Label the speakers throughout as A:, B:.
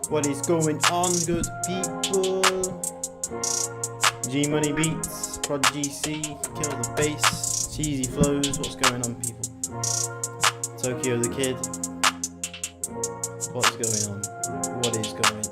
A: What is going on, good people? G Money Beats, Prodigy C, Kill the Bass, Cheesy Flows. What's going on, people? Tokyo the Kid. What's going on? What is going on?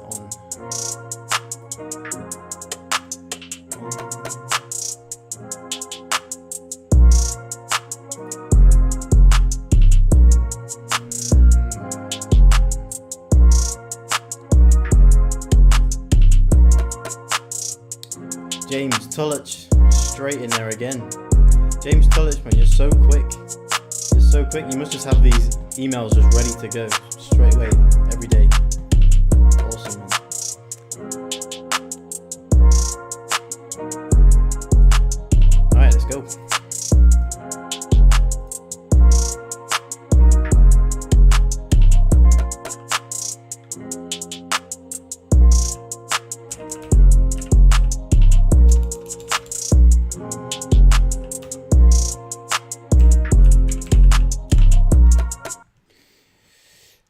A: James Tullich, straight in there again. James Tullich, man, you're so quick. You're so quick. You must just have these emails just ready to go straight away every day. Awesome, man. All right, let's go.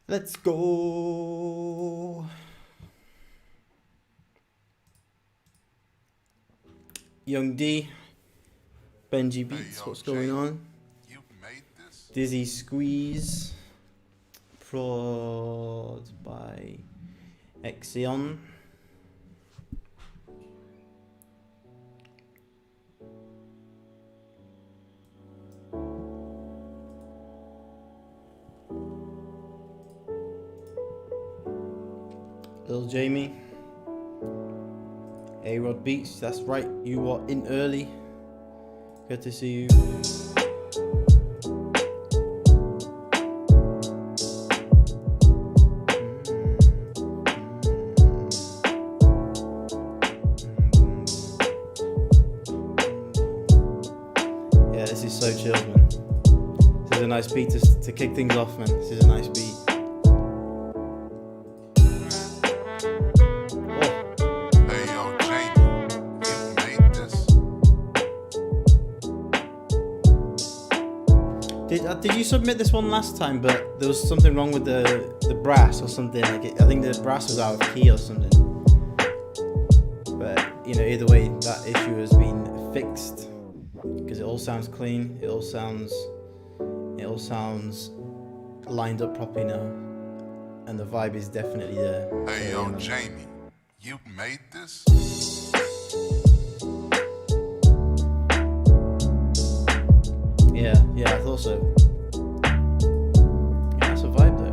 A: Let's go. Young D, Benji Beats, what's going on?
B: You made this?
A: Dizzy Squeeze, prod by Exion. Lil Jamie, A-Rod Beats, that's right, you are in early. Good to see you. Yeah, this is so chill, man. This is a nice beat to kick things off, man. This is a nice beat. Did you submit this one last time, but there was something wrong with the brass or something? Like I think the brass was out of key or something. But you know, either way, that issue has been fixed because it all sounds clean. It all sounds lined up properly now, and the vibe is definitely there.
B: Hey yo, Jamie, you made this?
A: Yeah, I thought so. Yeah, that's a vibe though.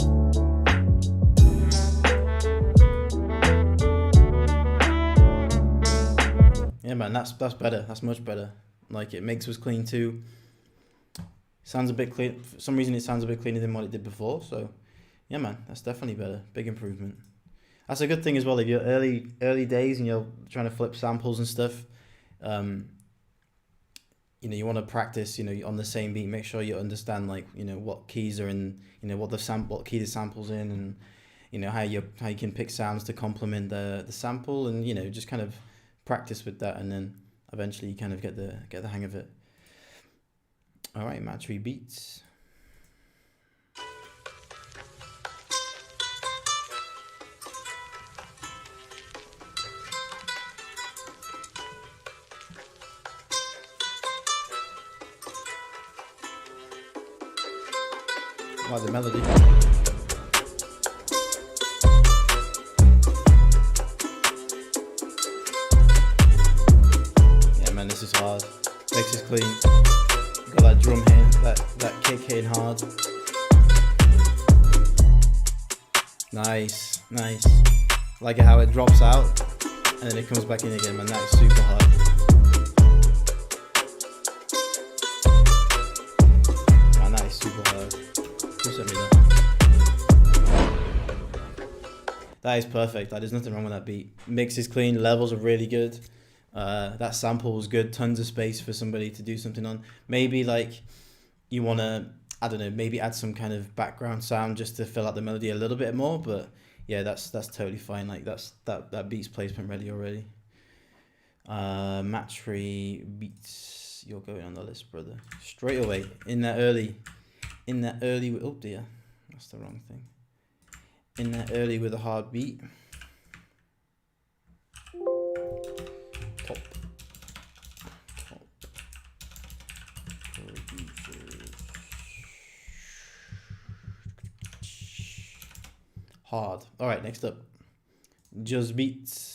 A: Yeah, man, that's better. That's much better. Like it makes us clean too. Sounds a bit clean. For some reason, it sounds a bit cleaner than what it did before. So, yeah, man, that's definitely better. Big improvement. That's a good thing as well. If you're early days and you're trying to flip samples and stuff. You know, you want to practice, you know, on the same beat, make sure you understand, like, you know, what keys are in, you know, what key the sample's in, and, you know, how you can pick sounds to complement the sample, and, you know, just kind of practice with that, and then eventually you kind of get the hang of it. All right, Matry Beats. Wow, the melody. Yeah, man, this is hard. Makes it clean. Got that drum hitting, that kick hitting hard. Nice. Like how it drops out and then it comes back in again, man. That is super hard. Man, that is super hard. Who sent me that? That is perfect. There's nothing wrong with that beat. Mix is clean. Levels are really good. That sample was good. Tons of space for somebody to do something on. Maybe like you want to, I don't know, maybe add some kind of background sound just to fill out the melody a little bit more. But yeah, that's totally fine. Like that beats placement ready already. Match 3 beats. You're going on the list, brother. Straight away in that early. Oh dear, that's the wrong thing. In that early with a hard beat. Top producers. Hard. All right, next up, Just Beats.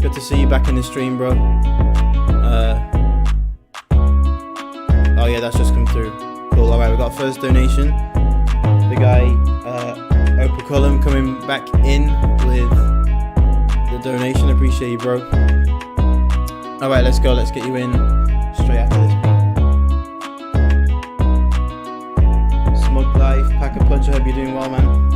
A: Good to see you back in the stream, bro. Oh yeah, that's just come through. Cool. All right, we got first donation. The guy Opa Cullum coming back in with the donation. Appreciate you, bro. All right, let's go. Let's get you in straight after this beat. Smug Life, Pack a Punch. I hope you're doing well, man.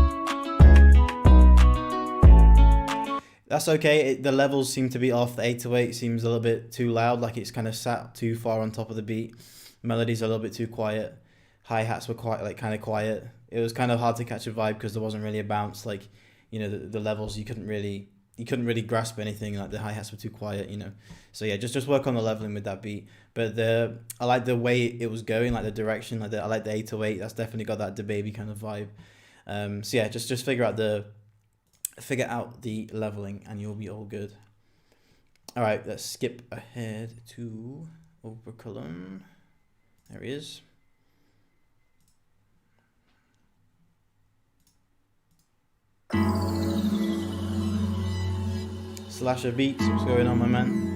A: That's okay. The levels seem to be off. The 808 seems a little bit too loud, like it's kind of sat too far on top of the beat. Melody's a little bit too quiet. Hi-hats were quite kind of quiet. It was kind of hard to catch a vibe because there wasn't really a bounce. Like, you know, the levels you couldn't really grasp anything. Like the hi-hats were too quiet, you know. So yeah, just work on the leveling with that beat. But I like the way it was going, like the direction. I like the 808. That's definitely got that DaBaby kind of vibe. So yeah, just figure out the leveling and you'll be all good. All right, let's skip ahead to Opa Cullum. There he is. Slasher Beats, what's going on, my man?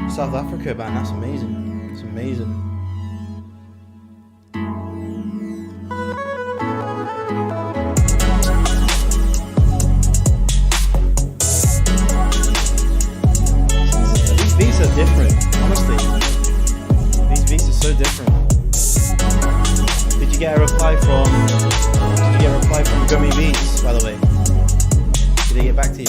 A: South Africa, man, that's amazing. It's amazing. These are different, honestly. These beats are so different. Did you get a reply from Gummy Beats, by the way? Did they get back to you?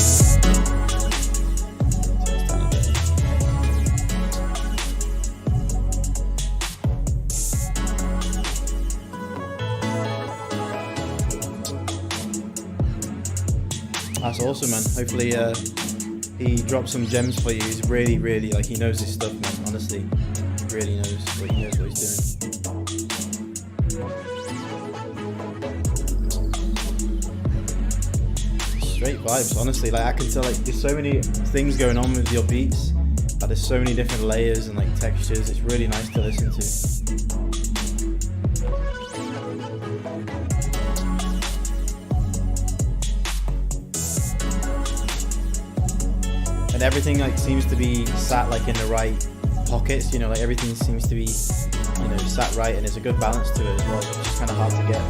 A: That's awesome, man. Hopefully he dropped some gems for you. He's really like, he knows his stuff, man. Honestly, he really knows what he's doing. Straight vibes, honestly. Like I can tell, like there's so many things going on with your beats. Like there's so many different layers and like textures. It's really nice to listen to. And everything like seems to be sat like in the right pockets, you know, like everything seems to be, you know, sat right, and there's a good balance to it as well. It's just kind of hard to get.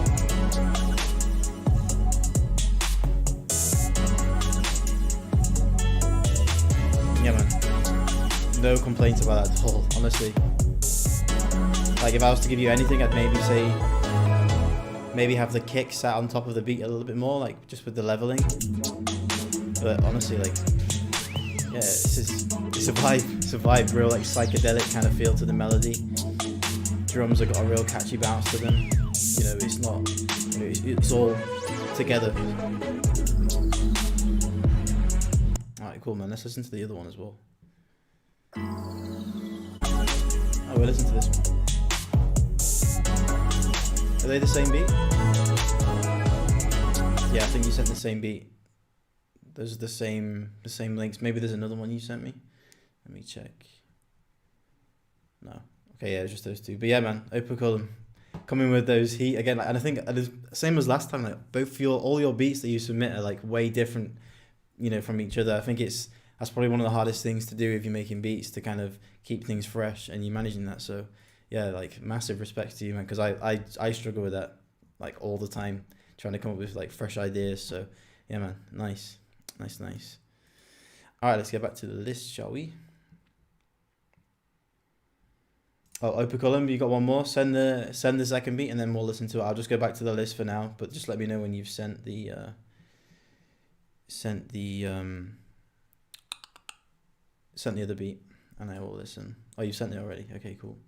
A: Yeah, man. No complaints about that at all, honestly. Like if I was to give you anything, I'd maybe say, maybe have the kick sat on top of the beat a little bit more, like just with the leveling. But honestly, like, yeah, it's a vibe, real like psychedelic kind of feel to the melody. Drums have got a real catchy bounce to them. You know, it's not, you know, it's all together. Alright, cool, man. Let's listen to the other one as well. Oh, we'll listen to this one. Are they the same beat? Yeah, I think you sent the same beat. Those are the same links. Maybe there's another one you sent me. Let me check. No. Okay, yeah, it's just those two. But yeah, man, Opa Cullum. coming with those heat again. Like, and I think same as last time. Like all your beats that you submit are like way different, from each other. I think that's probably one of the hardest things to do if you're making beats, to kind of keep things fresh and you're managing that. So yeah, like massive respect to you, man, because I struggle with that like all the time, trying to come up with like fresh ideas. So yeah, man, nice. All right, let's get back to the list, shall we? Oh, Opiculum, you got one more? Send the second beat and then we'll listen to it. I'll just go back to the list for now, but just let me know when you've sent the other beat and I will listen. Oh, you sent it already. Okay, cool.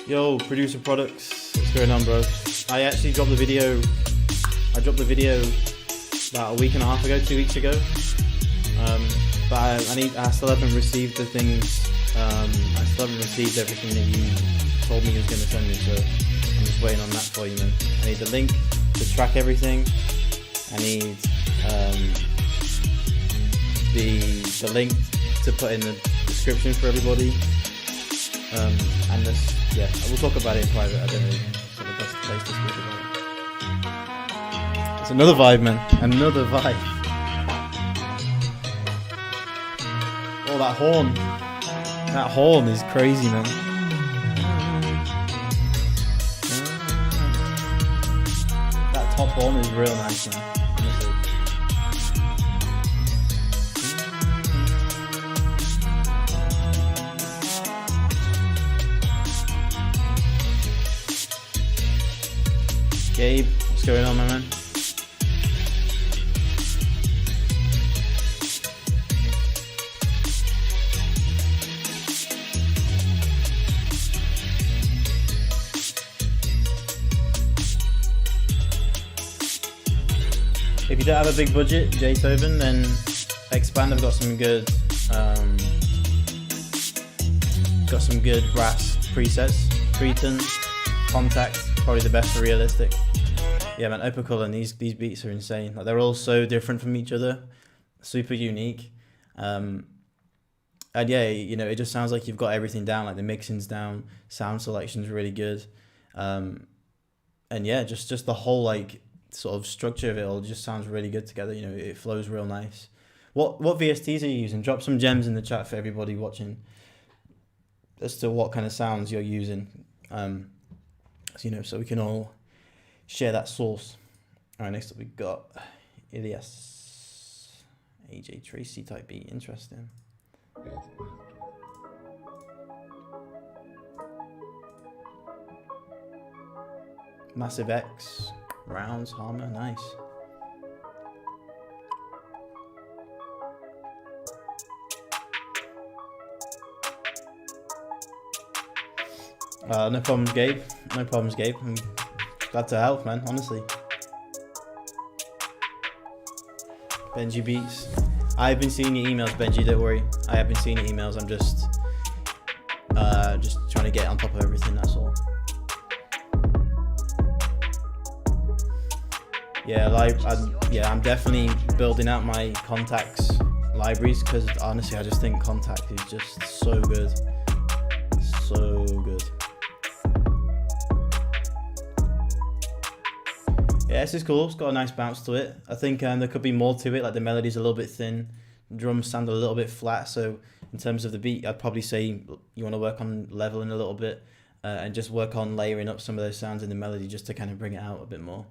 A: Yo, Producer Products, what's going on, bro? I actually dropped the video. I dropped the video about a week and a half ago, 2 weeks ago. But I still haven't received the things. I still haven't received everything that you told me you was going to send me. So I'm just waiting on that for you, man. I need the link to track everything. I need the link to put in the description for everybody. And this, yeah, we'll talk about it in private. I don't know. It's not the best place to speak about it. It's another vibe, man. Another vibe. Oh, that horn. That horn is crazy, man. That top horn is real nice, man. Honestly. Gabe, what's going on, my man? If you don't have a big budget, Beethoven, then Expand. I've got some good brass presets. Cretan, Contact, probably the best for realistic. Yeah, man, Opiculum, these beats are insane. Like, they're all so different from each other, super unique. And yeah, it just sounds like you've got everything down. Like the mixing's down, sound selection's really good. And yeah, just the whole like sort of structure of it all just sounds really good together. It flows real nice. What VSTs are you using? Drop some gems in the chat for everybody watching as to what kind of sounds you're using. So we can all share that source. All right, next up we got Ilias, AJ Tracy type beat. Interesting. Massive X, rounds, Harmer, nice. No problems, Gabe. No problems, Gabe. I'm glad to help, man, honestly. Benji Beats. I've been seeing your emails, Benji, don't worry. I have been seeing your emails. I'm just trying to get on top of everything, that's all. Yeah, I'm definitely building out my contacts libraries because honestly, I just think Contact is just so good. So good. Yeah, this is cool. It's got a nice bounce to it. I think there could be more to it. Like the melody's a little bit thin, drums sound a little bit flat. So in terms of the beat, I'd probably say you want to work on leveling a little bit and just work on layering up some of those sounds in the melody just to kind of bring it out a bit more.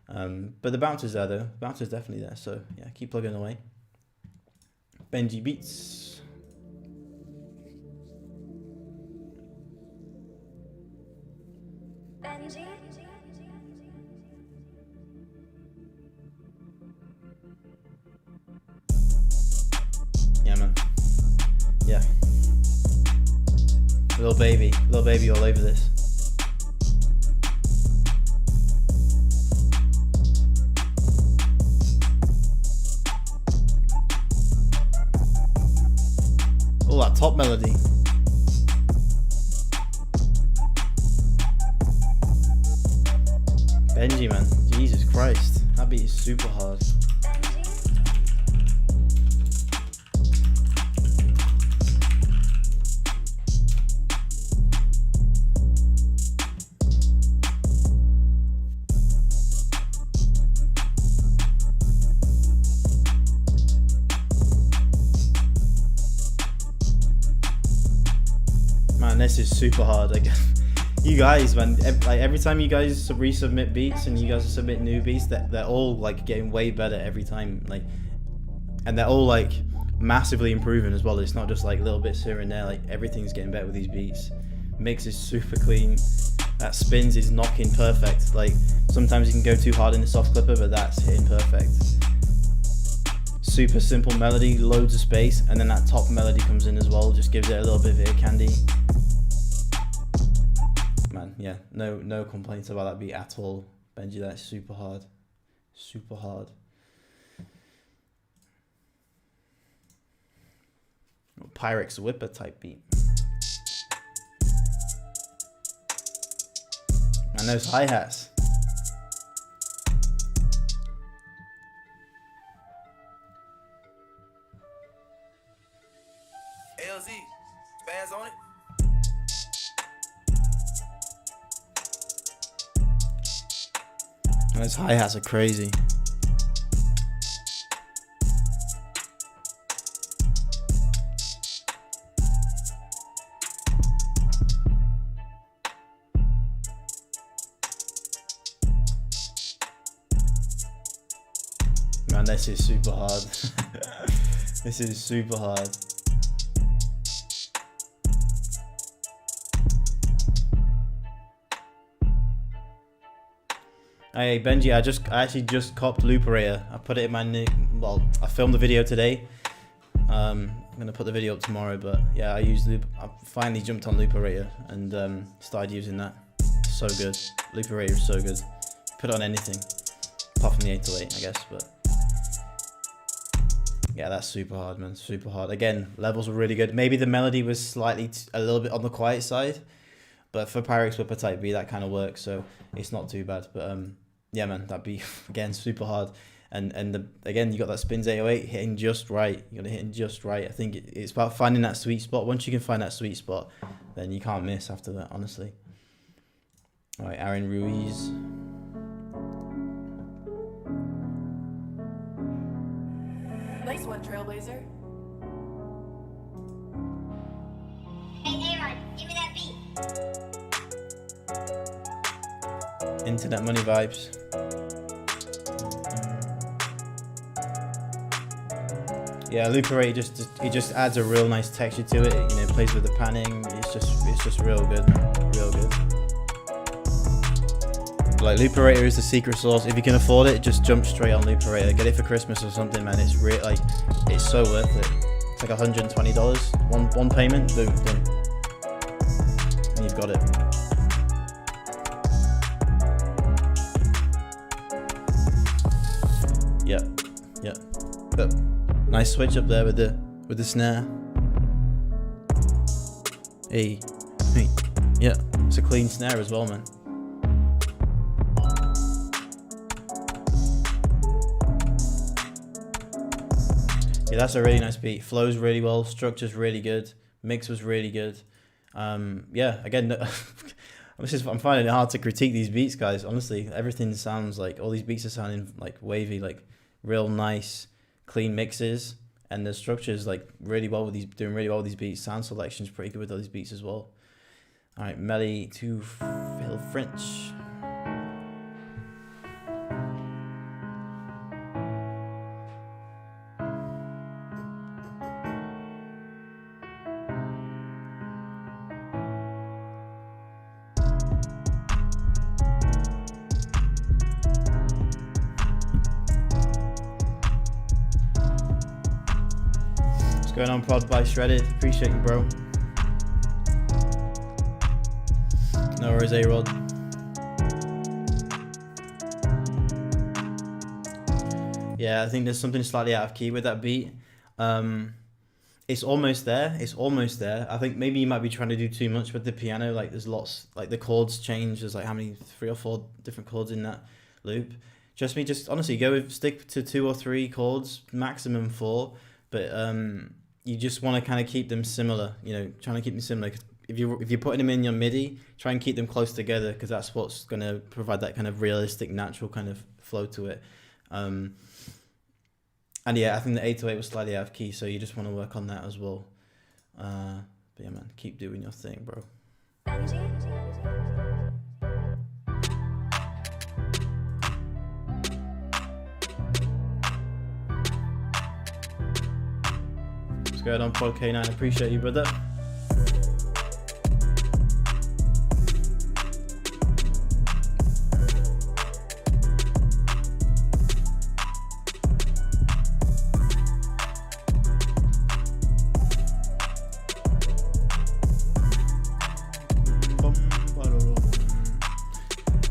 A: But the bounce is there though. The bounce is definitely there. So yeah, keep plugging away. Benji Beats.
C: Benji.
A: Yeah, man. Yeah. Little baby all over this. Oh, that top melody. Benji, man. Jesus Christ. That beat is super hard. Man, this is super hard. Like, you guys, man, like every time you guys resubmit beats and you guys submit new beats, they're all like getting way better every time. Like, and they're all like massively improving as well. It's not just like little bits here and there. Like everything's getting better with these beats. Mix is super clean. That spins is knocking perfect. Like sometimes you can go too hard in the soft clipper, but that's hitting perfect. Super simple melody, loads of space, and then that top melody comes in as well, just gives it a little bit of ear candy. Man, yeah, no complaints about that beat at all. Benji, that's super hard. Super hard. Pyrex Whipper type beat. And those hi-hats.
C: LZ, spaz on it.
A: Those hi-hats are crazy. Man, this is super hard. This is super hard. Hey Benji, I actually just copped Looperator. I put it in my new, well, I filmed the video today. I'm gonna put the video up tomorrow, but yeah, I finally jumped on Looperator and started using that. So good. Looperator is so good. Put it on anything, apart from the 808, I guess, but yeah, that's super hard, man. Super hard. Again, levels were really good. Maybe the melody was slightly a little bit on the quiet side, but for Pyrex Whipper type B, that kind of works, so it's not too bad. But yeah, man, that beat again super hard, and again you got that spins 808 hitting just right. You got it hitting just right. I think it's about finding that sweet spot. Once you can find that sweet spot, then you can't miss after that, honestly. All right, Aaron Ruiz.
D: Nice one, Trailblazer.
E: Hey, Aaron, give me that beat.
A: Internet money vibes. Yeah, Looperator just adds a real nice texture to it. You know, plays with the panning. It's just real good, real good. Like Looperator is the secret sauce. If you can afford it, just jump straight on Looperator. Get it for Christmas or something, man. It's it's so worth it. It's like $120. One payment, boom, boom, and you've got it. Yeah. But nice switch up there with the snare. Hey, yeah. It's a clean snare as well, man. Yeah, that's a really nice beat. Flows really well. Structure's really good. Mix was really good. Yeah, again, I'm finding it hard to critique these beats, guys. Honestly, everything sounds like, all these beats are sounding like wavy, like real nice, clean mixes, and the structure's like really well with these, doing really well with these beats. Sound selection's pretty good with all these beats as well. All right, Melly to Phil French. What's going on, Prod by Shredded? Appreciate you, bro. No worries, A-Rod. Yeah, I think there's something slightly out of key with that beat. It's almost there. It's almost there. I think maybe you might be trying to do too much with the piano. Like there's lots, like the chords change. There's like how many, 3 or 4 different chords in that loop. Just honestly stick to 2 or 3 chords, maximum 4. But you just want to kind of keep them similar. You know, trying to keep them similar. 'Cause if you're putting them in your MIDI, try and keep them close together because that's what's gonna provide that kind of realistic, natural kind of flow to it. And yeah, I think the 808 was slightly out of key, so you just want to work on that as well. But yeah, man, keep doing your thing, bro. What's going on, Pod K9? Appreciate you, brother.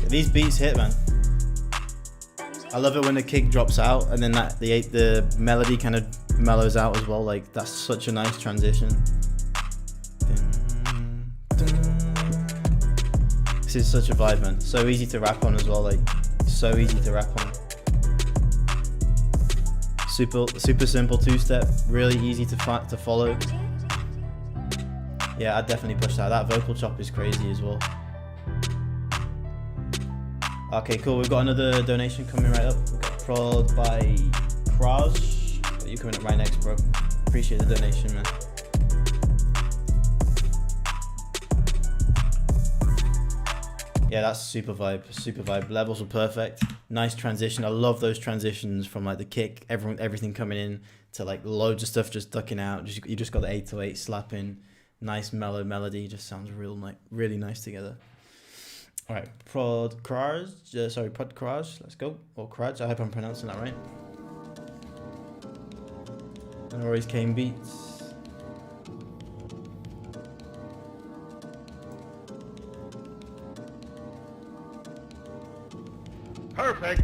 A: These beats hit, man. I love it when the kick drops out and then the melody kind of mellows out as well. Like that's such a nice transition. This is such a vibe, man. So easy to rap on as well. Like so easy to rap on. Super simple 2-step. Really easy to follow. Yeah, I'd definitely push that. That vocal chop is crazy as well. Okay, cool. We've got another donation coming right up. We've got prod by Kraj. Got you coming up right next, bro. Appreciate the donation, man. Yeah, that's super vibe. Super vibe. Levels were perfect. Nice transition. I love those transitions from like the kick, everything coming in to like loads of stuff just ducking out. You just got the 808 slapping. Nice mellow melody. Just sounds really nice together. All right, Prod Kraj, let's go. Or Kraj, I hope I'm pronouncing that right. And always came beats.
F: Perfect.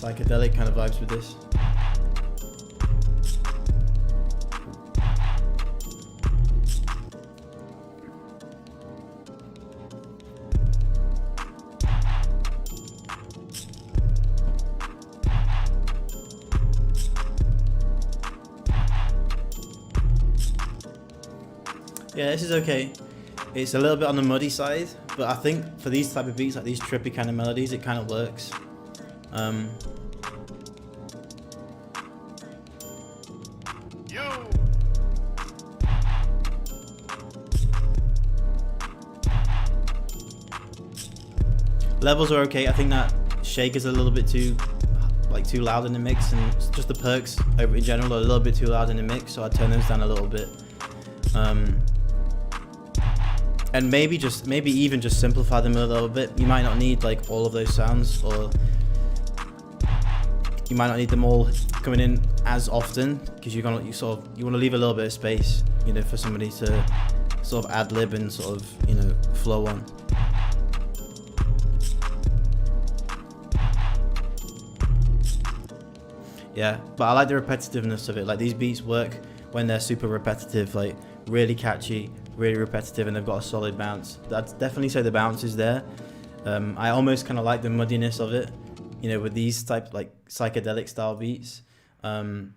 A: Psychedelic kind of vibes with this. Yeah, this is okay. It's a little bit on the muddy side, but I think for these type of beats, like these trippy kind of melodies, it kind of works. Levels are okay. I think that shake is a little bit too loud in the mix, and just the perks in general are a little bit too loud in the mix, so I turn those down a little bit. And maybe even just simplify them a little bit. You might not need like all of those sounds, or you might not need them all coming in as often, because you want to leave a little bit of space, you know, for somebody to sort of ad lib and sort of, you know, flow on. Yeah, but I like the repetitiveness of it. Like these beats work when they're super repetitive, like really catchy, really repetitive, and they've got a solid bounce. I'd definitely say the bounce is there. I almost kind of like the muddiness of it, you know, with these type like psychedelic style beats, like,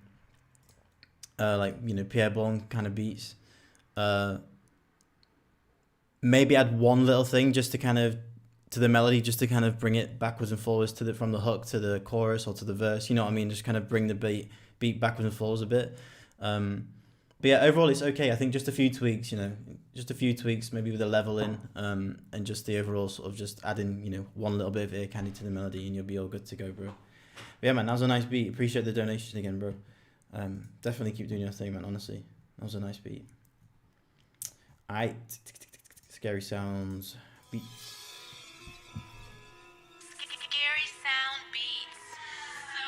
A: you know, Pierre Bourne kind of beats. Maybe add one little thing just to kind of to the melody, just to kind of bring it backwards and forwards to from the hook to the chorus or to the verse, you know what I mean? Just kind of bring the beat backwards and forwards a bit. But yeah, overall it's okay. I think just a few tweaks, you know, maybe with the level in, and just the overall sort of just adding, you know, one little bit of ear candy to the melody, and you'll be all good to go, bro. But yeah, man, that was a nice beat. Appreciate the donation again, bro. Definitely keep doing your thing, man, honestly. That was a nice beat. Alright, Scary Sounds beats.
G: Scary sound beats. So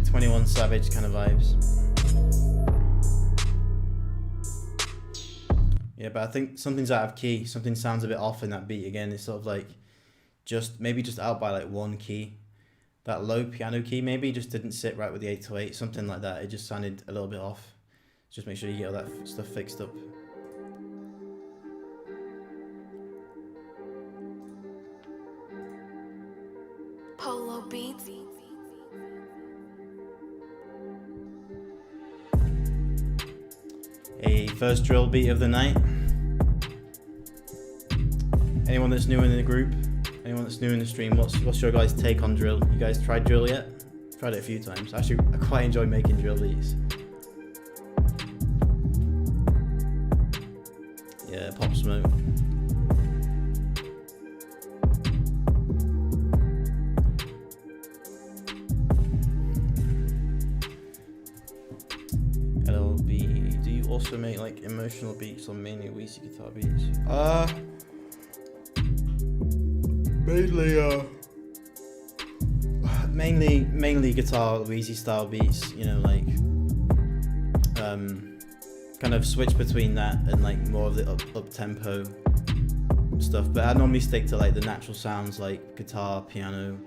A: like 21 Savage kind of vibes. Yeah, but I think something's out of key. Something sounds a bit off in that beat again. It's sort of like maybe just out by like one key. That low piano key maybe just didn't sit right with the 808, something like that. It just sounded a little bit off. Just make sure you get all that stuff fixed up.
D: Polo beats.
A: A first drill beat of the night. Anyone that's new in the group, anyone that's new in the stream, what's your guys' take on drill? You guys tried drill yet? Tried it a few times. Actually, I quite enjoy making drill beats. Yeah, Pop Smoke. LB, do you also make like emotional beats or mainly Wheezy guitar beats? Mainly guitar Wheezy style beats, you know, like kind of switch between that and like more of the up tempo stuff, but I normally stick to like the natural sounds like guitar, piano.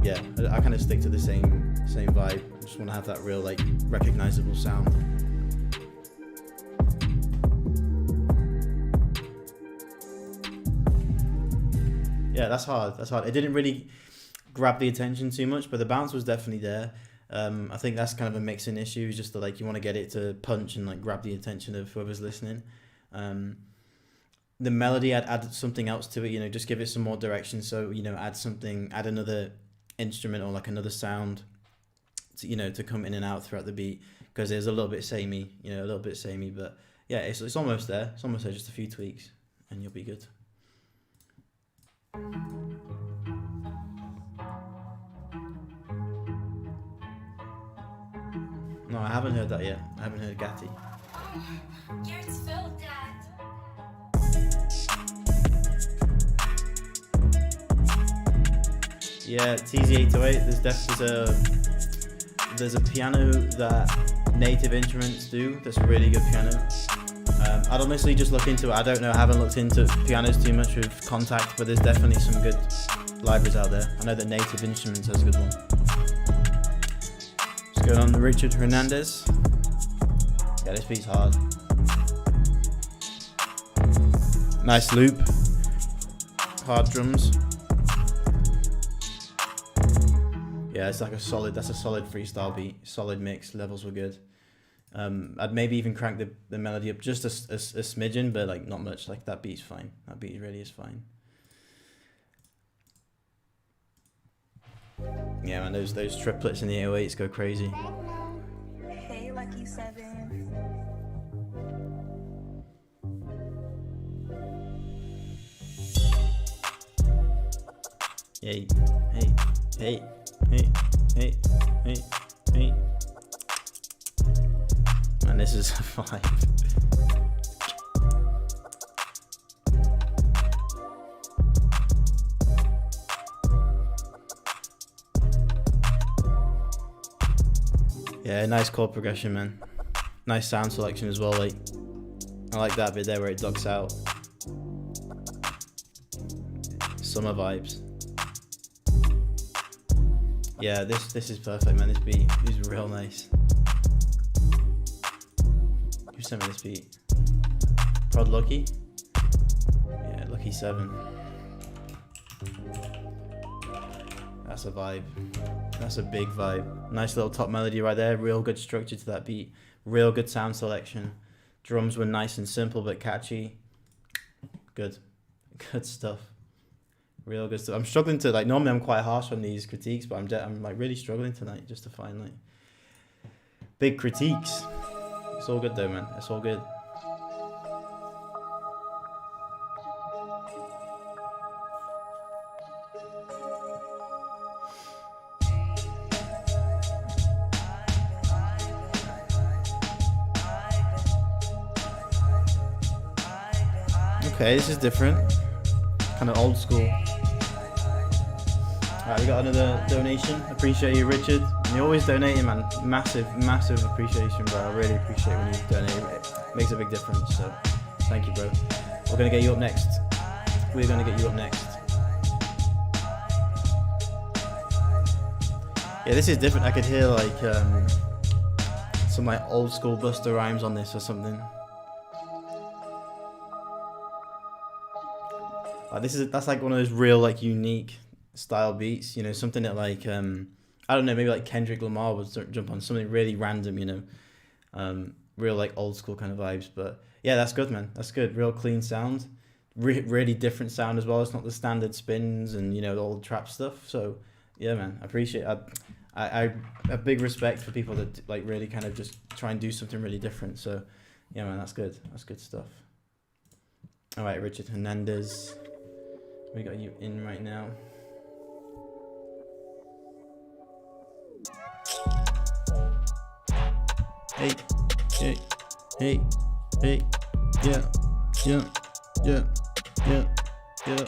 A: Yeah, I kind of stick to the same vibe. I just want to have that real like recognizable sound. Yeah, that's hard. It didn't really grab the attention too much, but the bounce was definitely there. I think that's kind of a mixing issue, just that like you want to get it to punch and like grab the attention of whoever's listening. The melody, I'd add something else to it, you know, just give it some more direction. So, you know, add another instrument or like another sound to, you know, to come in and out throughout the beat, because it's a little bit samey, but yeah, it's almost there. It's almost there, just a few tweaks and you'll be good. No, I haven't heard that yet. I haven't heard Gatti.
E: Garrett's filled, Dad.
A: Yeah, TZ808. There's a piano that native instruments do. That's a really good piano. I'd honestly just look into it. I don't know. I haven't looked into pianos too much with Contact, but there's definitely some good libraries out there. I know that Native Instruments has a good one. Let's go on to Richard Hernandez. Yeah, this beat's hard. Nice loop. Hard drums. Yeah, it's like that's a solid freestyle beat. Solid mix. Levels were good. I'd maybe even crank the melody up just a smidgen, but like not much. Like that beat's fine. That beat really is fine. Yeah, man, those triplets in the 808s go crazy.
F: Hey, Lucky 7.
A: Hey, hey, hey, hey, hey, hey, hey. Man, this is a vibe. Yeah, nice chord progression, man. Nice sound selection as well. Like, I like that bit there where it ducks out. Summer vibes. Yeah, this is perfect, man. This beat is real nice. Who sent me this beat? Prod Lucky? Yeah, Lucky 7. That's a vibe. That's a big vibe. Nice little top melody right there. Real good structure to that beat. Real good sound selection. Drums were nice and simple but catchy. Good. Good stuff. Real good stuff. I'm struggling to, like, normally I'm quite harsh on these critiques, but I'm like really struggling tonight just to find like big critiques. It's all good though, man. It's all good. Okay, this is different. Kind of old school. Alright, we got another donation. Appreciate you, Richard. You're always donating, man. Massive, massive appreciation, bro. I really appreciate when you donate. It makes a big difference. So, thank you, bro. We're gonna get you up next. We're gonna get you up next. Yeah, this is different. I could hear like some like old school Busta Rhymes on this or something. Like that's like one of those real like unique style beats, you know, something that like I don't know, maybe like Kendrick Lamar would jump on something really random, you know, real like old school kind of vibes. But yeah, that's good, man. That's good. Real clean sound, really different sound as well. It's not the standard spins and, you know, the old trap stuff. So yeah, man, I appreciate it. I have big respect for people that like really kind of just try and do something really different. So yeah, man, that's good. That's good stuff. All right, Richard Hernandez, we got you in right now. Hey, hey, hey, hey, yeah, yeah, yeah, yeah, yeah,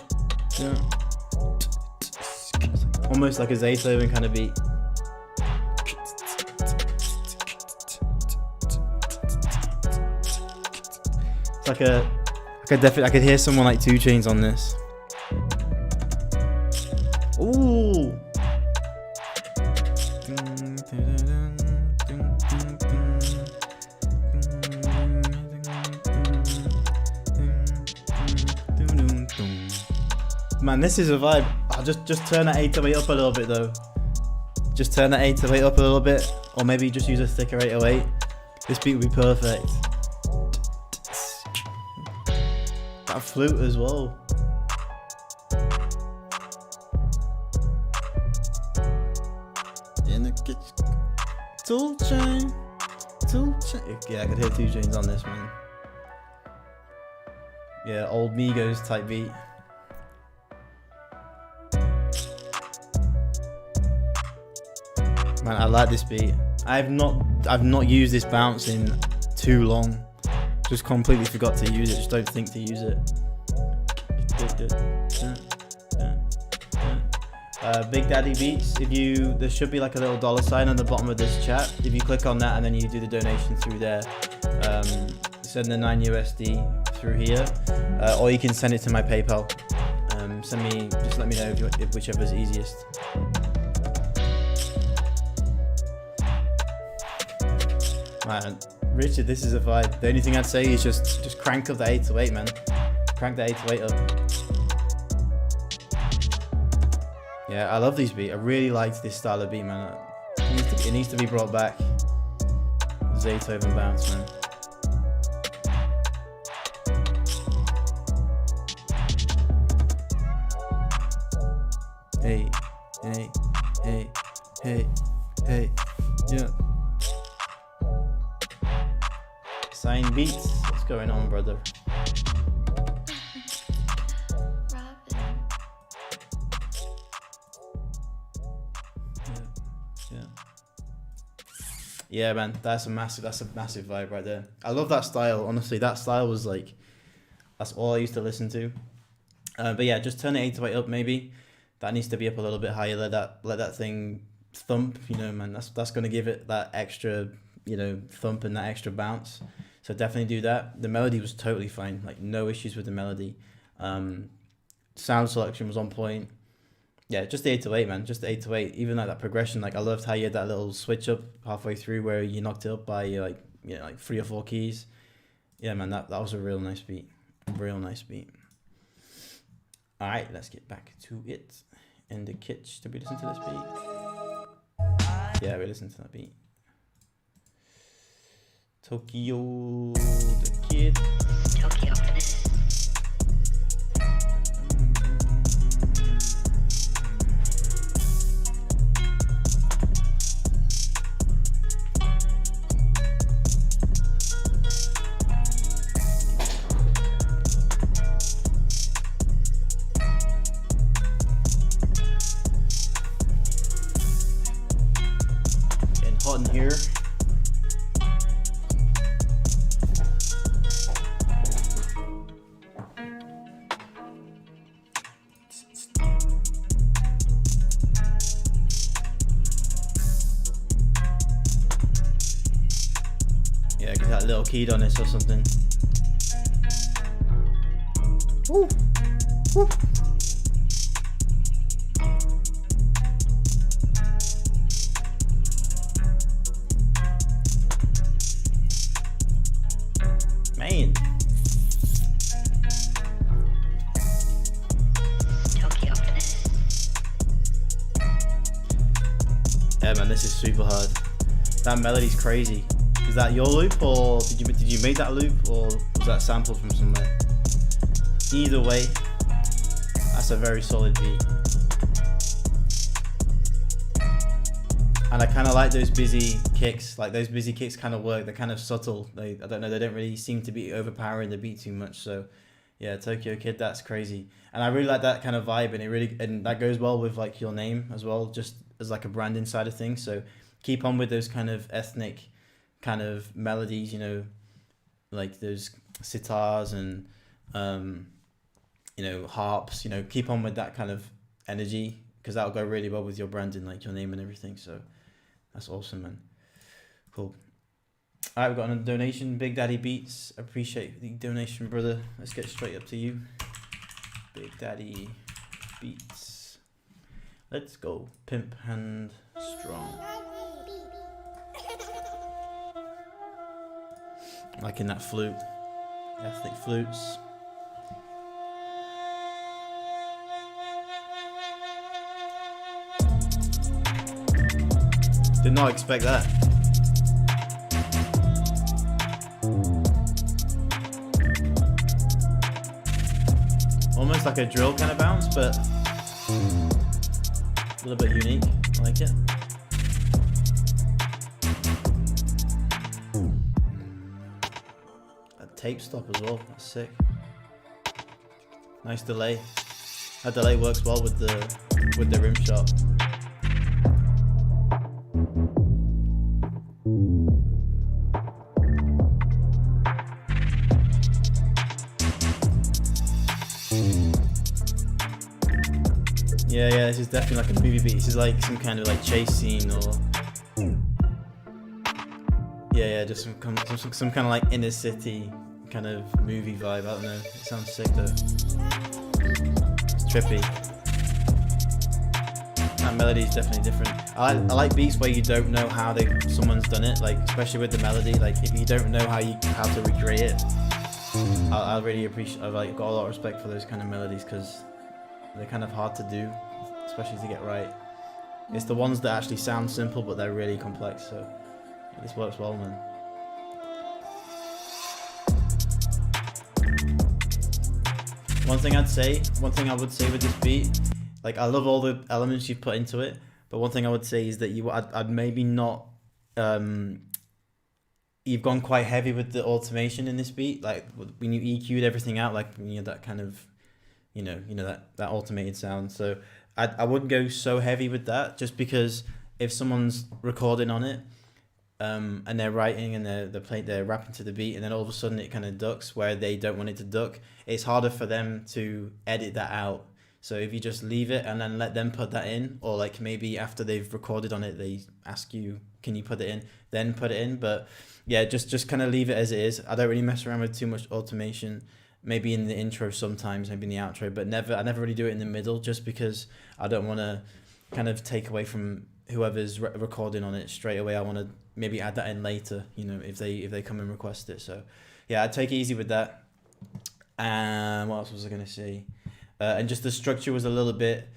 A: yeah. Almost like a Zaytoven kind of beat. It's like I could hear someone like 2 Chainz on this. Ooh. Man, this is a vibe. I'll just turn that 808 up a little bit though. Just turn that 808 up a little bit, or maybe just use a thicker 808. This beat would be perfect. That flute as well. In the kitchen. 2 Chainz. Yeah, I could hear 2 Chainz on this, man. Yeah, old Migos type beat. Man, I like this beat. I've not used this bounce in too long. Just completely forgot to use it. Just don't think to use it. Big Daddy Beats. There should be like a little $sign on the bottom of this chat. If you click on that and then you do the donation through there, send the 9 USD through here, or you can send it to my PayPal. Just let me know if whichever's easiest. Man, Richard, this is a vibe. The only thing I'd say is just crank up the 808, man. Crank the 808 up. Yeah, I love these beats. I really liked this style of beat, man. It needs to be brought back. Zaytoven bounce, man. Hey, hey, hey, hey, hey, yeah. Sign beats. What's going on, brother? Yeah, man, that's a massive vibe right there. I love that style. Honestly, that style was like, that's all I used to listen to. But yeah, just turn the 808 up maybe. That needs to be up a little bit higher. Let that thing thump. You know, man, that's gonna give it that extra, you know, thump and that extra bounce. So definitely do that. The melody was totally fine. Like no issues with the melody. Sound selection was on point. Yeah, just the 808, man. Just the 808. Even like that progression, like I loved how you had that little switch up halfway through where you knocked it up by like 3 or 4 keys. Yeah, man, that was a real nice beat. Real nice beat. All right, let's get back to it. In the kitchen, did we listen to this beat? Yeah, we listened to that beat. Tokyo, the kid.
E: Tokyo.
A: Getting hot in here. little keyed on this or something. Woo. Woo. Man. Yeah, man, this is super hard. That melody's crazy. Is that your loop, or did you make that loop, or was that sampled from somewhere? Either way, that's a very solid beat. And I kind of like those busy kicks. Like those busy kicks kind of work. They're kind of subtle. I don't know. They don't really seem to be overpowering the beat too much. So, yeah, Tokyo Kid, that's crazy. And I really like that kind of vibe, and that goes well with like your name as well, just as like a branding side of things. So keep on with those kind of ethnic kind of melodies, you know, like those sitars and you know, harps. You know, keep on with that kind of energy, because that'll go really well with your branding, like your name and everything. So that's awesome, man. Cool. All right, we've got another donation. Big Daddy Beats. Appreciate the donation, brother. Let's get straight up to you. Big Daddy Beats. Let's go. Pimp Hand Strong. Like in that flute. Ethnic flutes. Did not expect that. Almost like a drill kind of bounce, but a little bit unique. I like it. That tape stop as well. That's sick. Nice delay. That delay works well with the rim shot. Yeah, this is definitely like a movie beat. This is like some kind of like chase scene, or yeah, just some kind of like inner city kind of movie vibe. I don't know. It sounds sick though. It's trippy. That melody is definitely different. I like beats where you don't know how someone's done it, like especially with the melody. Like if you don't know how to recreate it, I really appreciate. I've like got a lot of respect for those kind of melodies, because they're kind of hard to do, especially to get right. It's the ones that actually sound simple, but they're really complex. So yeah, this works well, man. One thing I would say with this beat, like I love all the elements you've put into it, but one thing I would say is that I'd maybe not, you've gone quite heavy with the automation in this beat. Like when you EQ'd everything out, like when you had that kind of, you know that automated sound. So I wouldn't go so heavy with that, just if someone's recording on it, and they're writing and they're rapping to the beat, and then all of a sudden it kind of ducks where they don't want it to duck, it's harder for them to edit that out. So if you just leave it and then let them put that in, or like maybe after they've recorded on it, they ask you, can you put it in? Then put it in. But yeah, just kind of leave it as it is. I don't really mess around with too much automation. Maybe in the intro sometimes, maybe in the outro, but I never really do it in the middle, just because I don't want to kind of take away from whoever's recording on it straight away. I want to maybe add that in later, you know, if they come and request it. So yeah, I'd take it easy with that. And what else was I going to say? And just the structure was a little bit,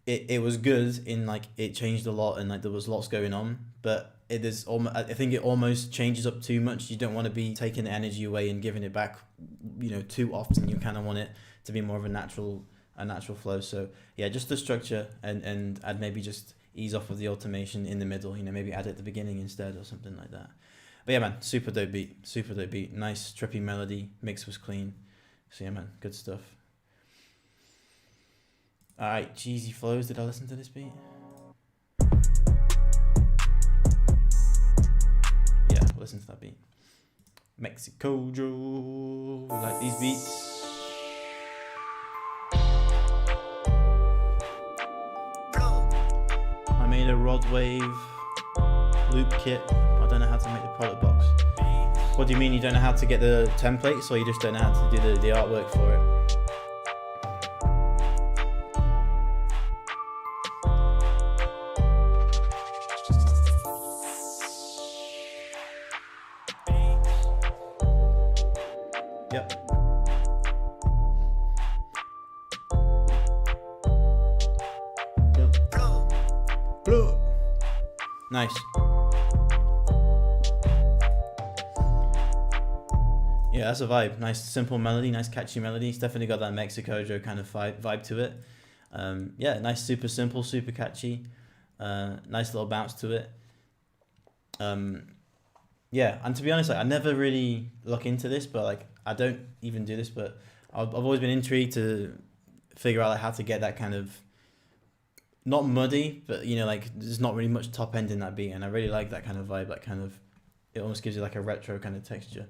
A: it was good in like, it changed a lot and like there was lots going on, but I think it almost changes up too much. You don't want to be taking the energy away and giving it back, you know, too often. You kind of want it to be more of a natural flow. So yeah, just the structure, and I'd maybe just ease off with the automation in the middle, you know, maybe add it at the beginning instead or something like that. But yeah, man, super dope beat, nice trippy melody, mix was clean. So yeah, man, good stuff. All right, Cheesy Flows, did I listen to this beat? Yeah, listen to that beat. Mexico Joe, like these beats. I made a rod wave loop kit. I don't know how to make the product box. What do you mean you don't know how to get the templates, or you just don't know how to do the artwork for it? Yep. Nice. Yeah, that's a vibe. Nice simple melody, nice catchy melody. It's definitely got that Mexico Joe kind of vibe to it. Yeah, nice, super simple, super catchy. Nice little bounce to it. Yeah, and to be honest, like I never really look into this, but like I don't even do this, but I've always been intrigued to figure out like how to get that kind of not muddy, but you know, like there's not really much top end in that beat, and I really like that kind of vibe. That kind of, it almost gives you like a retro kind of texture.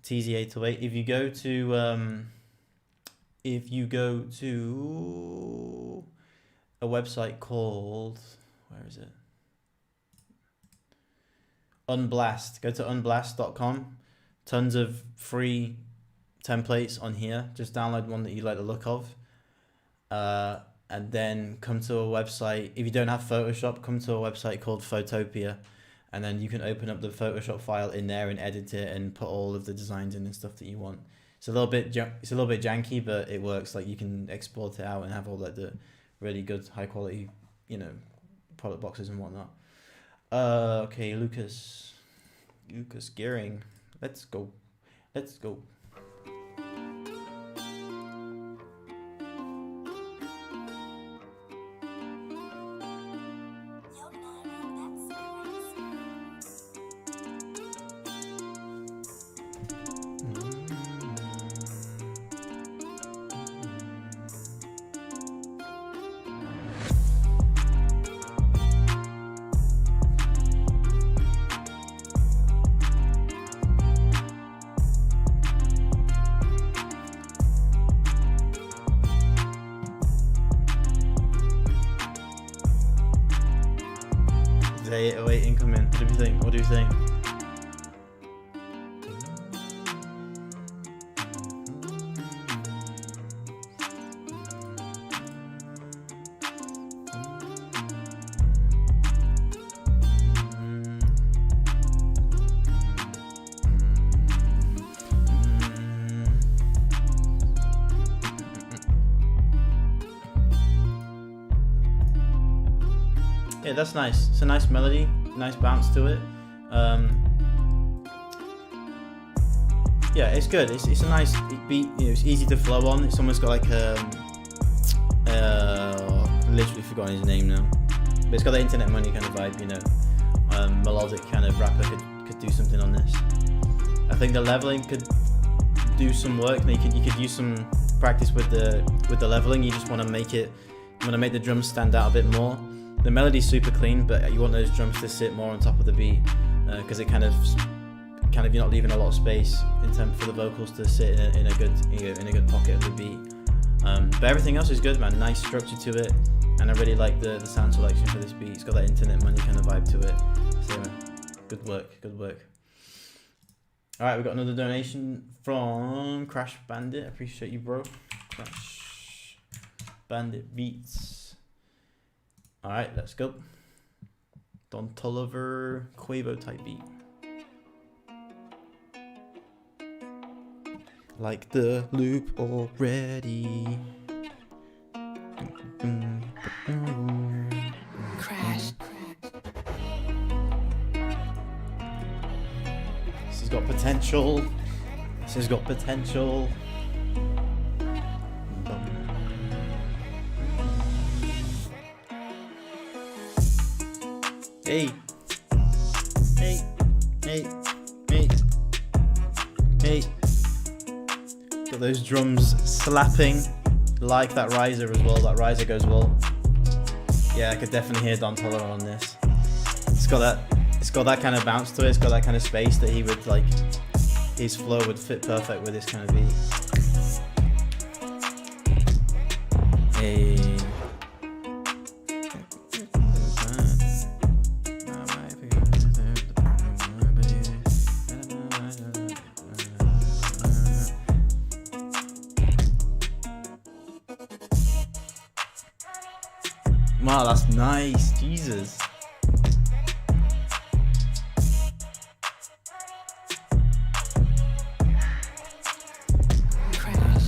A: TZ808. If you go to a website called, where is it? Unblast. Go to unblast.com. Tons of free templates on here. Just download one that you like the look of. And then come to a website. If you don't have Photoshop, come to a website called Photopia, and then you can open up the Photoshop file in there and edit it and put all of the designs in and stuff that you want. It's a little bit janky, but it works. Like you can export it out and have all like the really good high quality, you know, product boxes and whatnot. Okay, Lucas Gearing, let's go. Day 808 incoming. What do you think? Yeah, that's nice. It's a nice melody, nice bounce to it. Yeah, it's good. It's a nice beat. You know, it's easy to flow on. It's almost got like I literally forgotten his name now, but it's got that Internet Money kind of vibe. You know, melodic kind of rapper could do something on this. I think the leveling could do some work. You could use some practice with the leveling. You just want to make the drums stand out a bit more. The melody's super clean, but you want those drums to sit more on top of the beat, because it kind of you're not leaving a lot of space in terms for the vocals to sit in a good pocket of the beat. But everything else is good, man. Nice structure to it, and I really like the sound selection for this beat. It's got that Internet Money kind of vibe to it. So yeah, good work. All right, we got another donation from Crash Bandit. I appreciate you, bro. Crash Bandit Beats. All right, let's go. Don Toliver Quavo type beat. Like the loop already.
D: Crash.
A: This has got potential. Hey. Got those drums slapping. Like that riser as well. That riser goes well. Yeah, I could definitely hear Don Toliver on this. It's got that kind of bounce to it. It's got that kind of space that he would like. His flow would fit perfect with this kind of beat. Hey. Wow, that's nice. Jesus.
D: Crash.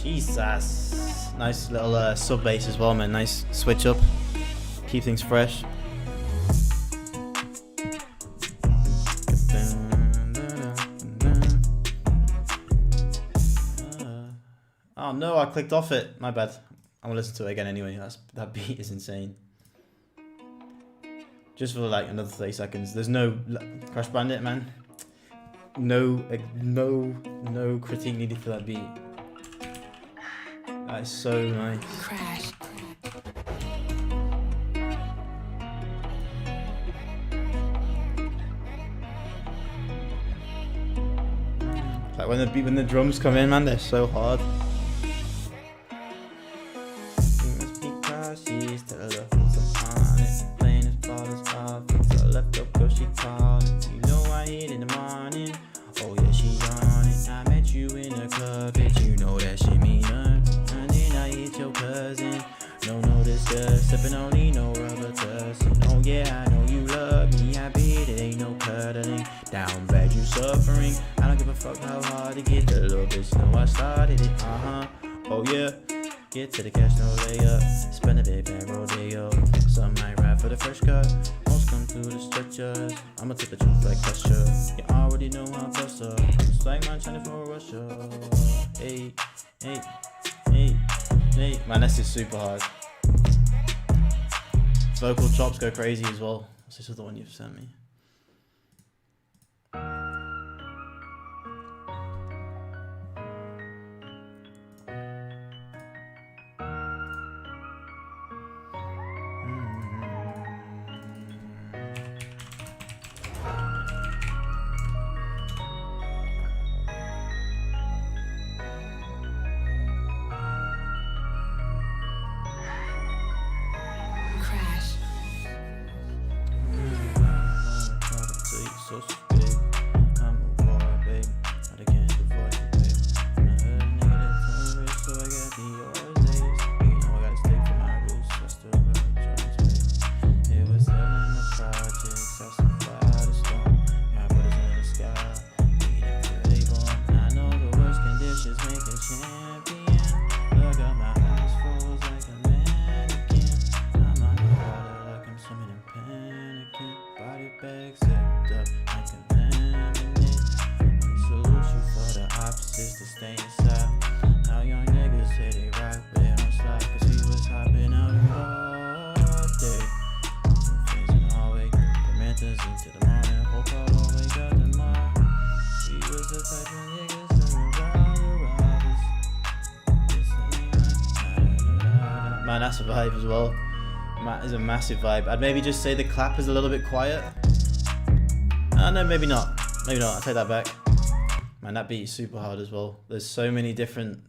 A: Jesus. Nice little sub bass as well, man. Nice switch up. Keep things fresh. Oh no, I clicked off it. My bad. I'm gonna listen to it again anyway. That beat is insane. Just for like another 30 seconds. There's no Crash Bandit, man. No critique needed for that beat. That is so nice.
D: Crash.
A: Like when the drums come in, man, they're so hard. Sipping on no rubber tussing. Oh yeah, I know you love me. I bet it ain't no cuddling. Down bad, you suffering. I don't give a fuck how hard to get the little bitch. Know I started it. Oh yeah. Get to the cash, no layup. Spend a big bad rodeo. Some might ride for the fresh cut. Most come through the stretchers. I'ma take the truth like pressure. You already know I bust up. It's like man trying for Russia. Hey. Man, this is super hard. Vocal chops go crazy as well. What's this other one you've sent me?
D: Crash.
A: So big, I'm a war, babe. I can't divorce you, babe. I heard a nigga that's rich, so I got the yours days. You know I gotta stick to my roots, I still run Jones, babe. It was selling the projects, I survived the storm. God put us in the sky, we didn't feel they born. I know the worst conditions make a champion. Look at my eyes froze like a mannequin. I'm underwater like I'm swimming in panicking. Body bag zipped up like a laminate. One solution for the opposites to stay inside. How young niggas say they rock, but they don't slide. Cause he was hopping out all day. Things in the hallway, Dementors into the morning. Hope I'll all wake up tomorrow. We was the type of niggas that robbers. Man, that's a vibe as well. That is a massive vibe. I'd maybe just say the clap is a little bit quiet. No, maybe not. Maybe not. I'll take that back. Man, that beat is super hard as well. There's so many different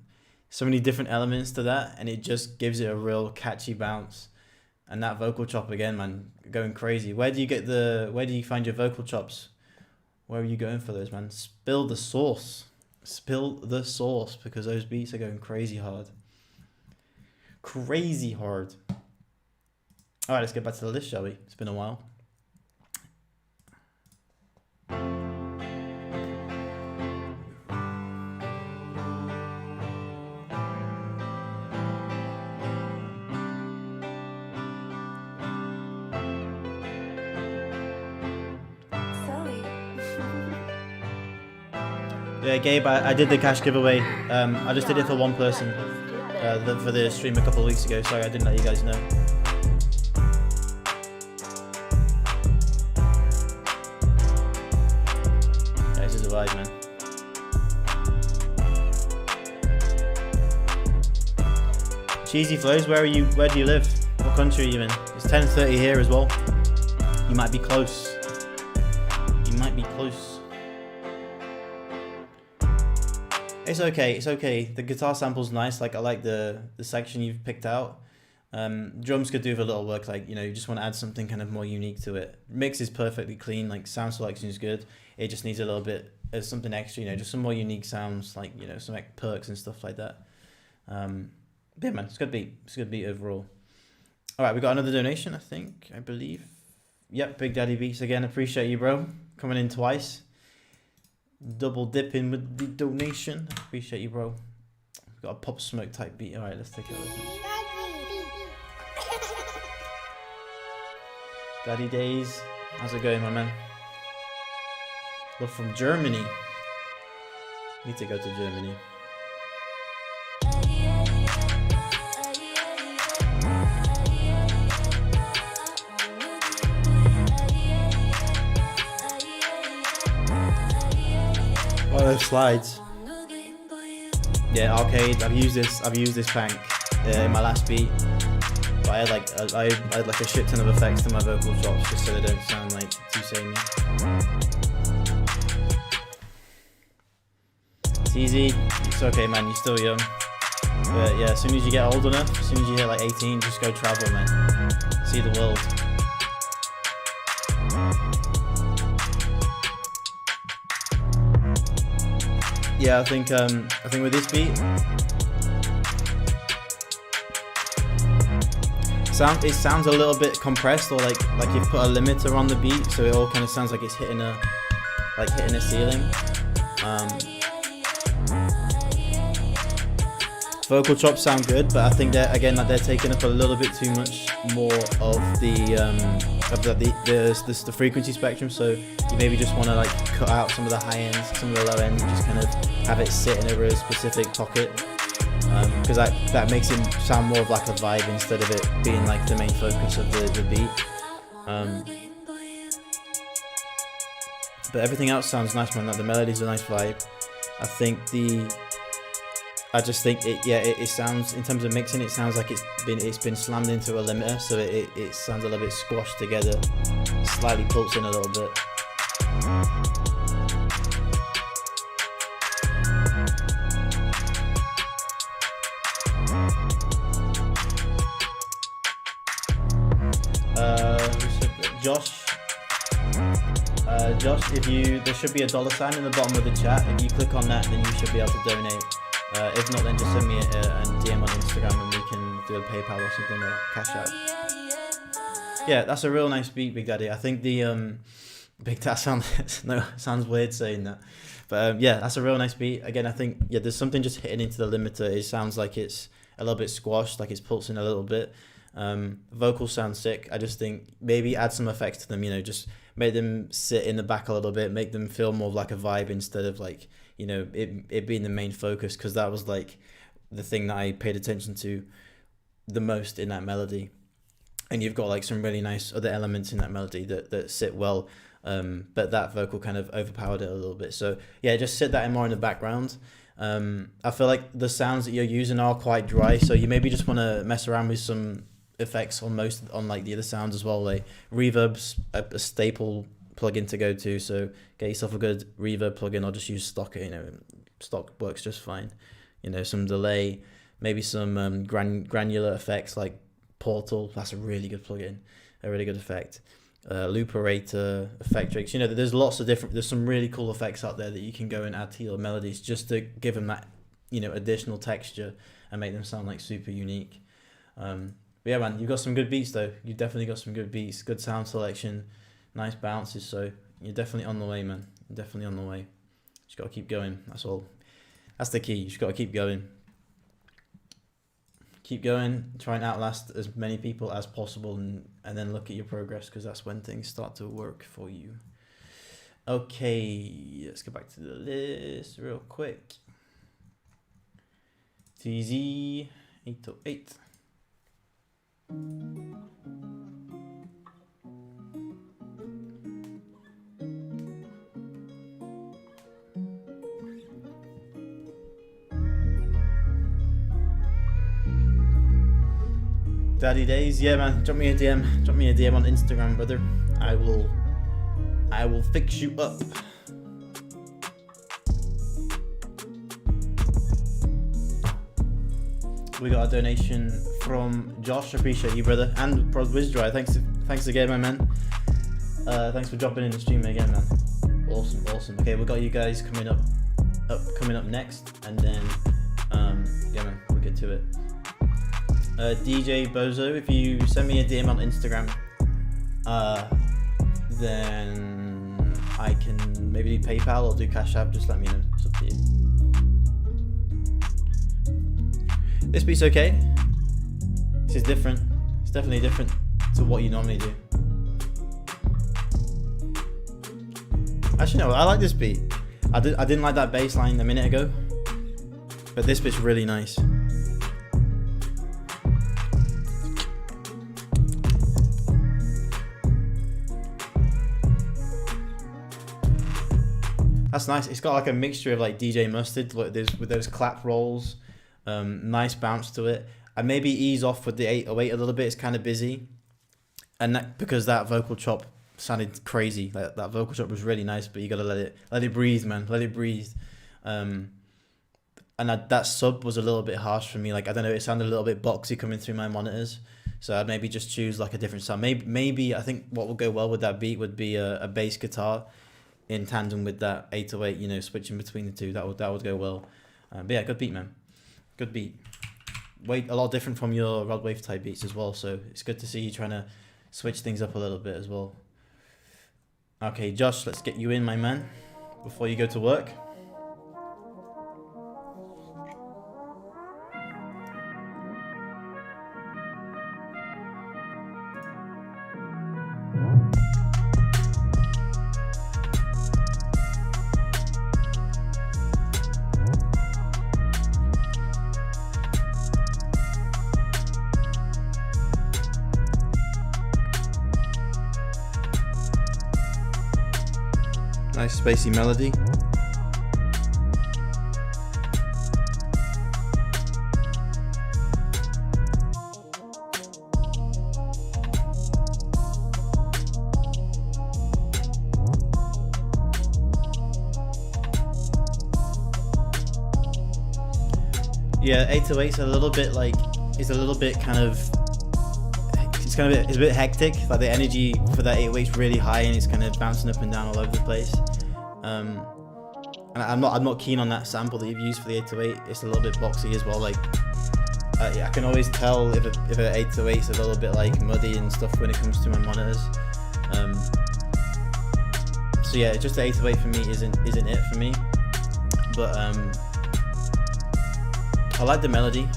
A: elements to that, and it just gives it a real catchy bounce. And that vocal chop again, man, going crazy. Where do you find your vocal chops? Where are you going for those, man? Spill the sauce. Spill the sauce, because those beats are going crazy hard. Crazy hard. All right, let's get back to the list, shall we? It's been a while. Yeah, Gabe, I did the cash giveaway. I just did it for one person for the stream a couple of weeks ago. Sorry, I didn't let you guys know. Yeah, this is a vibe, man. Cheesy Flows, where do you live? What country are you in? It's 10:30 here as well. You might be close. You might be close. It's okay, it's okay. The guitar sample's nice. Like, I like the section you've picked out. Drums could do with a little work. Like, you know, you just want to add something kind of more unique to it. Mix is perfectly clean. Like, sound selection is good. It just needs a little bit as something extra, you know, just some more unique sounds, like, you know, some like perks and stuff like that. Yeah, man, it's a good beat. It's a good beat overall. All right, we got another donation, I believe. Yep, Big Daddy Beats again. Appreciate you, bro. Coming in twice. Double dipping with the donation. Appreciate you, bro. We've got a Pop Smoke type beat. All right, let's take a listen. Daddy Days. How's it going, my man? Love from Germany. Need to go to Germany. Oh, those slides. Yeah, arcade. I've used this bank in my last beat. But I had like a shit ton of effects to my vocal chops just so they don't sound like too samey. It's easy. It's okay, man. You're still young. But yeah, as soon as you get old enough, as soon as you hit like 18, just go travel, man. See the world. Yeah, I think with this beat, it sounds a little bit compressed, or like you've put a limiter on the beat, so it all kind of sounds like it's hitting a ceiling. Vocal chops sound good, but I think they're taking up a little bit too much more of the frequency spectrum. So you maybe just want to like cut out some of the high ends, some of the low ends, and just kind of have it sit in a real specific pocket, because that makes it sound more of like a vibe instead of it being like the main focus of the beat. But everything else sounds nice, man. Like the melody's a nice vibe. I just think it sounds, in terms of mixing, it sounds like it's been slammed into a limiter, so it sounds a little bit squashed together, slightly pulsing a little bit. Josh, there should be a $sign in the bottom of the chat. If you click on that, then you should be able to donate. If not, then just send me a DM on Instagram and we can do a PayPal or something, or cash out. Yeah, that's a real nice beat, Big Daddy. I think the Big Dad sounds weird saying that, but yeah, that's a real nice beat. Again, I think there's something just hitting into the limiter. It sounds like it's a little bit squashed, like it's pulsing a little bit. Vocals sound sick. I just think maybe add some effects to them. You know, just make them sit in the back a little bit, make them feel more like a vibe instead of like, you know, it being the main focus, because that was like the thing that I paid attention to the most in that melody. And you've got like some really nice other elements in that melody that sit well, but that vocal kind of overpowered it a little bit. So yeah, just sit that in more in the background. I feel like the sounds that you're using are quite dry, so you maybe just want to mess around with some effects on like the other sounds as well. Like reverb's a staple plugin to go to, so get yourself a good reverb plugin, or just use stock. You know, stock works just fine. You know, some delay, maybe some granular effects like Portal. That's a really good plugin, a really good effect. Looperator, Effectrix. You know, there's some really cool effects out there that you can go and add to your melodies just to give them that, you know, additional texture and make them sound like super unique. But yeah, man, you've got some good beats though. You definitely got some good beats, good sound selection, nice bounces. So you're definitely on the way, man. You're definitely on the way. Just gotta keep going. That's all. That's the key. You just gotta keep going. Keep going. Try and outlast as many people as possible, and then look at your progress, because that's when things start to work for you. Okay, let's go back to the list real quick. TZ 808. Daddy Days, yeah, man. Drop me a DM on Instagram, brother. I will fix you up. We got a donation from Josh. Appreciate you, brother, and Prod Wizdry. Thanks again, my man. Thanks for dropping in the stream again, man. Awesome. Okay, we got you guys coming up next, and then yeah, man, we'll get to it. DJ Bozo, if you send me a DM on Instagram, then I can maybe do PayPal or do Cash App. Just let me know. It's up to you. This beat's okay. This is different. It's definitely different to what you normally do. Actually, no, I like this beat. I didn't like that bass line a minute ago, but this bit's really nice. That's nice. It's got like a mixture of like DJ Mustard, like with those clap rolls, nice bounce to it. And maybe ease off with the 808 a little bit. It's kind of busy, and that because that vocal chop sounded crazy. That vocal chop was really nice, but you gotta let it breathe, man. Let it breathe. And that sub was a little bit harsh for me. Like, I don't know, it sounded a little bit boxy coming through my monitors. So I'd maybe just choose like a different sound. Maybe I think what would go well with that beat would be a bass guitar in tandem with that 808, you know, switching between the two. That would go well. But yeah, good beat, man. Good beat. A lot different from your Rod Wave type beats as well. So it's good to see you trying to switch things up a little bit as well. Okay, Josh, let's get you in, my man, before you go to work. Nice spacey melody. Yeah, 808's a little bit like, it's a little bit kind of, it's a bit hectic. Like the energy for that 808's really high and it's kind of bouncing up and down all over the place. And I'm not keen on that sample that you've used for the 808. It's a little bit boxy as well. Like I can always tell if an 808's a little bit like muddy and stuff when it comes to my monitors. So yeah, just the 808 for me isn't it for me. But I like the melody.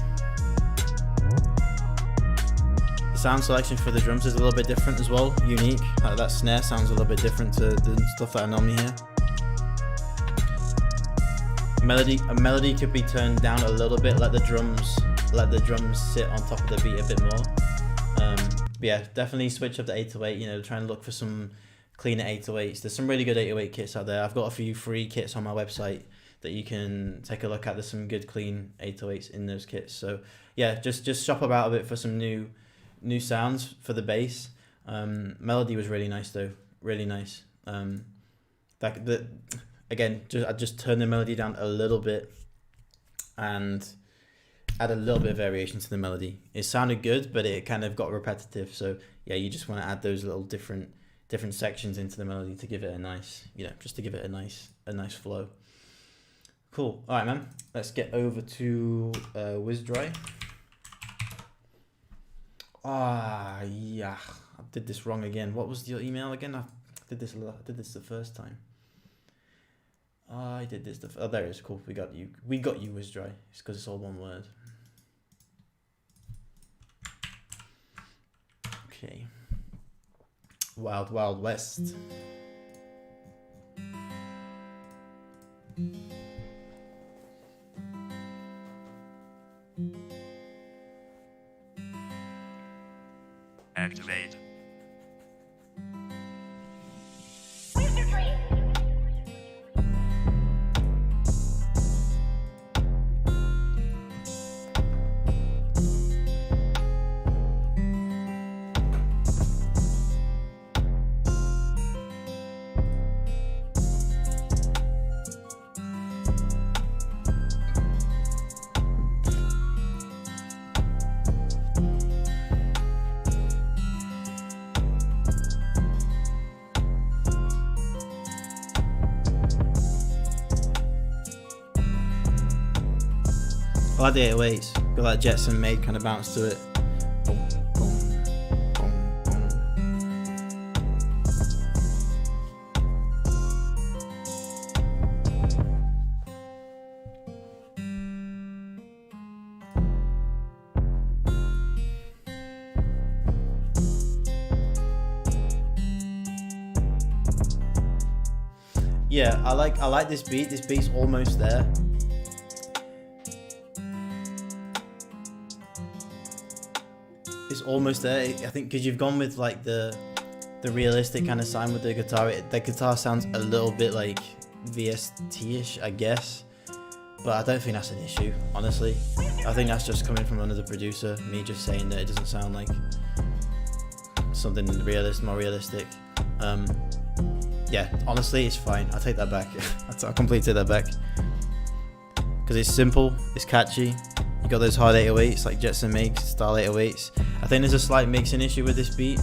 A: The sound selection for the drums is a little bit different as well, unique. That snare sounds a little bit different to the stuff that I normally hear. A melody could be turned down a little bit, let the drums sit on top of the beat a bit more. But yeah, definitely switch up the 808. You know, try and look for some cleaner 808s. There's some really good 808 kits out there. I've got a few free kits on my website that you can take a look at. There's some good clean 808s in those kits. So yeah, just shop about a bit for some new sounds for the bass. Melody was really nice though, really nice. Again, I just turned the melody down a little bit and add a little bit of variation to the melody. It sounded good, but it kind of got repetitive. So yeah, you just want to add those little different sections into the melody to give it a nice, just to give it a nice flow. Cool. All right, man. Let's get over to WizDry. Yeah, I did this wrong again. What was your email again? I did this the first time. I did this oh, there it is. Cool. We got you, WizDry. It's because it's all one word. Okay. Wild Wild West.
G: Activate.
A: I like the 808s. Got that Jetson made kind of bounce to it. Boom, boom, boom, boom. Yeah, I like this beat. This beat's almost there. It's almost there. I think because you've gone with like the realistic kind of sound with the guitar. The guitar sounds a little bit like VST-ish, I guess. But I don't think that's an issue, honestly. I think that's just coming from another producer. Me just saying that it doesn't sound like something more realistic. Yeah, honestly, it's fine. I take that back. I completely take that back. Because it's simple, it's catchy. You got those hard 808s, like Jetson makes, style 808s. I think there's a slight mixing issue with this beat.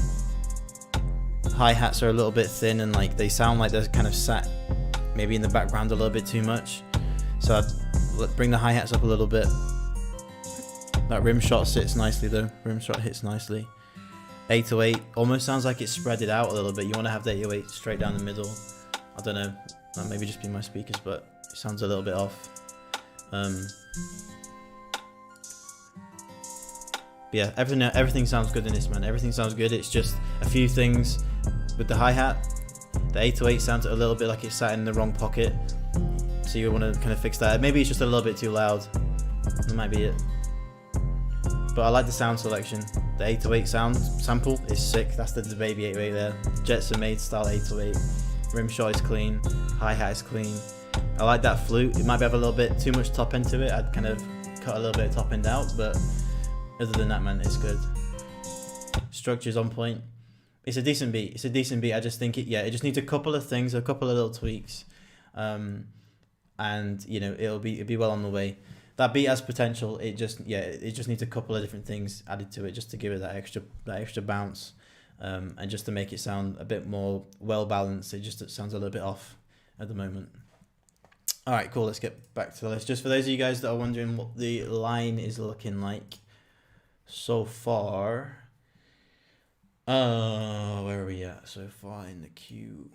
A: Hi-hats are a little bit thin and like they sound like they're kind of sat maybe in the background a little bit too much. So I'd bring the hi-hats up a little bit. That rim shot sits nicely though. Rim shot hits nicely. 808 almost sounds like it's spread it out a little bit. You want to have the 808 straight down the middle. I don't know. That maybe just be my speakers, but it sounds a little bit off. Yeah, everything sounds good in this, man. Everything sounds good. It's just a few things with the hi-hat. The 808 sounds a little bit like it's sat in the wrong pocket. So you want to kind of fix that. Maybe it's just a little bit too loud. That might be it. But I like the sound selection. The 808 sample is sick. That's the baby 808 there. Jetson made style 808. Rim shot is clean. Hi-hat is clean. I like that flute. It might have a little bit too much top end to it. I'd kind of cut a little bit of top end out, but other than that, man, it's good. Structure's on point. It's a decent beat. It's a decent beat. I just think it just needs a couple of things, a couple of little tweaks, and you know it'll be well on the way. That beat has potential. It just needs a couple of different things added to it just to give it that extra bounce, and just to make it sound a bit more well balanced. It sounds a little bit off at the moment. All right, cool. Let's get back to the list. Just for those of you guys that are wondering what the line is looking like so far. Where are we at so far in the queue?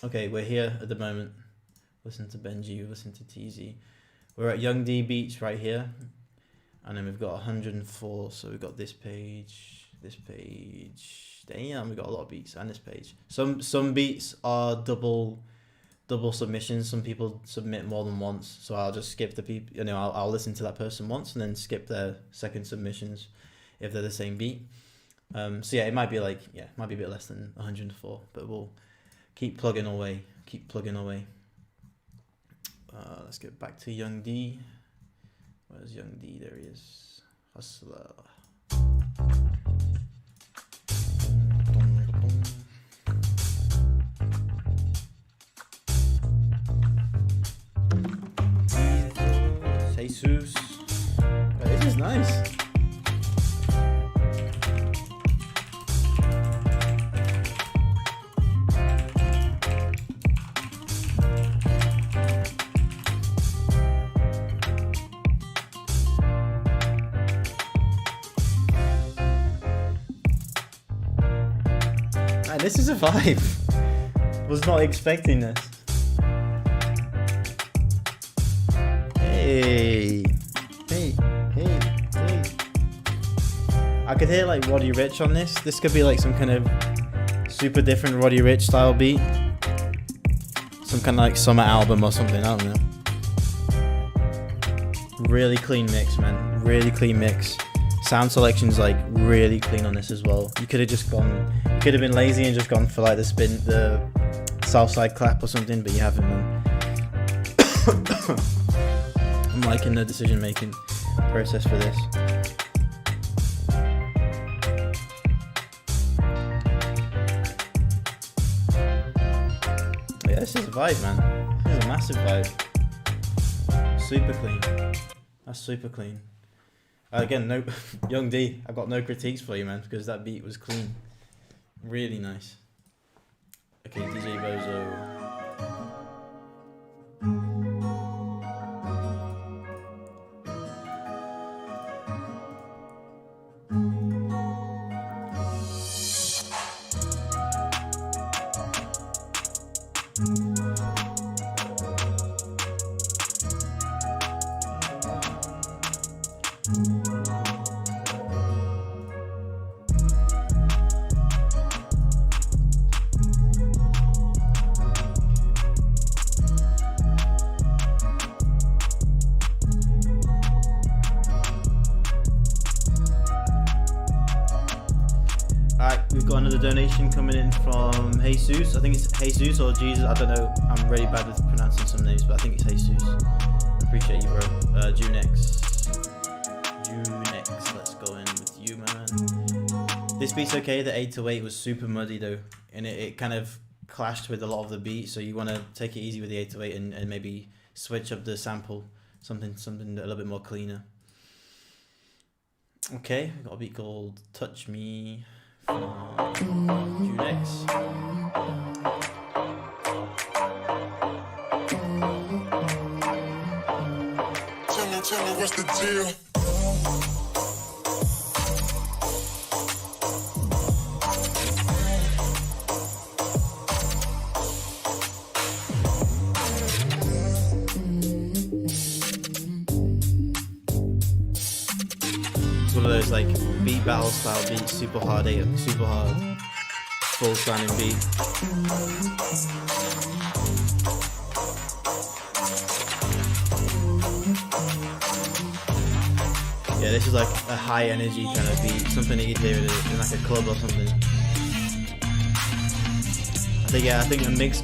A: Okay, we're here at the moment. Listen to Benji, listen to TZ. We're at Young D Beats right here. And then we've got 104. So we've got this page. Damn, we've got a lot of beats and this page. Some beats are double submissions. Some people submit more than once. So I'll just skip the people, you know, I'll listen to that person once and then skip their second submissions if they're the same beat. So yeah, it might be a bit less than 104, but we'll keep plugging away. Let's get back to Young D. Where's Young D? There he is. Hustler. Jesus. Oh, this is nice. This is a vibe. Was not expecting this. Hey. I could hear like Roddy Ricch on this. This could be like some kind of super different Roddy Ricch style beat. Some kind of like summer album or something, I don't know. Really clean mix, man. Really clean mix. Sound selection's like really clean on this as well. You could have been lazy and just gone for like the south side clap or something, but you haven't, man. I'm liking the decision making process for this. Yeah, this is a vibe, man. This is a massive vibe. Super clean. That's super clean. Again, no, Young D, I've got no critiques for you, man, because that beat was clean. Really nice. Okay, DJ Bozo. Alright, we've got another donation coming in from Jesus. I think it's Jesus or Jesus. I don't know. I'm really bad with pronouncing some names, but I think it's Jesus. Appreciate you, bro. Junex. Let's go in with you, man. This beat's okay. The 808 was super muddy though, and it kind of clashed with a lot of the beat. So you want to take it easy with the 808 and maybe switch up the sample, something a little bit more cleaner. Okay, we got a beat called "Touch Me" from Junex.
B: Tell me what's the deal?
A: It's one of those like beat battle style beats, super hard, full sounding beat. Yeah, this is like a high energy kind of beat, something that you'd hear in like a club or something. I think the mix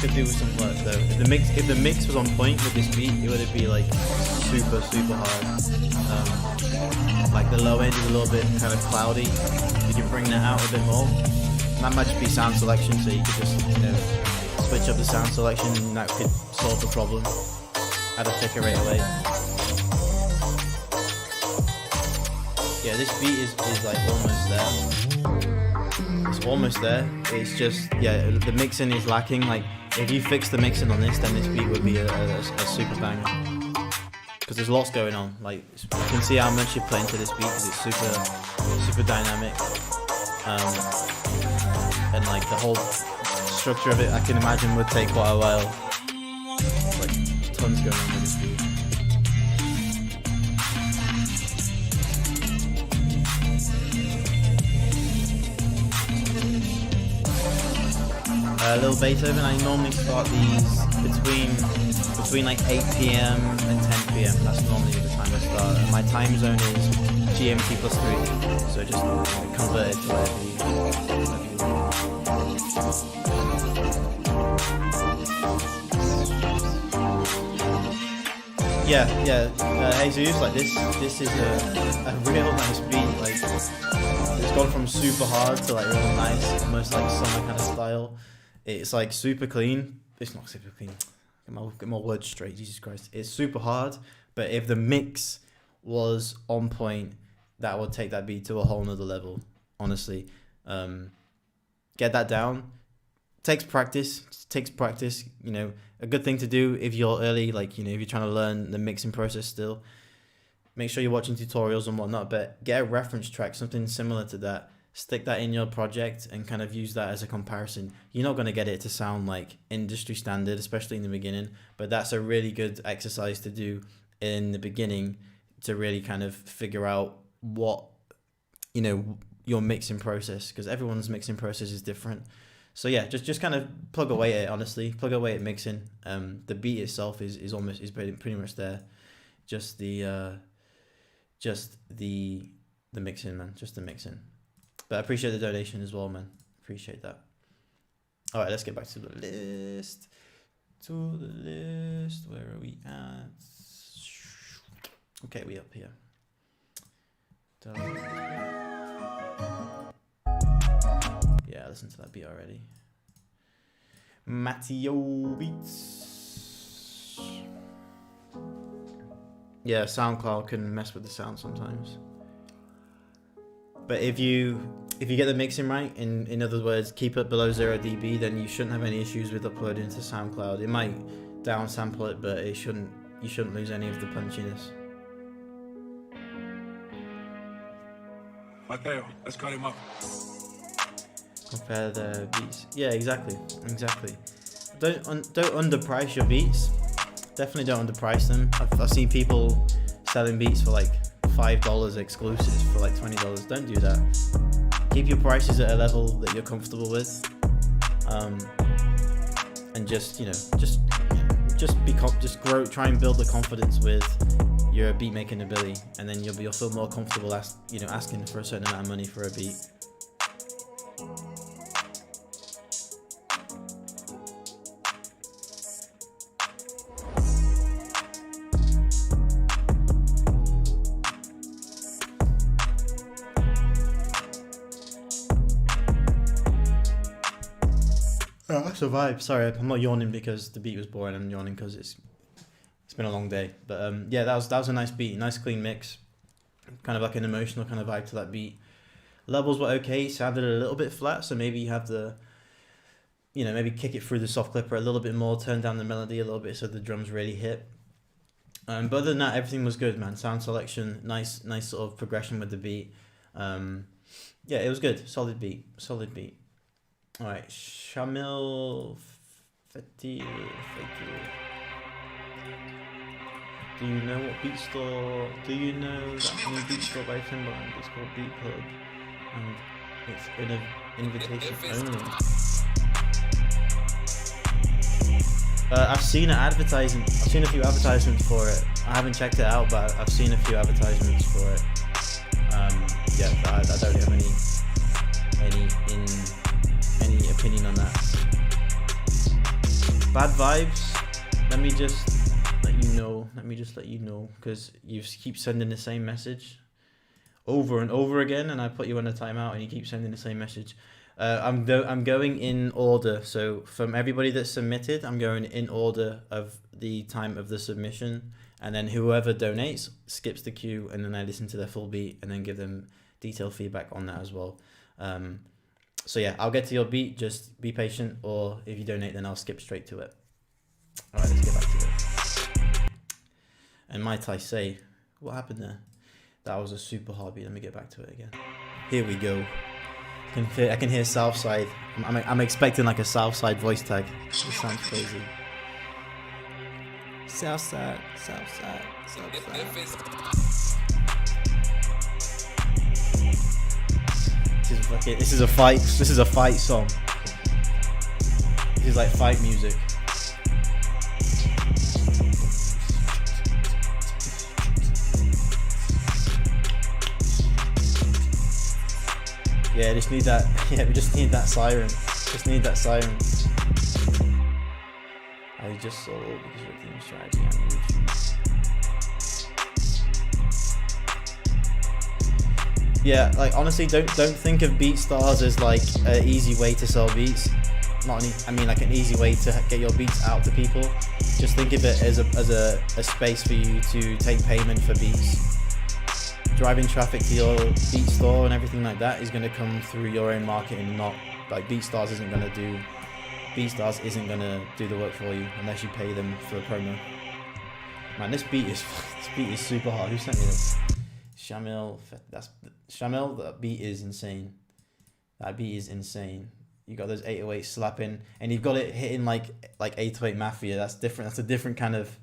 A: could do with some work though. If the mix was on point with this beat, it would be like super hard. Like the low end is a little bit kind of cloudy. You can bring that out a bit more. And that might just be sound selection, so you could just switch up the sound selection, and that could solve the problem. Add a thicker 808. Yeah, this beat is like almost there. It's almost there. It's just, yeah, the mixing is lacking. Like, if you fix the mixing on this, then this beat would be a super banger. Because there's lots going on. Like, you can see how much you put into this beat because it's super dynamic. And like the whole structure of it, I can imagine would take quite a while. Like, tons going on with this beat. Little Beethoven, I normally start these between like 8 PM and 10 PM. That's normally the time I start. And my time zone is GMT plus 3, so just convert it to whatever you want. Jesus, like this is a real nice beat. Like, it's gone from super hard to like real nice, almost like summer kind of style. It's like super clean. It's not super clean. Get my words straight, Jesus Christ. It's super hard, but if the mix was on point, that would take that beat to a whole nother level, honestly. Get that down. Takes practice. A good thing to do if you're early, like, if you're trying to learn the mixing process still. Make sure you're watching tutorials and whatnot, but get a reference track, something similar to that. Stick that in your project and kind of use that as a comparison. You're not going to get it to sound like industry standard, especially in the beginning, but that's a really good exercise to do in the beginning to really kind of figure out what, your mixing process, because everyone's mixing process is different. So yeah, just kind of plug away at it, honestly. Plug away at mixing. The beat itself is pretty much there. Just the mixing, man. Just the mixing. But I appreciate the donation as well, man. Appreciate that. All right, let's get back to the list. Where are we at? Okay, we up here. Yeah, listen to that beat already. Matteo Beats. Yeah, SoundCloud can mess with the sound sometimes. But if you get the mixing right, in other words, keep it below 0 dB, then you shouldn't have any issues with uploading to SoundCloud. It might downsample it, but you shouldn't lose any of the punchiness.
C: Mateo, let's cut him up.
A: Compare the beats. Yeah, exactly. Don't underprice your beats. Definitely don't underprice them. I've seen people selling beats for like $5 exclusives for like $20. Don't do that. Keep your prices at a level that you're comfortable with, and just grow. Try and build the confidence with your beat making ability, and then you'll feel more comfortable asking for a certain amount of money for a beat. That's a vibe. Sorry, I'm not yawning because the beat was boring. I'm yawning because it's been a long day. But yeah, that was a nice beat, nice clean mix, kind of like an emotional kind of vibe to that beat. Levels were okay, sounded a little bit flat, so maybe you have the, maybe kick it through the soft clipper a little bit more, turn down the melody a little bit so the drums really hit. But other than that, everything was good, man. Sound selection, nice sort of progression with the beat. Yeah, it was good. Solid beat. All right, Shamil Feti. Do you know what beat store? Do you know that new beat store by Timbaland? It's called Beat Club, and it's invitation only. I've seen an advertisement. I've seen a few advertisements for it. I haven't checked it out, but I've seen a few advertisements for it. Yeah, I don't have any opinion on that. Bad vibes. Let me just let you know, because you keep sending the same message over and over again, and I put you on a timeout, and you keep sending the same message. I'm going in order. So from everybody that submitted, I'm going in order of the time of the submission, and then whoever donates skips the queue, and then I listen to their full beat and then give them detailed feedback on that as well. So yeah, I'll get to your beat. Just be patient, or if you donate, then I'll skip straight to it. All right, let's get back to it. And might I say, what happened there? That was a super hard beat. Let me get back to it again. Here we go. I can hear Southside. I'm expecting like a Southside voice tag. It sounds crazy. Southside. This is a fight. This is a fight song. This is like fight music. Yeah, just need that. Yeah, we just need that siren. Just need that siren. I just saw because your team strategy on YouTube. Yeah, like honestly, don't think of BeatStars as like an easy way to sell beats. Like an easy way to get your beats out to people. Just think of it as a space for you to take payment for beats. Driving traffic to your beat store and everything like that is going to come through your own marketing, not like BeatStars isn't going to do the work for you unless you pay them for a promo. Man, this beat is super hard. Who sent me this? Shamil, that beat is insane. That beat is insane. You got those 808 slapping, and you've got it hitting like 808 Mafia. That's different. That's a different kind of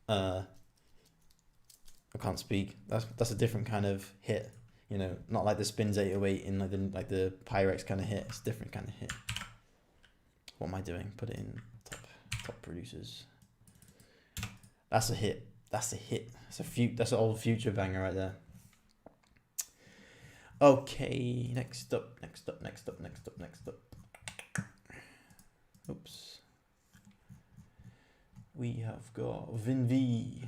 A: I can't speak. That's a different kind of hit. Not like the Spins 808 in like the Pyrex kind of hit. It's a different kind of hit. What am I doing? Put it in top producers. That's a hit. That's an old Future banger right there. Okay, next up. Oops. We have got Vin V.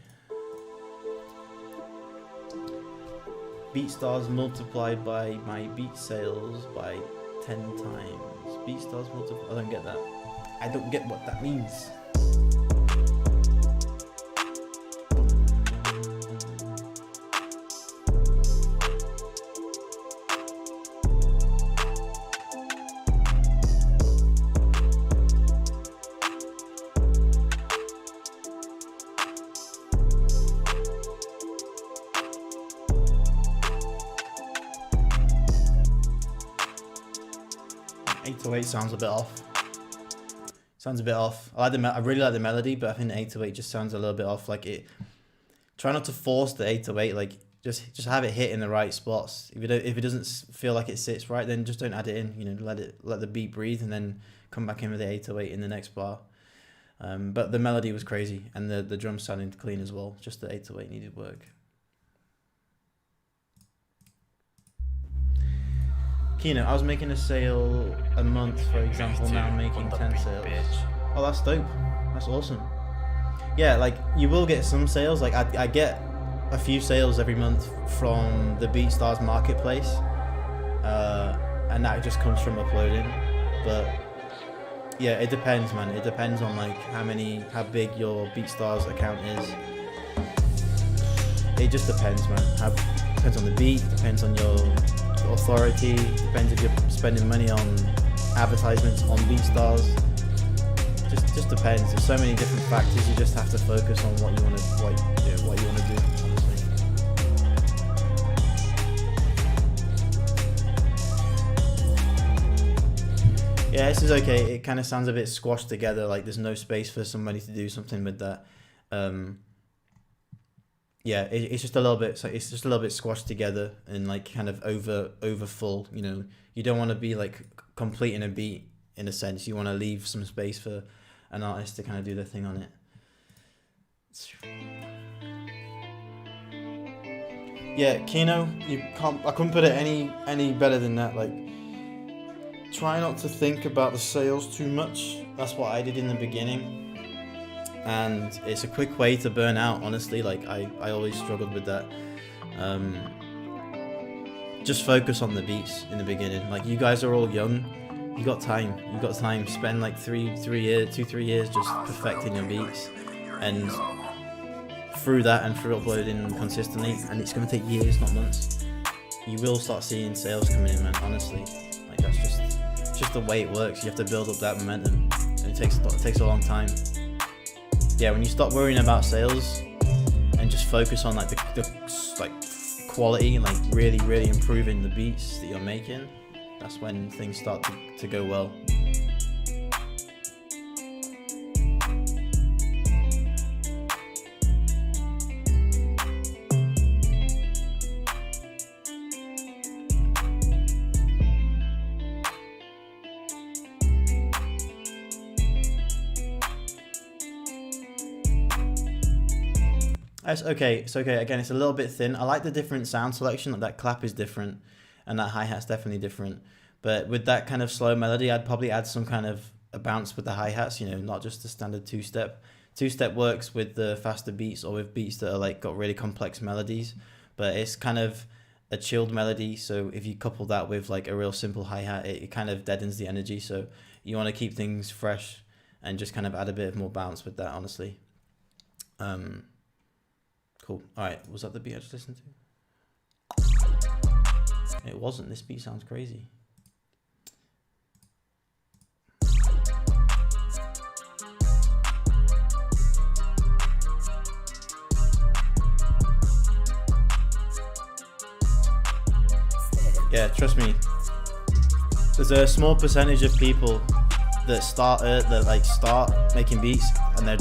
A: BeatStars multiplied by my beat sales by 10 times. BeatStars multiplied. I don't get that. I don't get what that means. Sounds a bit off. I really like the melody, but I think 808 just sounds a little bit off. Like it try not to force the 808. Like just have it hit in the right spots. If it doesn't feel like it sits right, then just don't add it in. You know, let the beat breathe, and then come back in with the 808 in the next bar. But the melody was crazy, and the drums sounded clean as well. Just the 808 needed work. Kino, I was making a sale a month, for example. Now I'm making 10 sales. Oh, that's dope. That's awesome. Yeah, like you will get some sales. Like I get a few sales every month from the BeatStars marketplace, and that just comes from uploading. But yeah, it depends, man. It depends on like how big your BeatStars account is. It just depends, man. Depends on the beat. Depends on your authority. Depends if you're spending money on advertisements on BeatStars. Just depends. There's so many different factors. You just have to focus on what you want to do. Honestly. Yeah, this is okay. It kind of sounds a bit squashed together. Like there's no space for somebody to do something with that. Yeah, it's just a little bit. So it's just a little bit squashed together and like kind of over full. You know, you don't want to be like completing a beat in a sense. You want to leave some space for an artist to kind of do their thing on it. Yeah, Kino, I couldn't put it any better than that. Like, try not to think about the sales too much. That's what I did in the beginning, and it's a quick way to burn out. Honestly, like I always struggled with that. Just focus on the beats in the beginning. Like you guys are all young. You got time. Spend like 3 years just perfecting your beats, and through that and through uploading consistently, and it's gonna take years, not months. You will start seeing sales coming in, man. Honestly, like that's just the way it works. You have to build up that momentum, and it takes a long time. Yeah, when you stop worrying about sales and just focus on like the like quality and like really improving the beats that you're making, that's when things start to go well. It's okay. Again, it's a little bit thin. I like the different sound selection. Like that clap is different, and that hi-hat's definitely different. But with that kind of slow melody, I'd probably add some kind of a bounce with the hi-hats. You know, not just the standard two-step. Two-step works with the faster beats or with beats that are like got really complex melodies. But it's kind of a chilled melody. So if you couple that with like a real simple hi-hat, it kind of deadens the energy. So you want to keep things fresh and just kind of add a bit of more bounce with that. Honestly. Cool. All right, was that the beat I just listened to? It wasn't. This beat sounds crazy. Yeah, trust me. There's a small percentage of people that start making beats, and they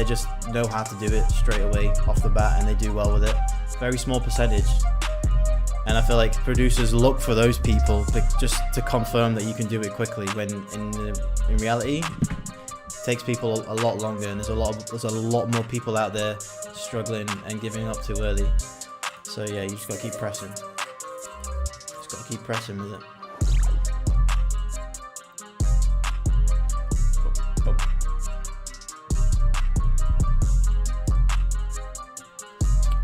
A: just know how to do it straight away off the bat, and they do well with it. Very small percentage, and I feel like producers look for those people just to confirm that you can do it quickly. When in reality, it takes people a lot longer, and there's a lot more people out there struggling and giving up too early. So yeah, you just gotta keep pressing. Just gotta keep pressing with it.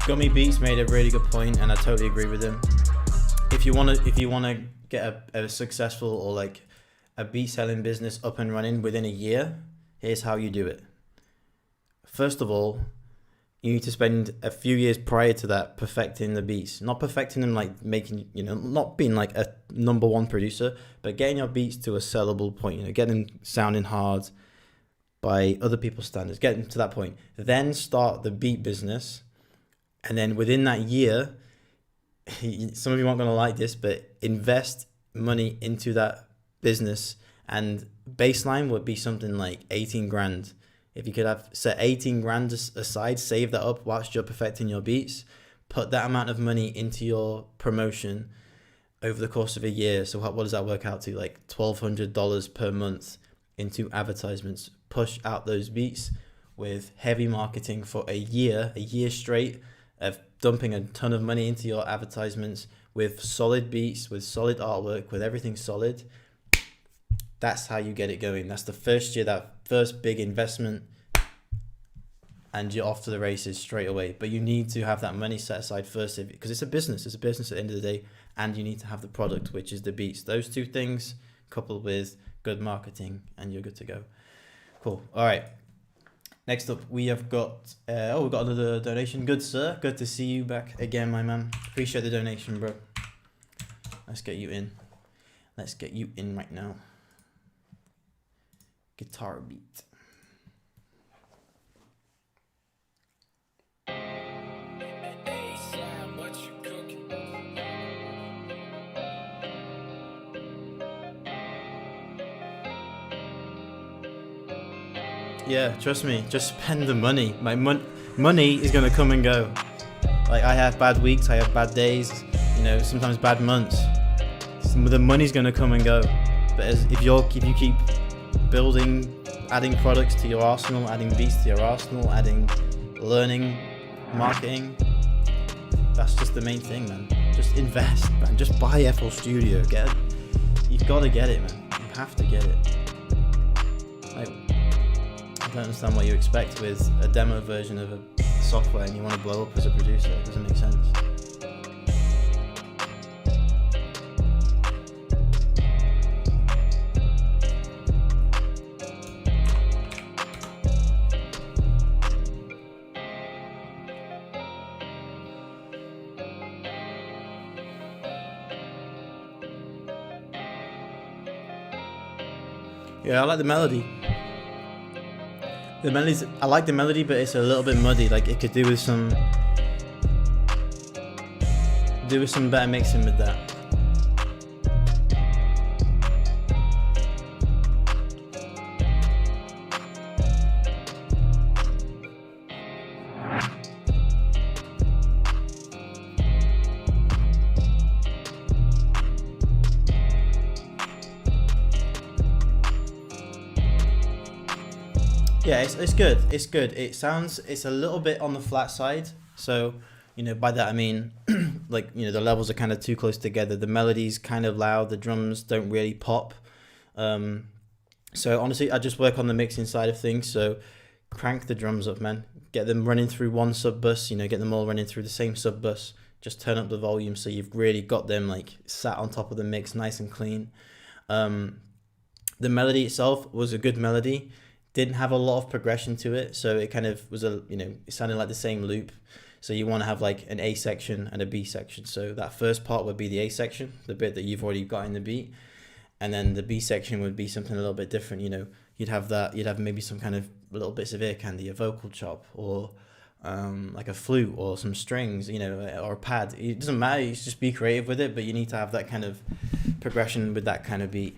A: Gummy Beats made a really good point, and I totally agree with him. If you wanna get a successful or like a beat selling business up and running within a year, here's how you do it. First of all, you need to spend a few years prior to that perfecting the beats. Not perfecting them like making, not being like a number one producer, but getting your beats to a sellable point, getting them sounding hard by other people's standards, getting to that point. Then start the beat business. And then within that year, some of you aren't going to like this, but invest money into that business. And baseline would be something like 18 grand If you could have set 18 grand aside, save that up whilst you're perfecting your beats, put that amount of money into your promotion over the course of a year. So what does that work out to? Like $1,200 per month into advertisements. Push out those beats with heavy marketing for a year straight of dumping a ton of money into your advertisements with solid beats, with solid artwork, with everything solid. That's how you get it going. That's the first year, that first big investment, and you're off to the races straight away. But you need to have that money set aside first, because it's a business. It's a business at the end of the day, and you need to have the product, which is the beats. Those two things coupled with good marketing, and you're good to go. Cool. All right. Next up, we have got we've got another donation. Good sir, good to see you back again, my man. Appreciate the donation, bro. Let's get you in. Let's get you in right now. Guitar beat. Yeah, trust me, just spend the money. My money is gonna come and go. Like, I have bad weeks, I have bad days, you know, sometimes bad months. The money's gonna come and go. But if you keep building, adding products to your arsenal, adding beats to your arsenal, adding learning, marketing, that's just the main thing, man. Just invest, man. Just buy FL Studio. You've got to get it, man. You have to get it. Like, I don't understand what you expect with a demo version of a software and you want to blow up as a producer. It doesn't make sense. Yeah, I like the melody. I like the melody, but it's a little bit muddy. Like, it could do with some better mixing with that. Yeah, it's good. It's good. It's a little bit on the flat side. So, you know, by that I mean, like, you know, the levels are kind of too close together. The melody's kind of loud. The drums don't really pop. So honestly, I just work on the mixing side of things. So crank the drums up, man. Get them running through one sub bus. You know, get them all running through the same sub bus. Just turn up the volume so you've really got them like sat on top of the mix, nice and clean. The melody itself was a good melody. Didn't have a lot of progression to it, so it kind of was it sounded like the same loop. So you want to have like an A section and a B section. So that first part would be the A section, the bit that you've already got in the beat, and then the B section would be something a little bit different. You know, you'd have maybe some kind of little bits of ear candy, a vocal chop, or like a flute or some strings, you know, or a pad. It doesn't matter. You just be creative with it, but you need to have that kind of progression with that kind of beat.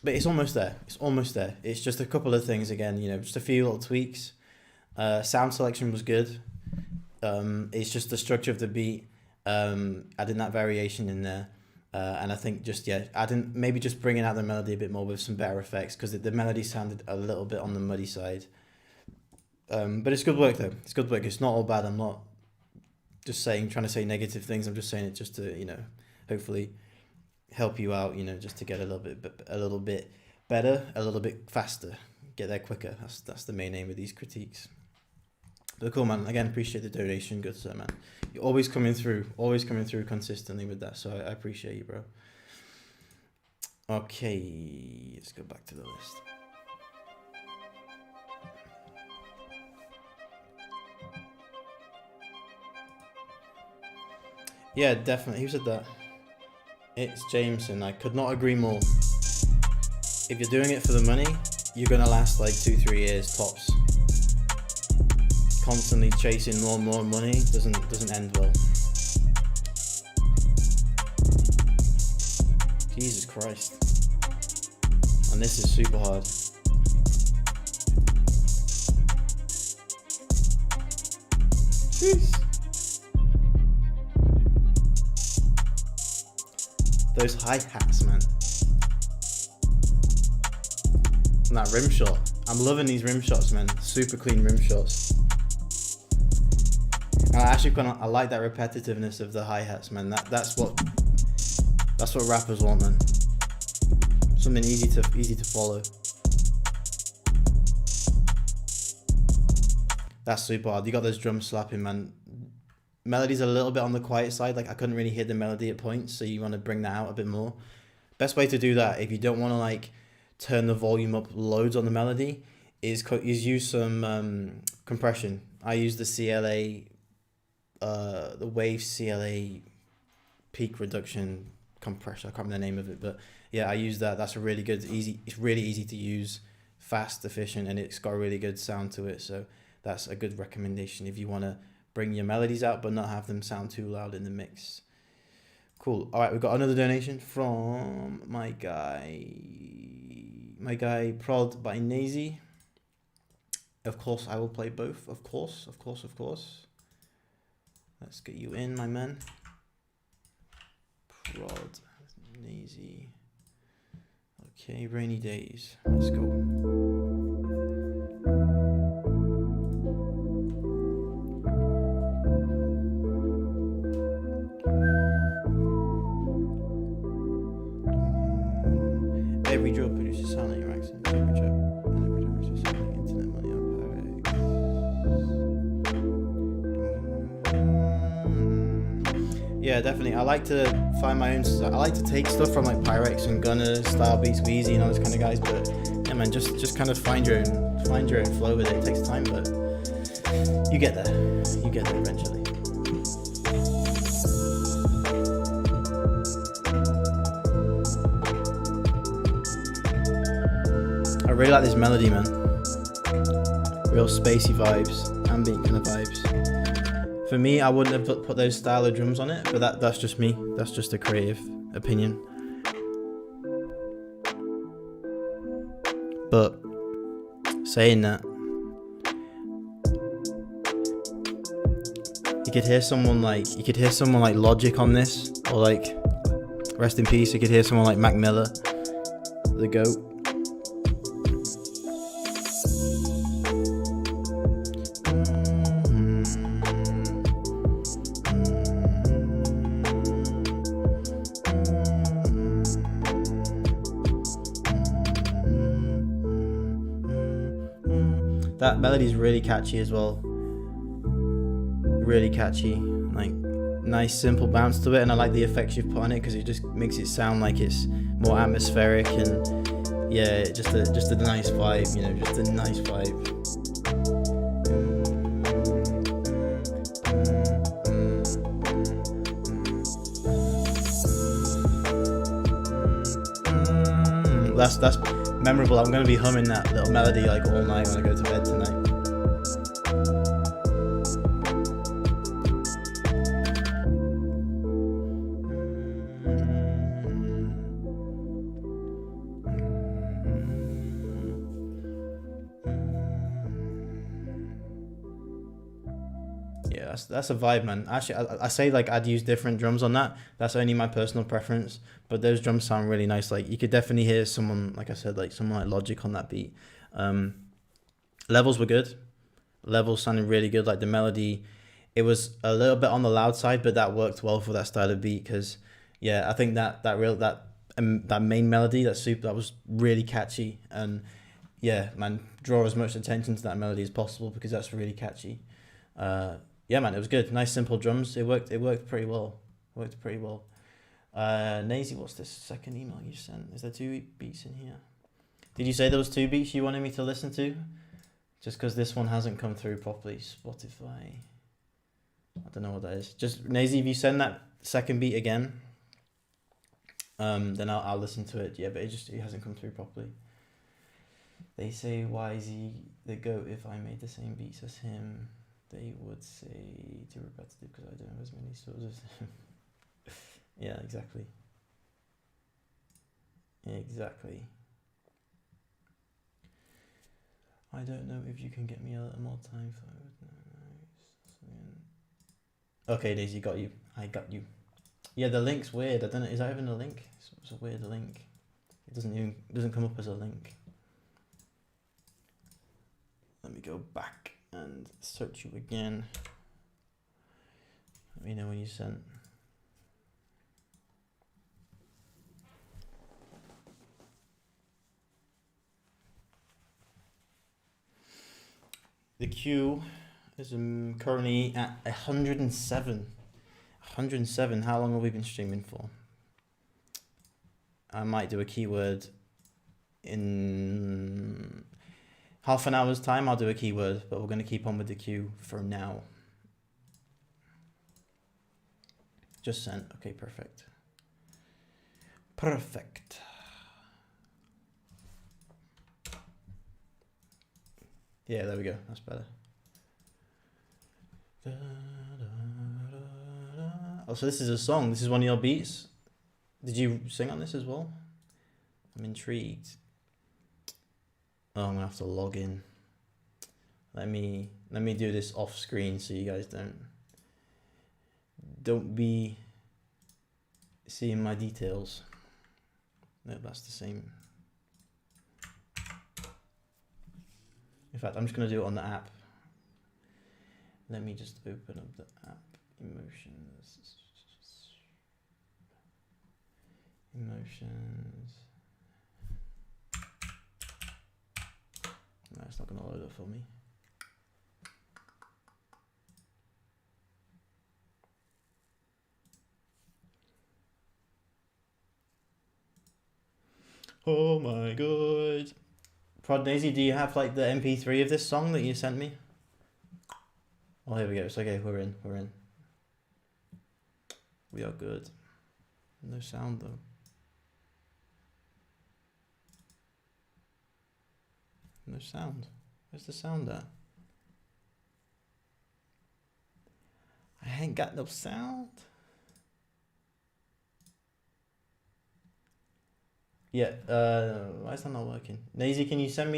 A: But it's almost there. It's just a couple of things again, you know, just a few little tweaks. Sound selection was good. It's just the structure of the beat. Adding that variation in there. And I think just bringing out the melody a bit more with some better effects, because the melody sounded a little bit on the muddy side. But it's good work though. It's good work. It's not all bad. I'm not just trying to say negative things. I'm just saying it just to, you know, hopefully help you out, you know, just to get a little bit better, a little bit faster, get there quicker. That's the main aim of these critiques. But cool, man. Again, appreciate the donation. Good sir, man. You're always coming through consistently with that. So I appreciate you, bro. Okay, let's go back to the list. Yeah, definitely. Who said that? It's Jameson. I could not agree more. If you're doing it for the money, you're gonna last like 2-3 years tops. Constantly chasing more and more money doesn't end well. Jesus Christ. And this is super hard. Jeez. Those hi-hats, man. And that rim shot. I'm loving these rim shots, man. Super clean rim shots. And I like that repetitiveness of the hi-hats, man. That's what rappers want, man. Something easy to follow. That's super hard. You got those drums slapping, man. Melody's a little bit on the quiet side. Like I couldn't really hear the melody at points, so you want to bring that out a bit more. Best way to do that, if you don't want to like turn the volume up loads on the melody, is use some compression. I use the CLA, the Wave CLA peak reduction compression. I can't remember the name of it, but yeah, I use that. That's a really good, easy. It's really easy to use, fast, efficient, and it's got a really good sound to it. So that's a good recommendation if you want to bring your melodies out but not have them sound too loud in the mix. Cool. All right, we've got another donation from my guy Prod by Nazy. Of course, I will play both. Of course. Let's get you in, my man. Prod, Nazy. Okay, Rainy Days. Let's go. Every drug produces sound like your accent. Every drug produces sound like internet money on Pyrex. Yeah, definitely. I like to find my own. I like to take stuff from like Pyrex and Gunner, Style Beats, Wheezy, and all those kind of guys. But yeah, man, just kind of find your own flow with it. It takes time, but you get there. You get there eventually. I really like this melody, man. Real spacey vibes, ambient kind of vibes. For me, I wouldn't have put those style of drums on it, but that's just me. That's just a creative opinion. But saying that, you could hear someone like Logic on this, or like rest in peace. You could hear someone like Mac Miller, the GOAT. That melody's really catchy as well. Really catchy, like nice simple bounce to it, and I like the effects you've put on it because it just makes it sound like it's more atmospheric and yeah, just a nice vibe, you know, just a nice vibe. That's memorable. I'm gonna be humming that little melody like all night when I go to bed tonight. Yeah, that's a vibe, man. Actually, I say like I'd use different drums on that. That's only my personal preference, but those drums sound really nice. Like you could definitely hear someone, like I said, like someone like Logic on that beat. Levels were good. Levels sounded really good. Like the melody, it was a little bit on the loud side, but that worked well for that style of beat. Because yeah, I think that main melody, that was really catchy. And yeah, man, draw as much attention to that melody as possible because that's really catchy. Yeah, man, it was good. Nice, simple drums. It worked pretty well. Nazy, what's this second email you sent? Is there 2 beats in here? Did you say there was 2 beats you wanted me to listen to? Just because this one hasn't come through properly. Spotify. I don't know what that is. Just, Nazy, if you send that second beat again, then I'll listen to it. Yeah, but it hasn't come through properly. They say, why is he the GOAT if I made the same beats as him? They would say too repetitive because I don't have as many sources as him. Yeah, exactly. I don't know if you can get me a little more time for it. Okay, Daisy, got you. I got you. Yeah, the link's weird. I don't know. Is that even a link? It's a weird link. It doesn't come up as a link. Let me go back and search you again. Let me know when you sent. The queue is currently at 107. 107. How long have we been streaming for? I might do a keyword in half an hour's time. I'll do a keyword, but we're going to keep on with the queue for now. Just sent. Okay, perfect. Perfect. Yeah, there we go. That's better. Oh, so this is a song. This is one of your beats. Did you sing on this as well? I'm intrigued. Oh, I'm gonna have to log in. Let me do this off screen so you guys don't be seeing my details. No, that's the same. In fact, I'm just gonna do it on the app. Let me just open up the app. Emotions. No, it's not gonna load up for me. Oh my god. Prod Daisy, do you have like the MP3 of this song that you sent me? Oh, here we go. It's okay. We're in. We are good. No sound though. No sound. Where's the sound at? I ain't got no sound. Yeah, why is that not working? Daisy, can you just send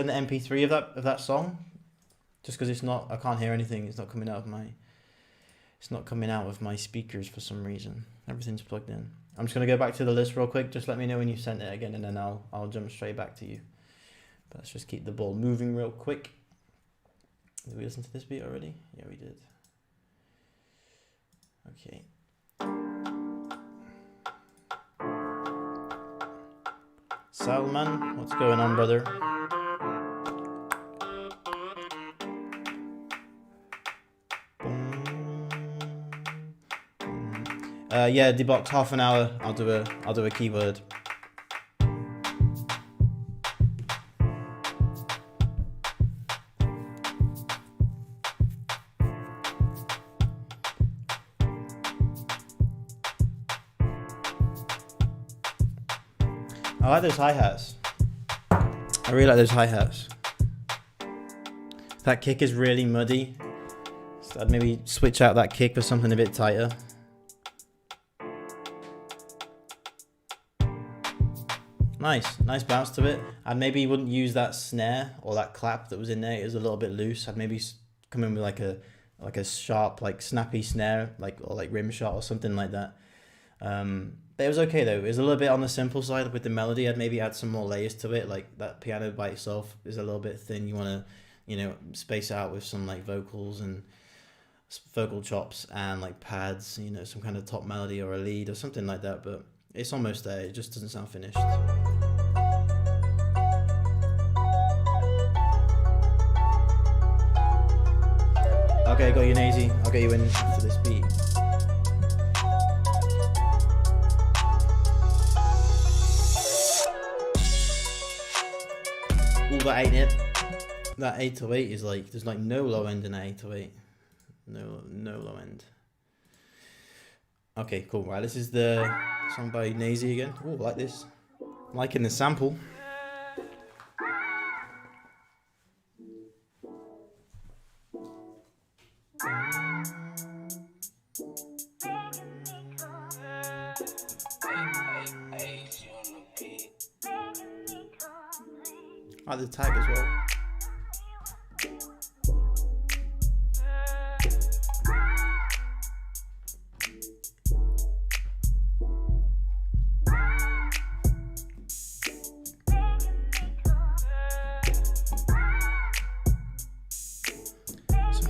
A: the MP3 of that song? Just because I can't hear anything. It's not coming out of my speakers for some reason. Everything's plugged in. I'm just gonna go back to the list real quick. Just let me know when you sent it again, and then I'll jump straight back to you. But let's just keep the ball moving real quick. Did we listen to this beat already? Yeah, we did. Okay. Salman, what's going on, brother? Yeah, debox half an hour. I'll do a keyword. I like those hi-hats. I really like those hi-hats. That kick is really muddy. So I'd maybe switch out that kick for something a bit tighter. Nice bounce to it. I maybe wouldn't use that snare or that clap that was in there. It was a little bit loose. I'd maybe come in with like a sharp, like snappy snare, or rim shot or something like that. But it was okay though. It was a little bit on the simple side with the melody. I'd maybe add some more layers to it. Like that piano by itself is a little bit thin. You want to, space out with some like vocals and vocal chops and like pads, some kind of top melody or a lead or something like that. But it's almost there. It just doesn't sound finished. Okay, I got you, Nazy. I'll get you in after this beat. Ooh, that ain't it. That 808 is like, there's like no low end in that 808. No low end. Okay, cool. Right, this is the song by Nazy again. Ooh, I like this. I'm liking the sample. I like the tag as well.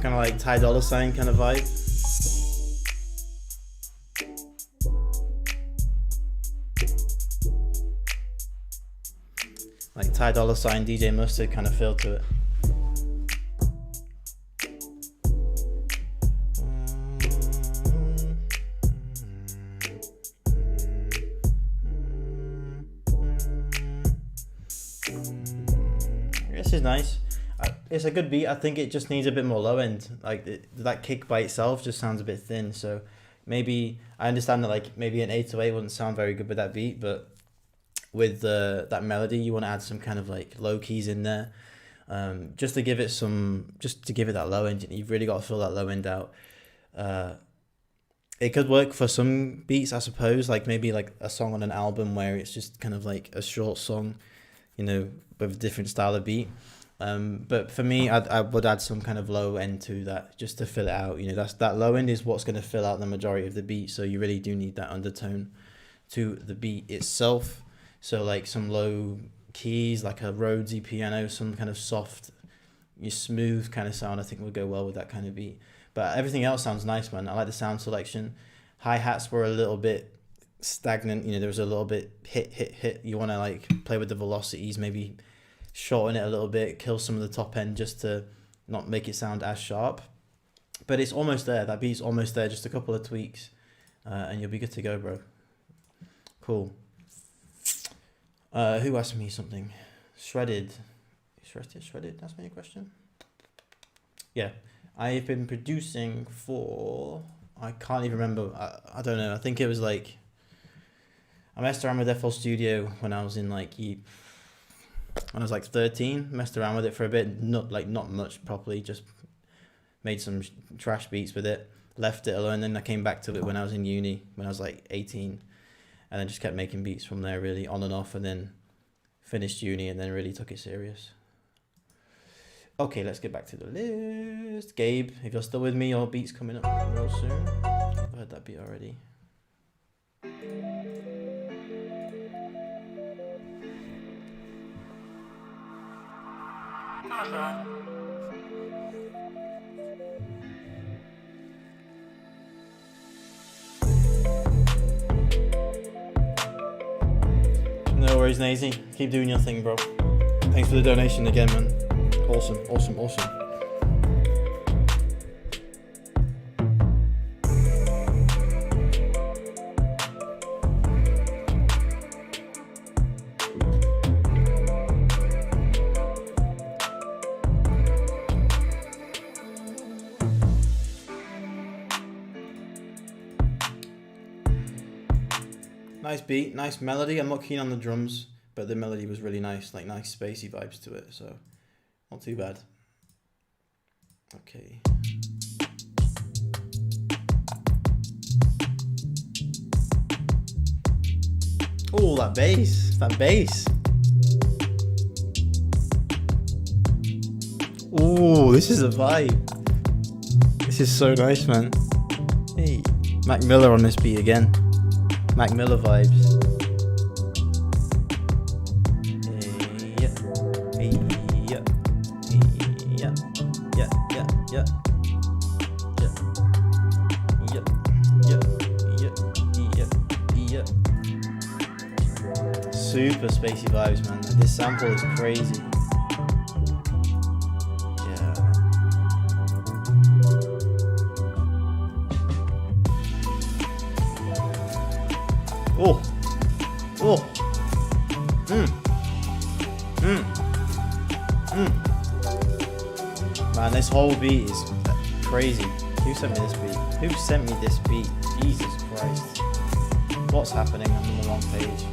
A: kind of like Ty Dolla Sign kind of vibe. Like Ty Dolla Sign, DJ Mustard kind of feel to it. This is nice. It's a good beat. I think it just needs a bit more low end. Like that kick by itself just sounds a bit thin. So maybe I understand that like maybe an 808 wouldn't sound very good with that beat, but with that melody, you want to add some kind of like low keys in there, just to give it that low end. You've really got to fill that low end out. It could work for some beats, I suppose, like maybe like a song on an album where it's just kind of like a short song, you know, with a different style of beat. But for me, I would add some kind of low end to that just to fill it out. You know, that low end is what's going to fill out the majority of the beat. So you really do need that undertone to the beat itself. So like some low keys, like a Rhodesy piano, some kind of soft, smooth kind of sound, I think would go well with that kind of beat. But everything else sounds nice, man. I like the sound selection. Hi-hats were a little bit stagnant. You know, there was a little bit hit. You want to like play with the velocities, maybe shorten it a little bit, kill some of the top end just to not make it sound as sharp. But it's almost there. That beat's almost there. Just a couple of tweaks, and you'll be good to go, bro. Cool. Who asked me something? Shredded. That's my question. Yeah, I've been producing for. I can't even remember. I don't know. I think it was like. I messed around with FL Studio when I was in like when I was like 13. Messed around with it for a bit. Not much properly. Just made some trash beats with it. Left it alone. Then I came back to it when I was in uni. When I was like 18. And I just kept making beats from there, really, on and off, and then finished uni and then really took it serious. Okay, let's get back to the list. Gabe, if you're still with me, your beat's coming up real soon. I've heard that beat already. No worries, Nazy. Keep doing your thing, bro. Thanks for the donation again, man. Awesome. Nice beat, nice melody. I'm not keen on the drums, but the melody was really nice, like nice spacey vibes to it, so not too bad. Okay. Oh, that bass. Oh, this is a vibe. This is so nice, man. Hey, Mac Miller on this beat again. Mac Miller vibes. Super spacey vibes, man. This sample is crazy. Man, this whole beat is crazy. Who sent me this beat? Jesus Christ. What's happening? I'm on the wrong page.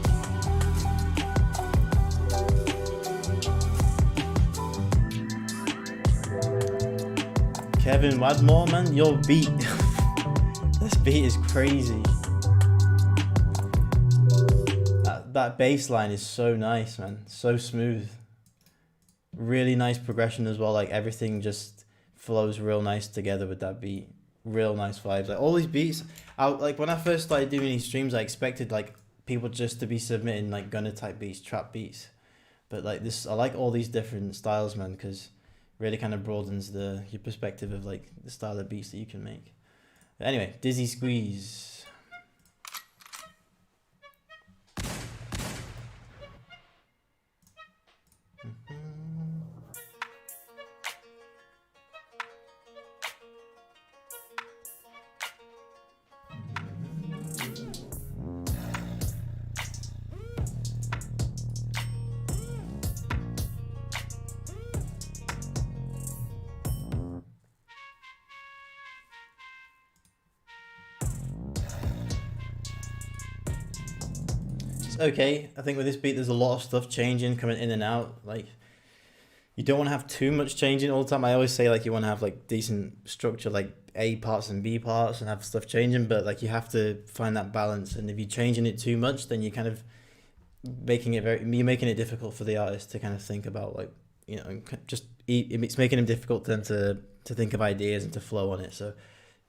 A: Kevin Wadmore, man, your beat. This beat is crazy. That bass line is so nice, man. So smooth. Really nice progression as well. Like everything just flows real nice together with that beat. Real nice vibes. Like all these beats, like when I first started doing these streams, I expected like people just to be submitting like gunner type beats, trap beats. But like this, I like all these different styles, man, because really kind of broadens your perspective of like the style of beats that you can make. But anyway, Dizzy Squeeze. Okay, I think with this beat there's a lot of stuff changing, coming in and out. Like, you don't want to have too much changing all the time. I always say like you want to have like decent structure, like A parts and B parts, and have stuff changing, but like you have to find that balance. And if you're changing it too much, then you're kind of making it difficult for the artist to kind of think about, like, you know, it's making them difficult then to think of ideas and to flow on it. So,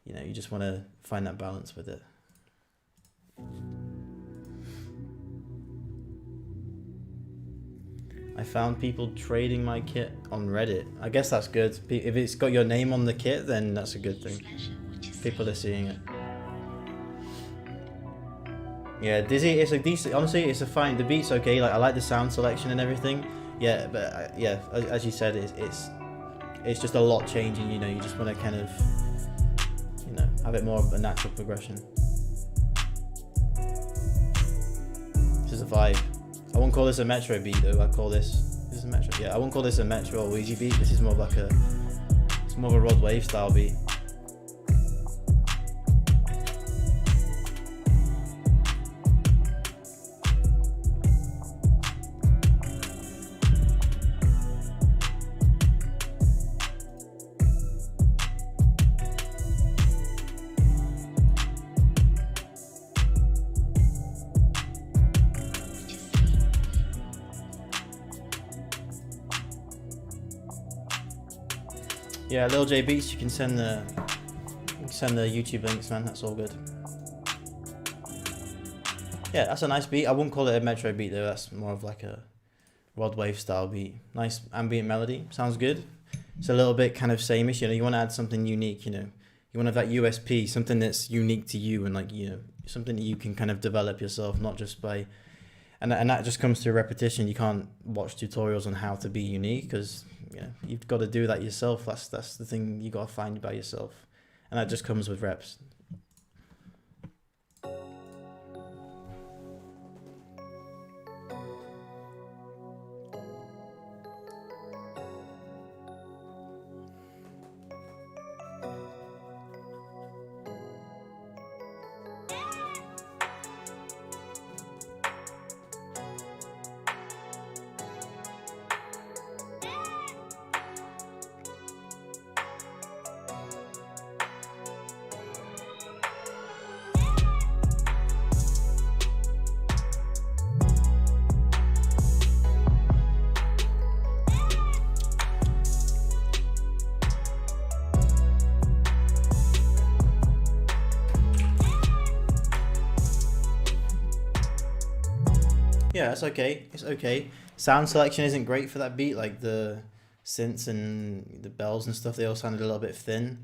A: you know, you just want to find that balance with it. I found people trading my kit on Reddit. I guess that's good. If it's got your name on the kit, then that's a good thing. People are seeing it. Yeah, Dizzy, it's a decent, honestly, it's a fine, the beat's okay. Like, I like the sound selection and everything. Yeah, but yeah, as you said, it's just a lot changing, you know. You just want to kind of, you know, have it more of a natural progression. This is a vibe. I won't call this a Metro beat though. I call this is a Metro. Yeah, I won't call this a Metro or Ouija beat. This is more of like it's more of a Rod Wave style beat. Yeah, llbeats, you can send the YouTube links, man. That's all good. Yeah, that's a nice beat. I wouldn't call it a Metro beat though. That's more of like a Rod Wave style beat. Nice ambient melody. Sounds good. It's a little bit kind of sameish. You know, you want to add something unique. You know, you want to have that USP, something that's unique to you, and like, you know, something that you can kind of develop yourself, not just by. And that just comes through repetition. You can't watch tutorials on how to be unique, because, you know, you've got to do that yourself. That's the thing you got to find by yourself, and that just comes with reps. Yeah, it's okay. It's okay. Sound selection isn't great for that beat. Like the synths and the bells and stuff, they all sounded a little bit thin.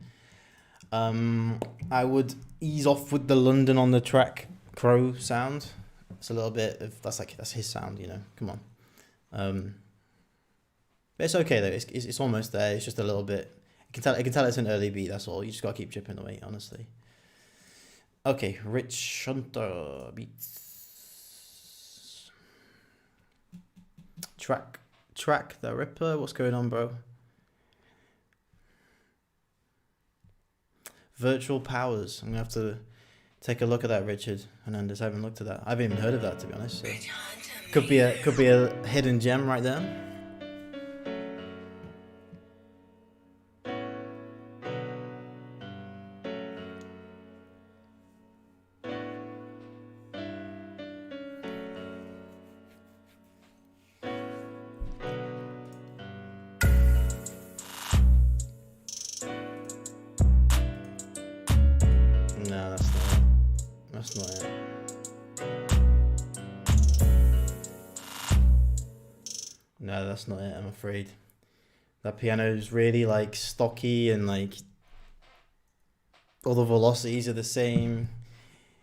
A: I would ease off with the London on the track Crow sound. It's a little bit of that's his sound, you know. Come on. But it's okay though. It's almost there. It's just a little bit. I can tell it's an early beat. That's all. You just gotta keep chipping away, honestly. Okay, Rich Hunter beats. Track the Ripper. What's going on, bro? Virtual Powers. I'm gonna have to take a look at that, Richard Hernandez. I haven't looked at that. I haven't even heard of that, to be honest. So could be a hidden gem right there. That's not it. No, that's not it, I'm afraid. That piano's really like stocky and like all the velocities are the same.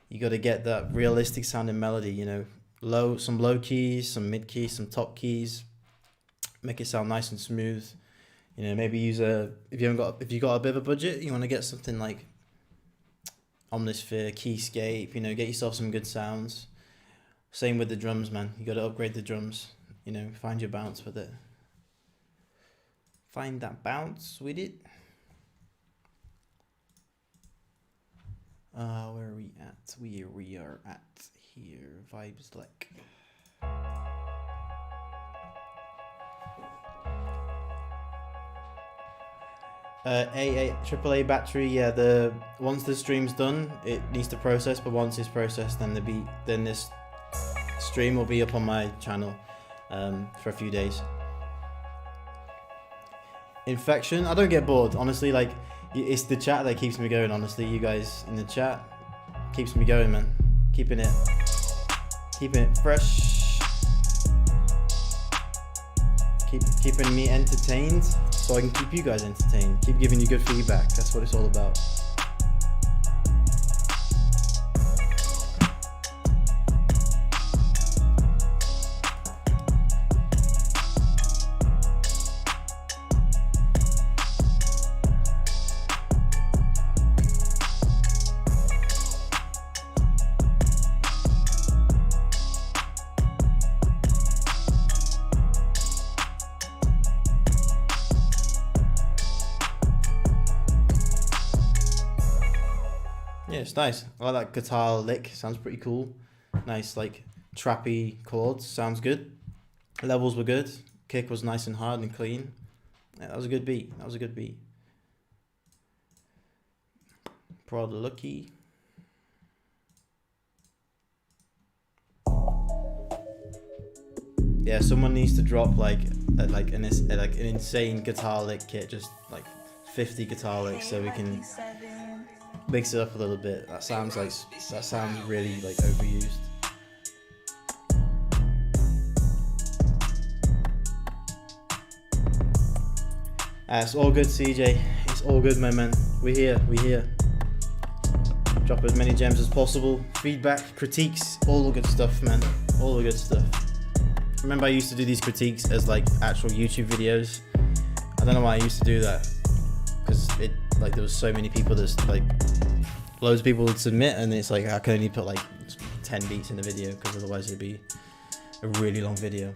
A: You got to get that realistic sounding melody, you know, some low keys, some mid keys, some top keys, make it sound nice and smooth. You know, maybe use if you got a bit of a budget, you want to get something like Omnisphere, Keyscape, you know, get yourself some good sounds. Same with the drums, man. You got to upgrade the drums, you know, find your bounce with it. Find that bounce with it. Where are we at? We are at here. Vibes like. AAA battery. Yeah, once the stream's done, it needs to process. But once it's processed, then this stream will be up on my channel for a few days. Infection. I don't get bored, honestly. Like, it's the chat that keeps me going. Honestly, you guys in the chat keeps me going, man. Keeping it fresh. Keeping me entertained, so I can keep you guys entertained. Keep giving you good feedback. That's what it's all about. Yeah, it's nice. I like that guitar lick. Sounds pretty cool. Nice, like, trappy chords. Sounds good. Levels were good. Kick was nice and hard and clean. Yeah, that was a good beat. Prod Lucky. Yeah, someone needs to drop like an insane guitar lick kit, just like 50 guitar licks, so we can mix it up a little bit. That sounds really like overused. It's all good, CJ. It's all good, my man. We're here. Drop as many gems as possible. Feedback, critiques, all the good stuff, man. All the good stuff. Remember, I used to do these critiques as like actual YouTube videos. I don't know why I used to do that, because there was so many people loads of people would submit, and it's like I could only put like 10 beats in the video, because otherwise it'd be a really long video.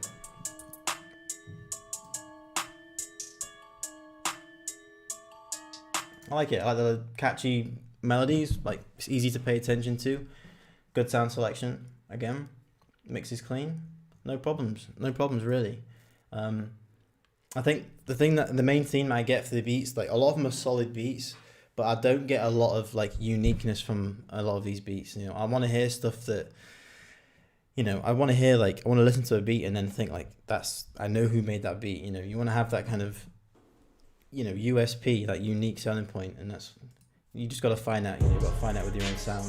A: I like it. I like the catchy melodies. Like, it's easy to pay attention to. Good sound selection. Again, mix is clean. No problems really. I think the main theme I get for the beats, like, a lot of them are solid beats, but I don't get a lot of like uniqueness from a lot of these beats. You know, I want to hear stuff that, you know, I want to listen to a beat and then think like, I know who made that beat. You know, you want to have that kind of, you know, USP, that unique selling point, and you just got to find out. You know, you've got to find out with your own sound.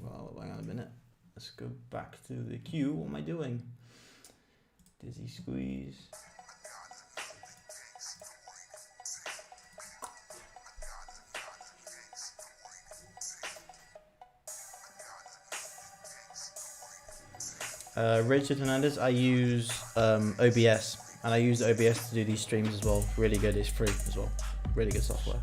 A: Well, hang on a minute. Let's go back to the queue. What am I doing? Dizzy squeeze. Richard Hernandez, I use OBS, and I use OBS to do these streams as well. Really good. It's free as well. Really good software.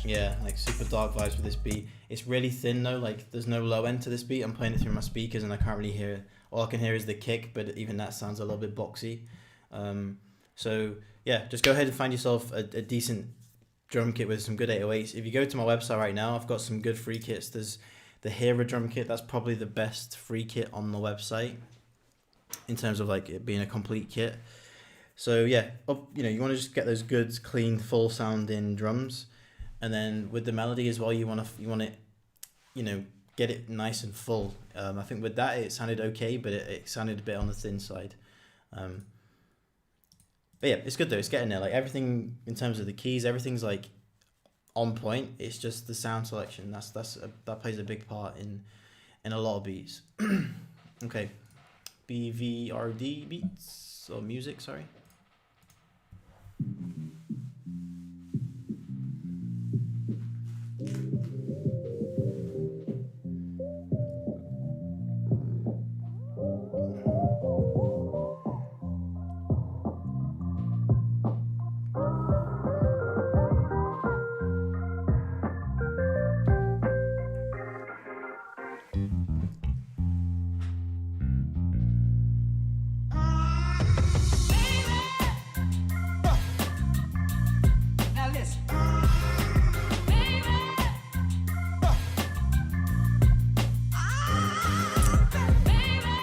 A: Yeah, like super dark vibes with this beat. It's really thin though, like there's no low end to this beat. I'm playing it through my speakers and I can't really hear it. All I can hear is the kick, but even that sounds a little bit boxy. So yeah, just go ahead and find yourself a decent drum kit with some good 808s. If you go to my website right now, I've got some good free kits. There's the Hera drum kit. That's probably the best free kit on the website in terms of like it being a complete kit. So yeah, you know, you want to just get those good, clean, full sounding drums. and then with the melody as well, you want it, you know, get it nice and full. I think with that it sounded okay, but it sounded a bit on the thin side. But yeah, it's good though. It's getting there. Like everything in terms of the keys, everything's like on point. It's just the sound selection that plays a big part in a lot of beats. Okay, BVRD beats or music, sorry.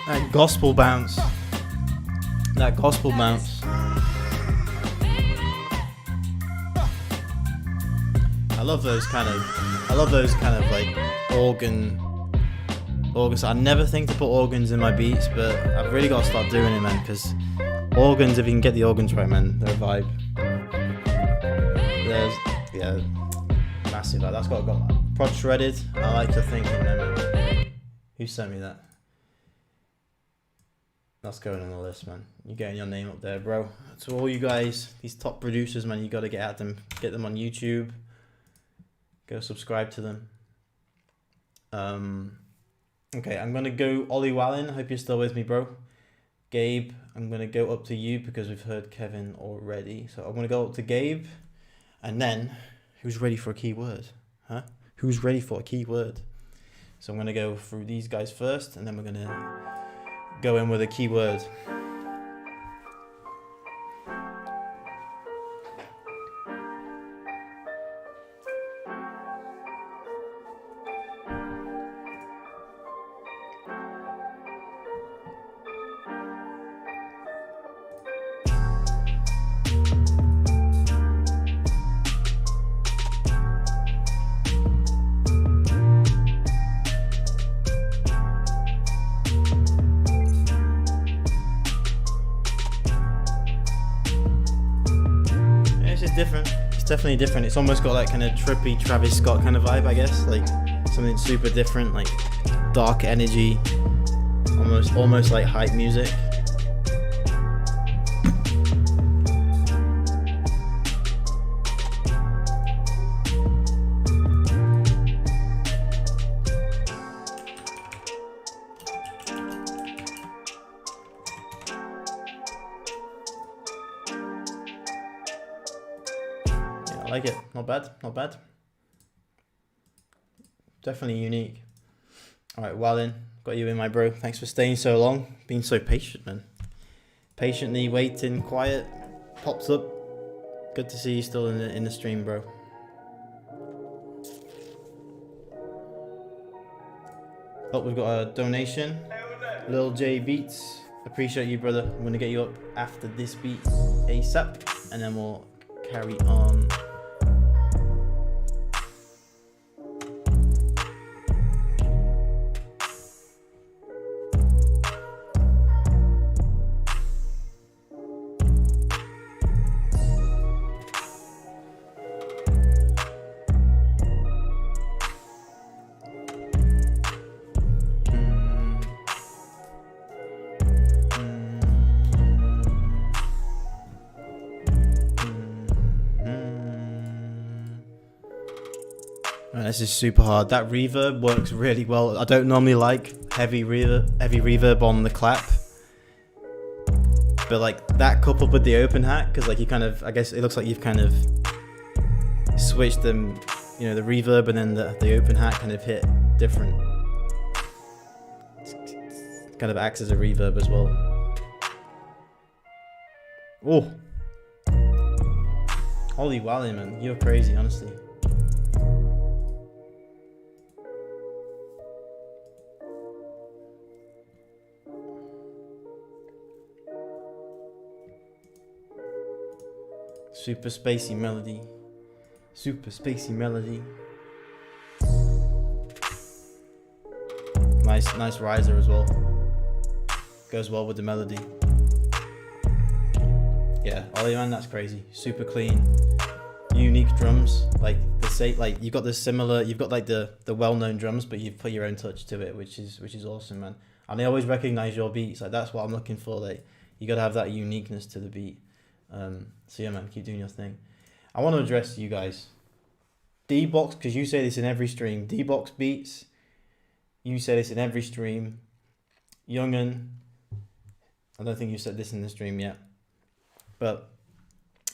A: That gospel bounce. That gospel bounce. I love those kind of like organs. I never think to put organs in my beats, but I've really got to start doing it, man, because organs, if you can get the organs right, man, they're a vibe. Yeah, massive. Like, that's got prod shredded. I like to think in there, man. Who sent me that? That's going on the list, man. You're getting your name up there, bro. To all you guys, these top producers, man, you got to get at them. Get them on YouTube. Go subscribe to them. Okay, I'm going to go Ollie Wallin. Hope you're still with me, bro. Gabe, I'm going to go up to you because we've heard Kevin already. So I'm going to go up to Gabe. And then, who's ready for a keyword? Huh? Who's ready for a keyword? So I'm going to go through these guys first, and then we're going to go in with a keyword. Different. It's definitely different. It's almost got that kind of trippy Travis Scott kind of vibe, I guess. Like something super different, like dark energy, almost like hype music. I like it. Not bad. Not bad. Definitely unique. All right, Wallin, got you in, my bro. Thanks for staying so long. Being so patient, man. Patiently waiting, quiet. Pops up. Good to see you still in the stream, bro. Oh, we've got a donation. llbeats. Appreciate you, brother. I'm gonna get you up after this beat ASAP, and then we'll carry on. This is super hard. That reverb works really well. I don't normally like heavy reverb on the clap, but like that coupled with the open hat, because like you kind of, I guess it looks like you've kind of switched them, you know, the reverb and then the open hat kind of hit different. It kind of acts as a reverb as well. Oh, holy wally, man, you're crazy, honestly. Super spacey melody. Super spacey melody. Nice riser as well. Goes well with the melody. Yeah, Ollie man, that's crazy. Super clean, unique drums. Like you've got like the well-known drums, but you've put your own touch to it, which is awesome, man. And I always recognize your beats. Like that's what I'm looking for. Like you gotta have that uniqueness to the beat. So yeah, man, keep doing your thing. I want to address you guys. D-Box, because you say this in every stream. D-Box Beats, you say this in every stream. Young'un, I don't think you said this in the stream yet. But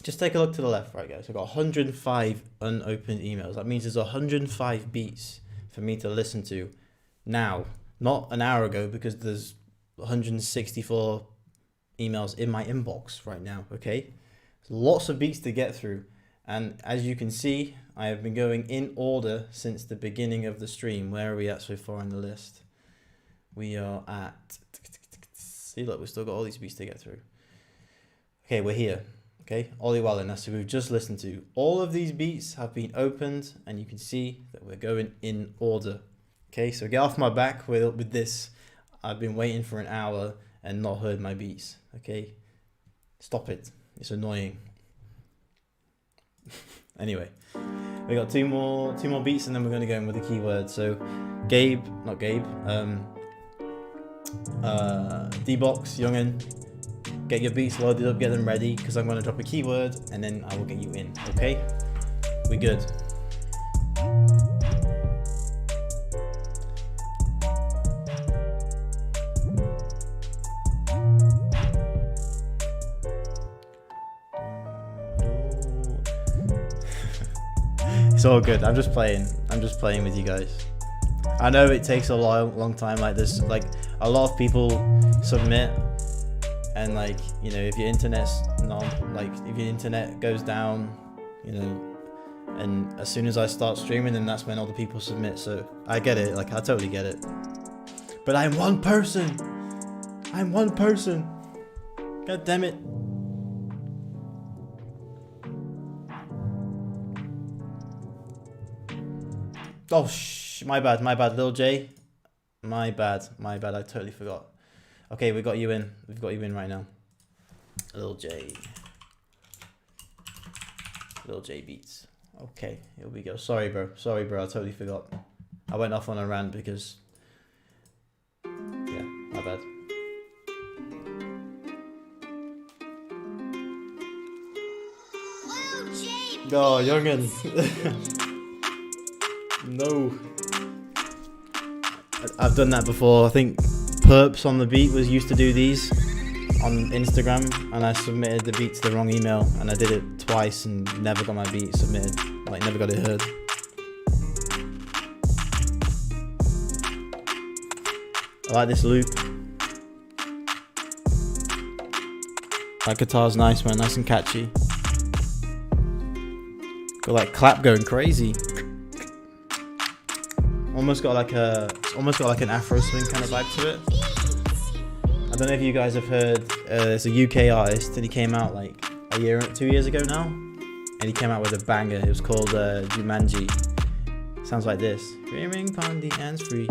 A: just take a look to the left, right, guys. I've got 105 unopened emails. That means there's 105 beats for me to listen to now, not an hour ago, because there's 164 emails in my inbox right now, okay? Lots of beats to get through. And as you can see, I have been going in order since the beginning of the stream. Where are we at so far on the list? We are at... See, look, we've still got all these beats to get through. Okay, we're here. Okay, Ollie Wallin, that's who we've just listened to. All of these beats have been opened, and you can see that we're going in order. Okay, so get off my back with this. I've been waiting for an hour and not heard my beats. Okay, stop it. It's annoying. Anyway, we got two more beats, and then we're going to go in with the keyword. So, D-Box, Young'un, get your beats loaded up, get them ready, because I'm going to drop a keyword, and then I will get you in. Okay, we good? It's all good. I'm just playing with you guys. I know it takes a long time. Like there's like a lot of people submit, and like, you know, if your internet's if your internet goes down, you know, and as soon as I start streaming, then that's when all the people submit. So I get it. Like I totally get it. But I'm one person. God damn it. Oh, my bad, Lil J. My bad, I totally forgot. Okay, we've got you in right now. Lil J beats. Okay, here we go. Sorry, bro, I totally forgot. I went off on a rant because... Yeah, my bad. Oh, Young'un. No. I've done that before. I think Perps on the Beat used to do these on Instagram, and I submitted the beat to the wrong email, and I did it twice and never got my beat submitted. Like never got it heard. I like this loop. That guitar's nice, man. Nice and catchy. Got like clap going crazy. Almost got like an Afro swing kind of vibe to it. I don't know if you guys have heard. It's a UK artist, and he came out like 2 years ago now, and he came out with a banger. It was called Jumanji. Sounds like this. Ring ring pon the hands free,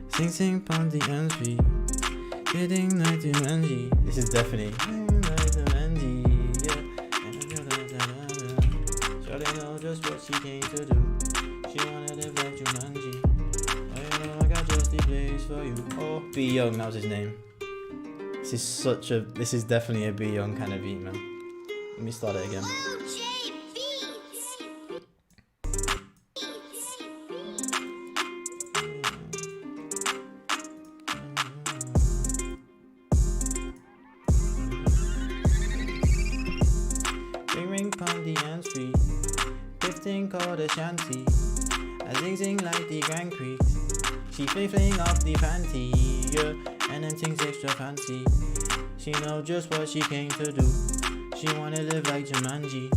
A: sing sing pon the hands free, getting like Jumanji. This is definitely Jumanji. Yeah. Shawty know just what she came to do. She wanna live like Jumanji. Oh, you know I got just the place for you. Oh, B Young, that was his name. This is definitely a B Young kind of beat, man. Let me start it again. Ring ring pon the hands free, 15 called a shanty. I zing zing like the Grand Prix. She fling off the panty, yeah, and then things extra fancy. She know just what she came to do. She wanna live like Jumanji.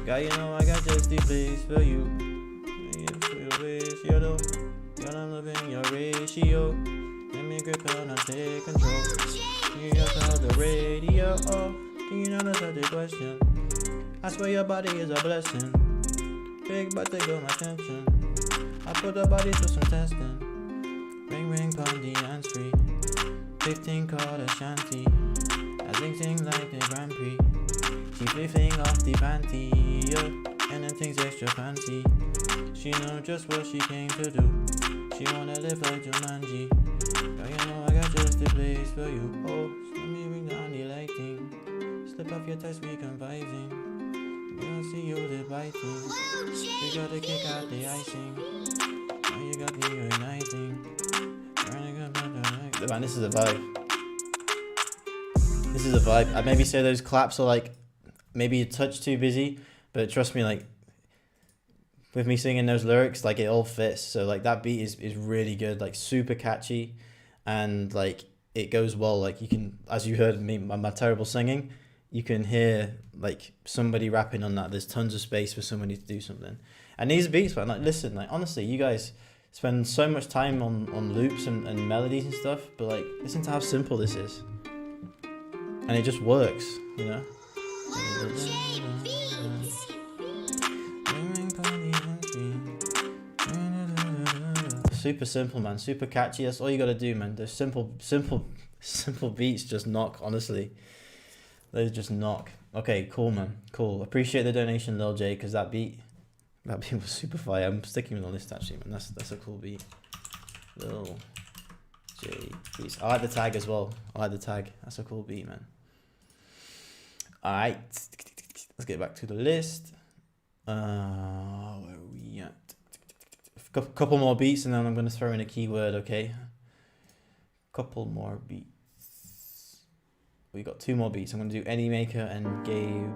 A: Girl, you know I got just the place for you. For your ratio, girl, I'm loving your ratio. Let me grip her and take control. You got the radio. Can you not answer the question? I swear your body is a blessing. Big but they got my attention. I put her body through some testing. Ring ring pondy and spree. 15 called a shanty. I sing like the Grand Prix. She flipping off the panty, yeah. And then things extra fancy. She know just what she came to do. She wanna live like Jumanji. Girl, you know I got just the place for you. Oh, so let me bring down the lighting. Slip off your test, we confiding. We don't see you the biting. You gotta kick out the icing. Now you got me igniting. Man, this is a vibe. This is a vibe. I'd maybe say those claps are like maybe a touch too busy, but trust me, like with me singing those lyrics, like it all fits. So like that beat is really good, like super catchy, and like it goes well. Like you can, as you heard me, my terrible singing, you can hear like somebody rapping on that. There's tons of space for somebody to do something. And these beats, man, like listen, like honestly, you guys spend so much time on loops and melodies and stuff, but like listen to how simple this is. And it just works, you know? Super simple, man. Super catchy. That's all you gotta do, man. Those simple beats just knock, honestly. They just knock. Okay, cool, man. Cool. Appreciate the donation, Lil J, because that beat was super fire. I'm sticking with the list, actually, man. That's a cool beat. Lil J beats. I like the tag as well. I like the tag. That's a cool beat, man. Alright. Let's get back to the list. Where are we at? Couple more beats and then I'm going to throw in a keyword, okay? Couple more beats. We got 2 more beats. I'm going to do Anymaker and Gabe.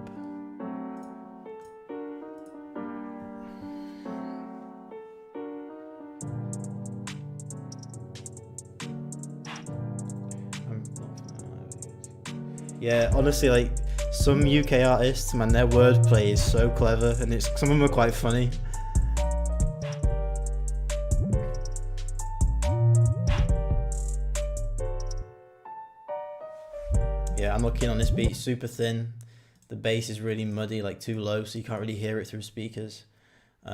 A: Yeah, honestly, like some UK artists, man, their wordplay is so clever, and some of them are quite funny. Yeah, I'm looking on this beat, super thin. The bass is really muddy, like too low, so you can't really hear it through speakers.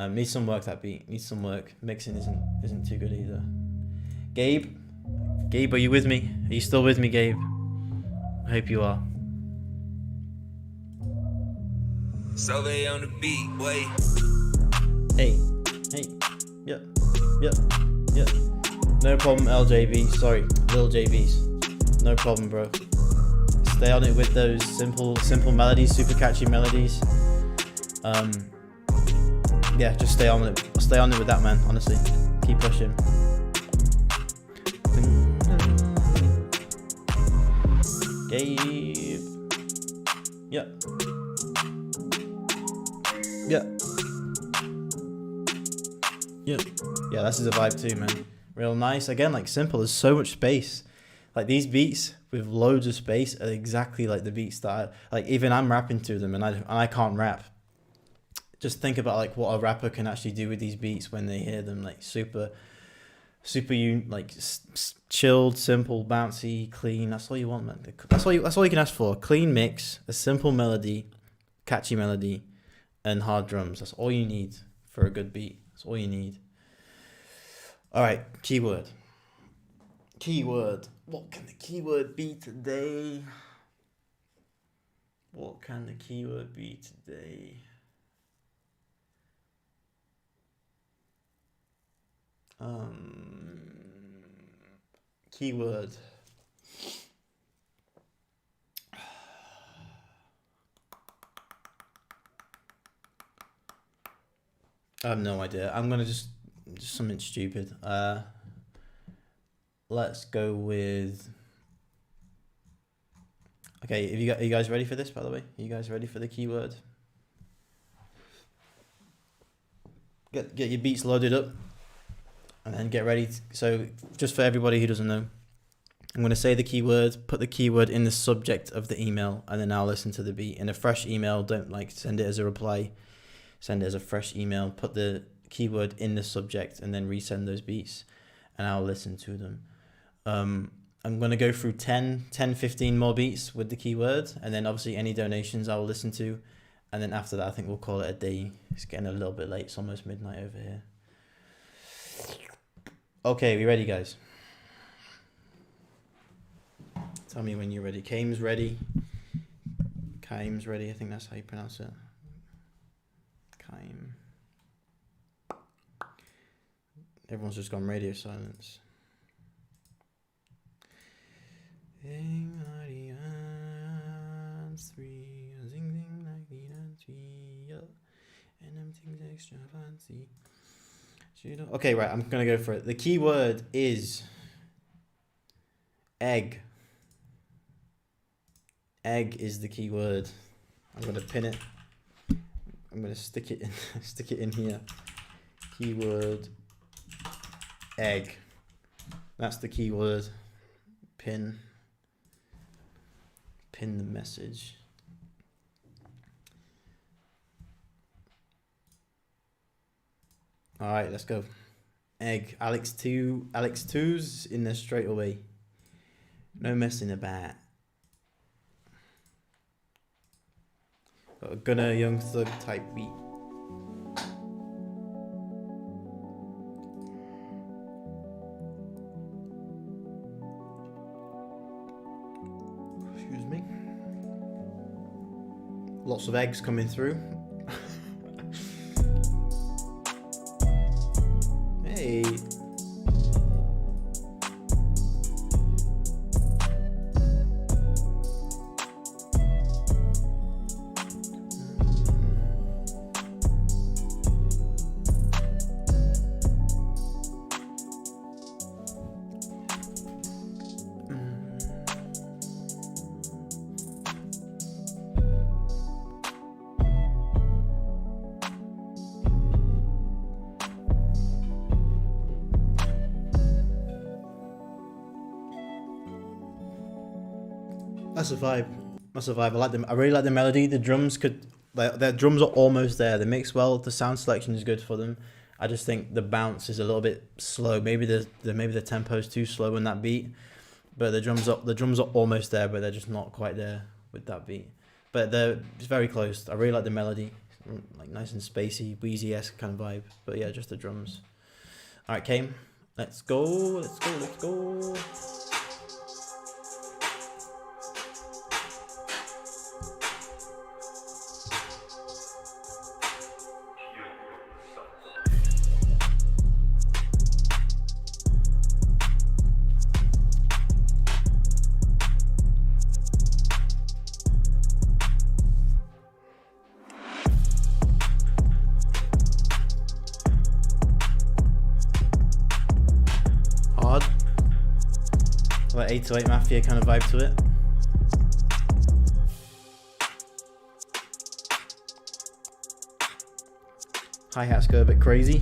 A: Needs some work, that beat. Needs some work. Mixing isn't too good either. Gabe, are you with me? Are you still with me, Gabe? I hope you are.
C: Survey on the beat, wait.
A: Hey, yeah. No problem, LJB. Sorry, Lil JBs. No problem, bro. Stay on it with those simple melodies, super catchy melodies. Yeah, just stay on it. Stay on it with that, man. Honestly, keep pushing. Gabe. Yeah. Yeah, this is a vibe too, man. Real nice. Again, like simple. There's so much space. Like these beats with loads of space are exactly like the beats that like even I'm rapping to them, and I can't rap. Just think about like what a rapper can actually do with these beats when they hear them, like super chilled, simple, bouncy, clean. That's all you want, man. That's all you can ask for. A clean mix, a simple melody, catchy melody, and hard drums. That's all you need for a good beat. That's all you need. All right, keyword. What can the keyword be today? Keyword. I have no idea. I'm gonna just something stupid. Let's go with. Okay, are you guys ready for this? By the way, are you guys ready for the keyword? Get your beats loaded up, and then get ready. So, just for everybody who doesn't know, I'm gonna say the keyword. Put the keyword in the subject of the email, and then I'll listen to the beat. In a fresh email, don't send it as a reply. Send it as a fresh email. Put the keyword in the subject, and then resend those beats, and I'll listen to them. I'm going to go through 10, 15 more beats with the keyword, and then obviously any donations I will listen to, And then after that, I think we'll call it a day. It's getting a little bit late. It's almost midnight over here. Okay, we ready, guys? Tell me when you're ready. Kaim's ready. Kaim's ready. I think that's how you pronounce it. Kaim. Everyone's just gone radio silence. Okay, right, I'm gonna go for it. The key word is egg. Egg is the key word. I'm gonna pin it. I'm gonna stick it in here. Keyword egg. That's the keyword. Pin the message. All right, let's go. Egg. Alex 2's in there straight away. No messing about. Got a Gunner Young Thug type beat. Excuse me. Lots of eggs coming through. Hey. That's a vibe. That's a vibe. I like them. I really like the melody. The drums their drums are almost there. They mix well. The sound selection is good for them. I just think the bounce is a little bit slow. Maybe the tempo is too slow in that beat. But the drums are almost there, but they're just not quite there with that beat. But it's very close. I really like the melody, like nice and spacey, Wheezy-esque kind of vibe. But yeah, just the drums. All right, Kaim, let's go. Let's go. Let's go. Hard. Like 808 Mafia kind of vibe to it. Hi-hats go a bit crazy.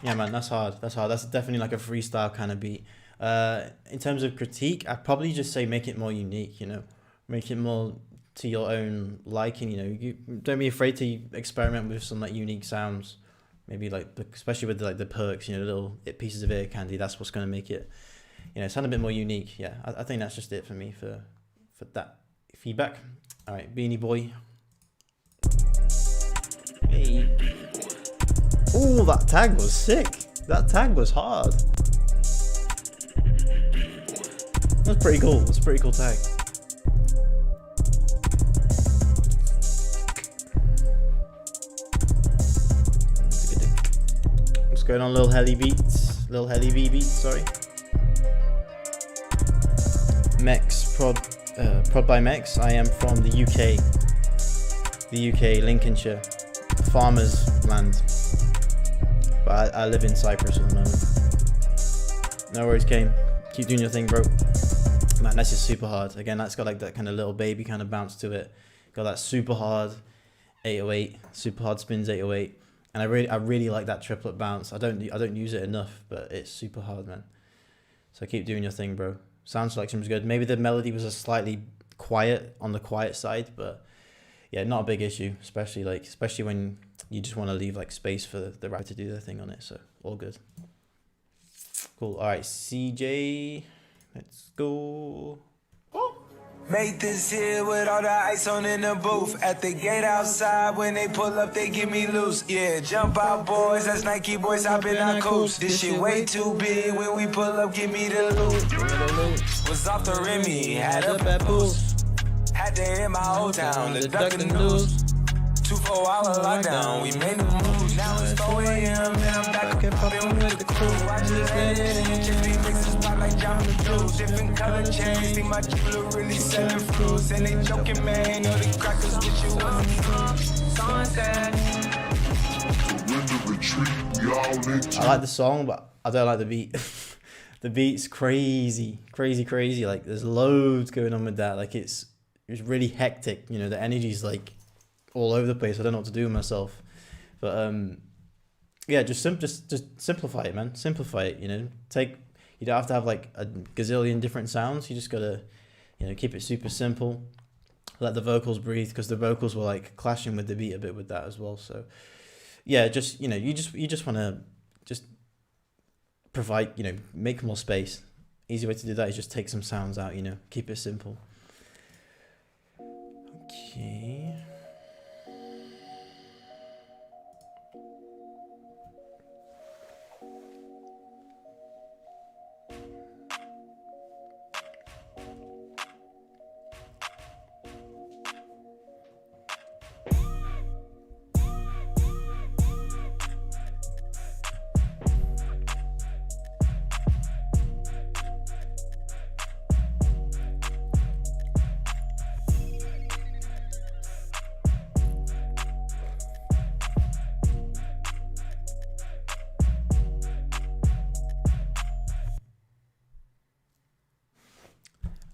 A: Yeah, man, that's hard. That's hard. That's definitely like a freestyle kind of beat. In terms of critique, I'd probably just say make it more unique, you know. Make it more to your own liking, you know. You don't be afraid to experiment with some like unique sounds. Maybe like, especially with the perks, you know, little pieces of ear candy. That's what's going to make it, you know, sound a bit more unique. Yeah, I think that's just it for me for that feedback. All right, Beanie Boy. Hey. Oh, that tag was sick. That tag was hard. That's pretty cool. That's a pretty cool tag. Going on Lil Helly beats, Lil Helly V beats, sorry. Mex, prod by Mex. I am from the UK, Lincolnshire, farmers land. But I live in Cyprus at the moment. No worries, Kane. Keep doing your thing, bro. Man, that's just super hard. Again, that's got like that kind of little baby kind of bounce to it. Got that super hard 808, super hard spins 808. And I really like that triplet bounce. I don't use it enough, but it's super hard, man. So keep doing your thing, bro. Sound selection was good. Maybe the melody was a slightly on the quiet side, but yeah, not a big issue. Especially when you just want to leave like space for the rapper to do their thing on it. So all good. Cool. All right, CJ, let's go.
C: Made this here with all the ice on in the booth. At the gate outside, when they pull up, they give me loose. Yeah, jump out, boys. That's Nike boys hopping our coast. This shit way too big. When we pull up, give me the loot. Was off the Remy, had up at boost. Had to hit my old town to duck the news. 2-4-hour lockdown, we made the move. Now it's 4 a.m. and I'm back up popping with the crew. Watch this and just be mixing spot like John the Blue. Different color chains, think my jeweler really selling fruits. And they joking, man, know the crackers with you on sunset.
A: I like the song, but I don't like the beat. The beat's crazy. Like there's loads going on with that. Like it's really hectic. You know, the energy's like all over the place. I don't know what to do with myself, but yeah, just simplify it, man. Simplify it. You know, you don't have to have like a gazillion different sounds. You just gotta, you know, keep it super simple. Let the vocals breathe, because the vocals were like clashing with the beat a bit with that as well. So yeah, just, you know, you just want to just provide, you know, make more space. Easy way to do that is just take some sounds out. You know, keep it simple. Okay.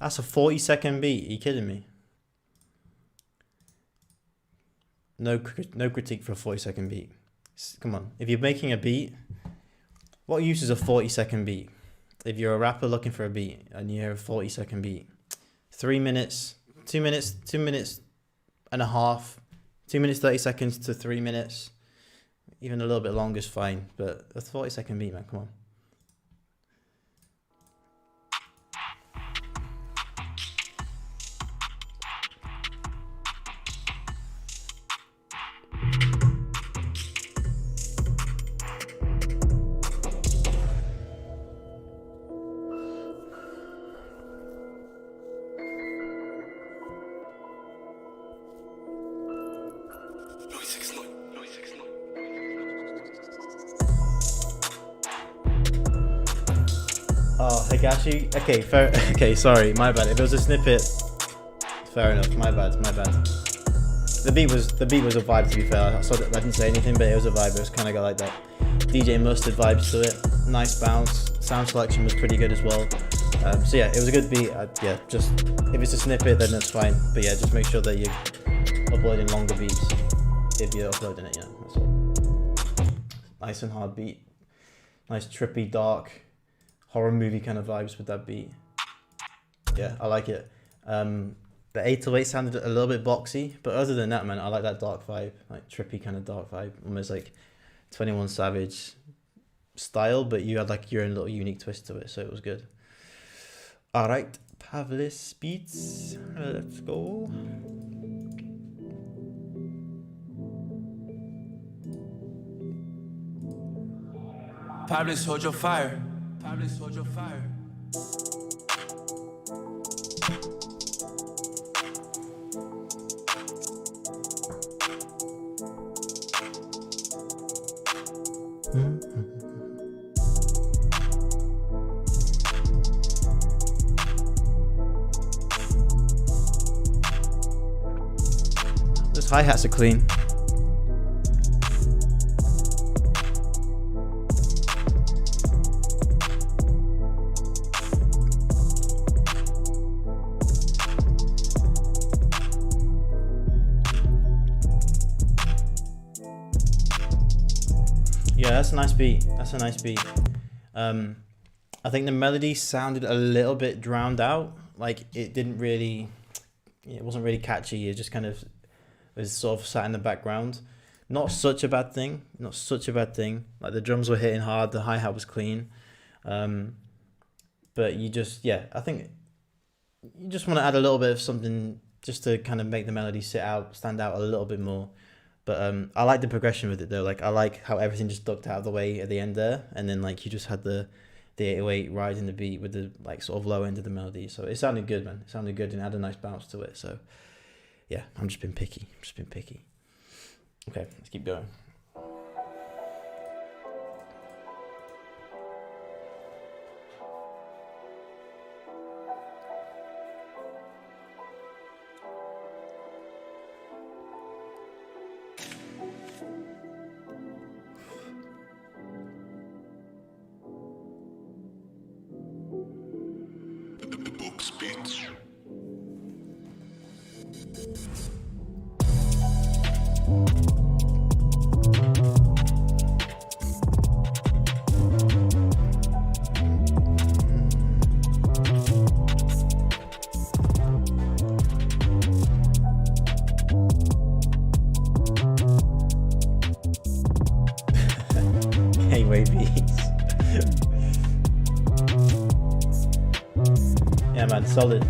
A: That's a 40-second beat. Are you kidding me? No critique for a 40-second beat. Come on. If you're making a beat, what use is a 40-second beat? If you're a rapper looking for a beat and you hear a 40-second beat, 3 minutes, 2 minutes and a half, 2 minutes 30 seconds to 3 minutes, even a little bit longer is fine. But a 40-second beat, man, come on. Oh, Higashi. Okay, fair. Okay, sorry, my bad. If it was a snippet, fair enough. My bad. The beat was a vibe. To be fair, I didn't say anything, but it was a vibe. It was kind of got like that DJ Mustard vibes to it. Nice bounce. Sound selection was pretty good as well. So yeah, it was a good beat. Yeah, just if it's a snippet, then that's fine. But yeah, just make sure that you're uploading longer beats if you're uploading it. Yeah, that's all. Nice and hard beat. Nice trippy, dark, horror movie kind of vibes with that beat. Yeah, I like it. The 808 sounded a little bit boxy, but other than that, man, I like that dark vibe, like trippy kind of dark vibe, almost like 21 Savage style, but you had like your own little unique twist to it, so it was good. All right, Pavlis Beats, let's go.
C: Pablis, hold your fire. Pablis, hold your fire.
A: Those hi-hats are clean. Yeah, that's a nice beat. That's a nice beat. I think the melody sounded a little bit drowned out. Like it wasn't really catchy. It just kind of was sort of sat in the background. Not such a bad thing. Not such a bad thing. Like the drums were hitting hard. The hi-hat was clean. But you just, yeah, I think you just want to add a little bit of something just to kind of make the melody stand out a little bit more. But I like the progression with it though. Like I like how everything just ducked out of the way at the end there, and then like you just had the 808 riding the beat with the like sort of low end of the melody. So it sounded good, man. It sounded good and had a nice bounce to it. So yeah, I'm just been picky. Okay, let's keep going. Yeah, man, solid.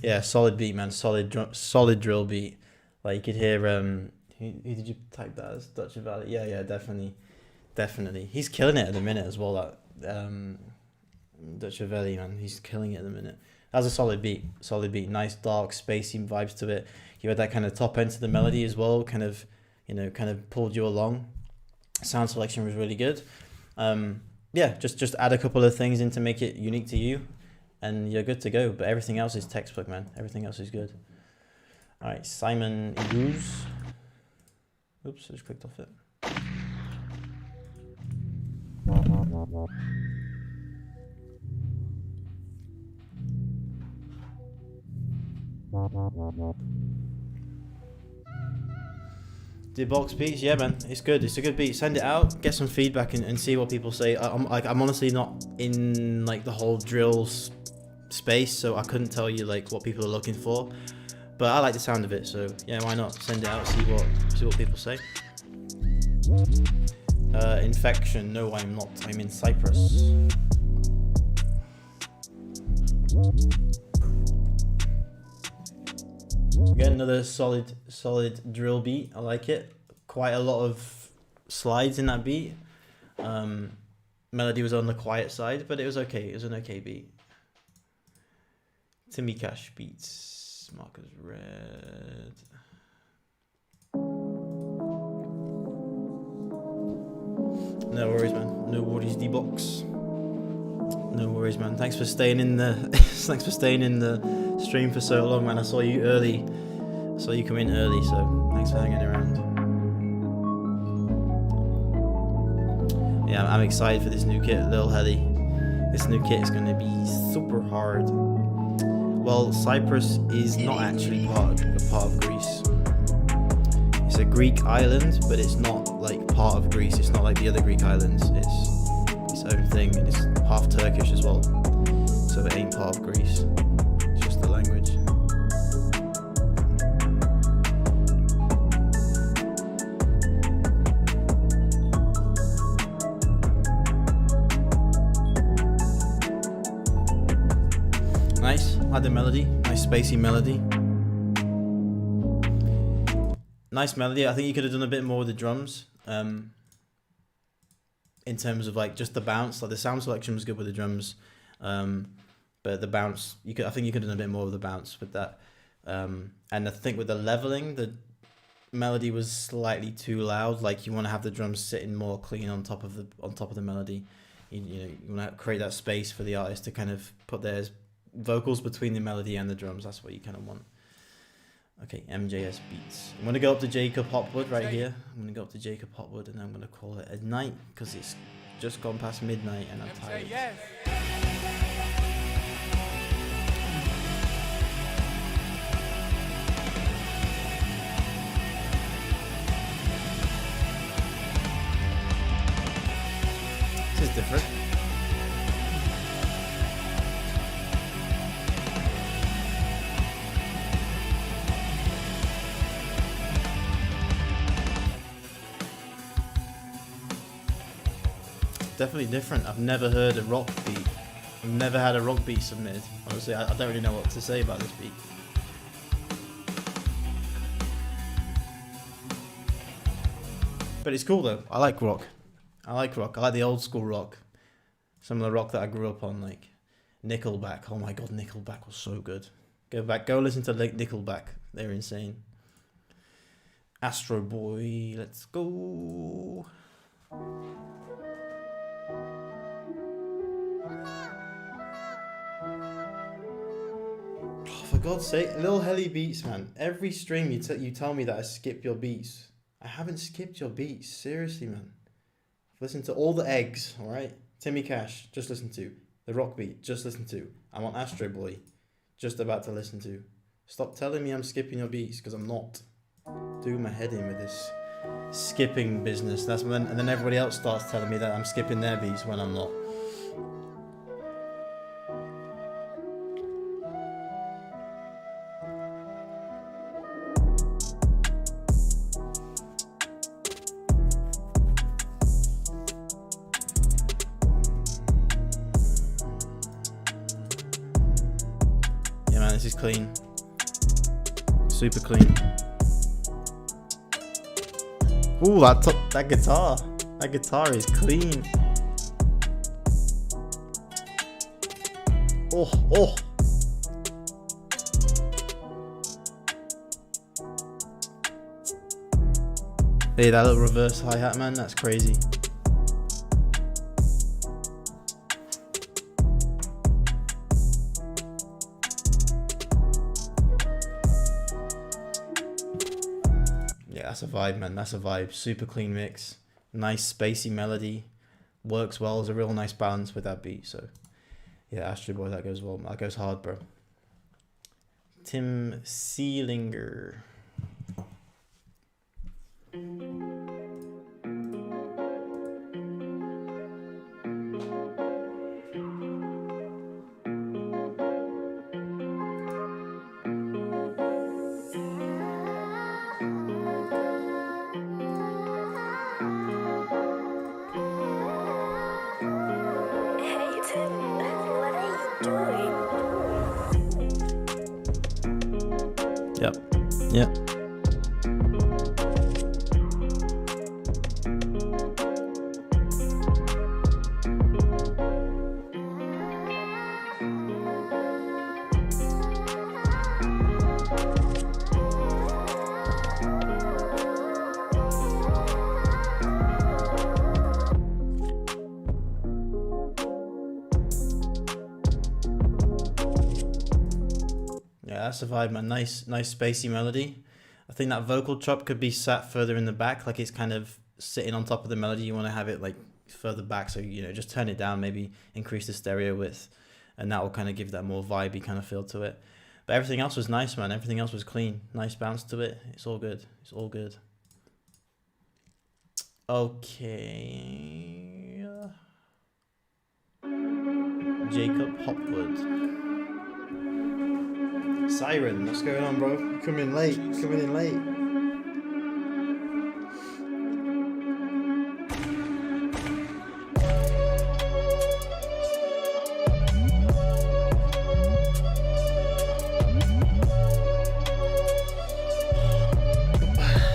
A: Yeah, solid beat, man. Solid drill beat. Like you could hear. Who did you type that as? Dutch Valley. Yeah, definitely. He's killing it at the minute as well. That Dutch Valley, man, he's killing it at the minute. That was a solid beat. Nice dark, spacey vibes to it. You had that kind of top end to the melody as well. Kind of pulled you along. Sound selection was really good. Yeah, just add a couple of things in to make it unique to you, and you're good to go. But everything else is textbook, man. Everything else is good. All right, Simon Iguz. Oops, I just clicked off it. The box beats, yeah, man, it's good. It's a good beat. Send it out, get some feedback, and see what people say. I'm honestly not in like the whole drills space, so I couldn't tell you like what people are looking for. But I like the sound of it, so yeah, why not send it out? See what people say. Infection? No, I'm not. I'm in Cyprus. Again, another solid drill beat. I like it. Quite a lot of slides in that beat. Melody was on the quiet side, but it was okay. It was an okay beat. Timmy Cash beats. Markers red. No worries, man. No worries, D-Box. No worries, man. Thanks for staying in the stream for so long, man. I saw you early. I saw you come in early, so thanks for hanging around. Yeah, I'm excited for this new kit, Lil Helly. This new kit is going to be super hard. Well, Cyprus is not actually part of Greece. It's a Greek island, but it's not like part of Greece. It's not like the other Greek islands. It's its own thing, and it's half Turkish as well. So it ain't part of Greece. It's just the language. Nice. I like the melody. Nice spacey melody. Nice melody. I think you could have done a bit more with the drums. In terms of like just the bounce, like the sound selection was good with the drums, but the bounce, I think you could have done a bit more with the bounce with that. And I think with the leveling, the melody was slightly too loud. Like you want to have the drums sitting more clean on top of the melody. You want to create that space for the artist to kind of put their vocals between the melody and the drums. That's what you kind of want. Okay, MJS Beats. I'm going to go up to Jacob Hopwood right here. I'm going to go up to Jacob Hopwood and I'm going to call it a night because it's just gone past midnight and I'm tired. This is different. definitely different. I've never heard a rock beat. I've never had a rock beat submitted. Honestly, I don't really know what to say about this beat. But it's cool though. I like rock. I like the old school rock. Some of the rock that I grew up on, like Nickelback. Oh my god, Nickelback was so good. Go listen to Nickelback. They're insane. Astro Boy, let's go. Oh, for God's sake, Lil Helly beats, man. Every stream you tell me that I skip your beats. I haven't skipped your beats. Seriously, man. Listen to all the eggs, alright? Timmy Cash, just listen to. The rock beat, just listen to. I'm on Astro Boy, just about to listen to. Stop telling me I'm skipping your beats, because I'm not. Doing my head in with this skipping business. And then everybody else starts telling me that I'm skipping their beats when I'm not. Yeah, man, this is clean. Super clean. Ooh, that guitar. That guitar is clean. Oh. Hey, that little reverse hi-hat, man, that's crazy. That's a vibe, man. That's a vibe. Super clean mix. Nice spacey melody. Works well. There's a real nice balance with that beat. So, yeah, Astro Boy, that goes well. That goes hard, bro. Tim Seelinger. Yep. That's a vibe, man. Nice spacey melody. I think that vocal chop could be sat further in the back, like it's kind of sitting on top of the melody. You want to have it like further back, so just turn it down, maybe increase the stereo width, and that will kind of give that more vibey kind of feel to it. But everything else was nice, man. Everything else was clean. Nice bounce to it. It's all good. It's all good. Okay. Jacob Hopwood. Siren, what's going on, bro? Coming in late.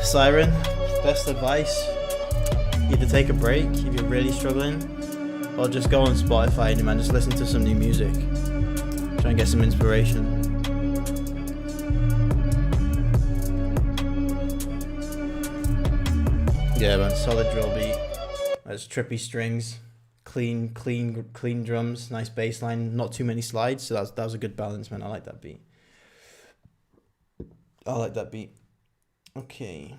A: Siren, best advice, either take a break if you're really struggling, or just go on Spotify and, man, just listen to some new music. Try and get some inspiration. Yeah, man, solid drill beat. That's trippy strings, clean drums, nice bass line, not too many slides, so that was a good balance, man. I like that beat. Okay.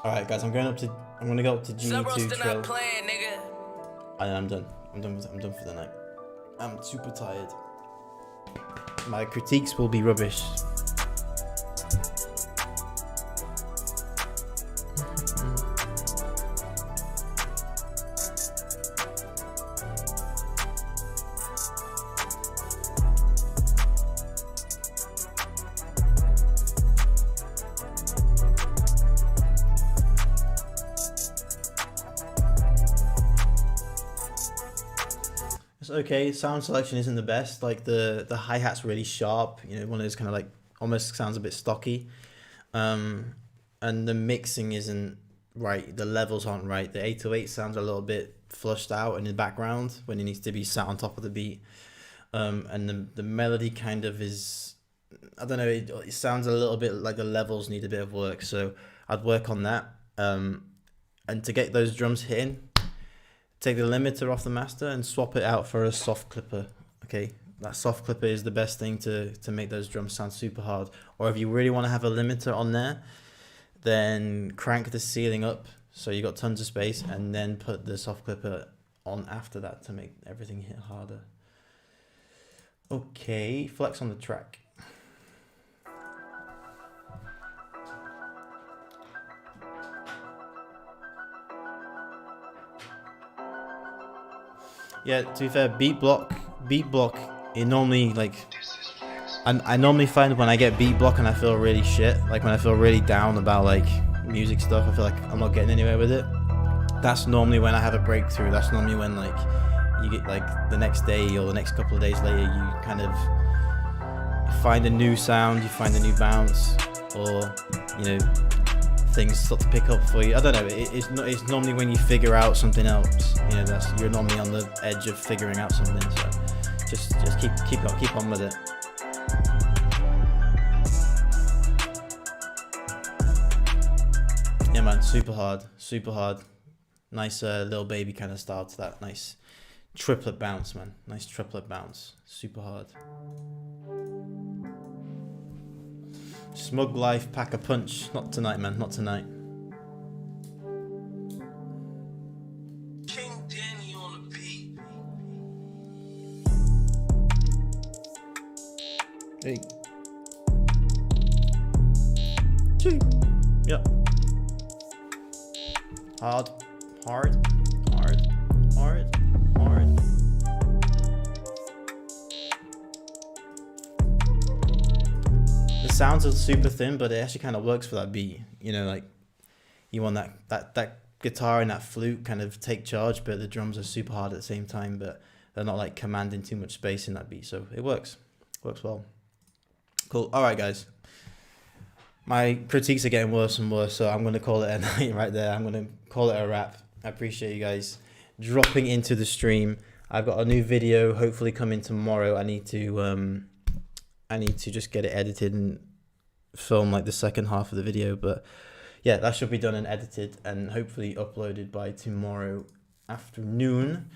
A: Alright, guys, I'm gonna go up to G2 trill. I'm done. I'm done for the night. I'm super tired. My critiques will be rubbish. It's okay. Sound selection isn't the best. Like the hi-hat's really sharp. You know, one of those kind of like almost sounds a bit stocky. And the mixing isn't right. The levels aren't right. The 808 sounds a little bit flushed out in the background when it needs to be sat on top of the beat. And the melody kind of is, I don't know, it sounds a little bit like the levels need a bit of work. So I'd work on that. And to get those drums hitting, take the limiter off the master and swap it out for a soft clipper. Okay, that soft clipper is the best thing to make those drums sound super hard. Or if you really want to have a limiter on there, then crank the ceiling up so you got tons of space, and then put the soft clipper on after that to make everything hit harder. Okay, flex on the track. Yeah, to be fair, beat block, it normally, like, I normally find when I get beat block and I feel really shit, like when I feel really down about like music stuff, I feel like I'm not getting anywhere with it. That's normally when I have a breakthrough. That's normally when like you get like the next day or the next couple of days later, you kind of find a new sound, you find a new bounce, or you know, things start to pick up for you. I don't know. It's normally when you figure out something else. You know, you're normally on the edge of figuring out something. So just keep on with it. Yeah, man, super hard. Nice little baby kind of start to that. Nice triplet bounce, man. Nice triplet bounce. Super hard. Smug life, pack a punch. Not tonight, man. Not tonight.
C: King Danny on the beat.
A: Hey. Choo. Yep. Hard. The sounds are super thin, but it actually kind of works for that beat. You know, like you want that guitar and that flute kind of take charge, but the drums are super hard at the same time, but they're not like commanding too much space in that beat. So it works well. Cool. All right, guys. My critiques are getting worse and worse, so I'm going to call it a night right there. I'm going to call it a wrap. I appreciate you guys dropping into the stream. I've got a new video hopefully coming tomorrow. I need to just get it edited and film like the second half of the video, but yeah, that should be done and edited and hopefully uploaded by tomorrow afternoon.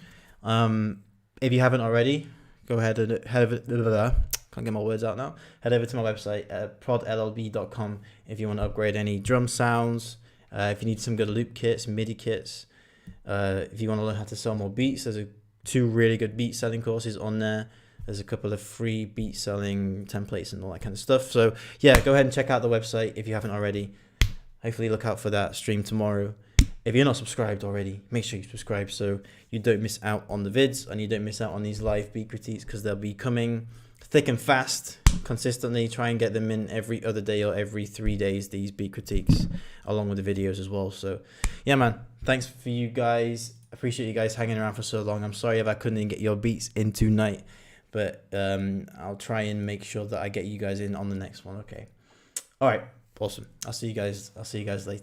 A: If you haven't already, go ahead and head over. Can't get my words out now. Head over to my website, prodllb.com, if you want to upgrade any drum sounds. If you need some good loop kits, MIDI kits. If you want to learn how to sell more beats, there's two really good beat selling courses on there. There's a couple of free beat selling templates and all that kind of stuff. So yeah, go ahead and check out the website if you haven't already. Hopefully look out for that stream tomorrow. If you're not subscribed already, make sure you subscribe so you don't miss out on the vids and you don't miss out on these live beat critiques, because they'll be coming thick and fast consistently. Try and get them in every other day or every 3 days, these beat critiques, along with the videos as well. So yeah, man, thanks for you guys. Appreciate you guys hanging around for so long. I'm sorry if I couldn't get your beats in tonight, but I'll try and make sure that I get you guys in on the next one. Okay. All right. Awesome. I'll see you guys later.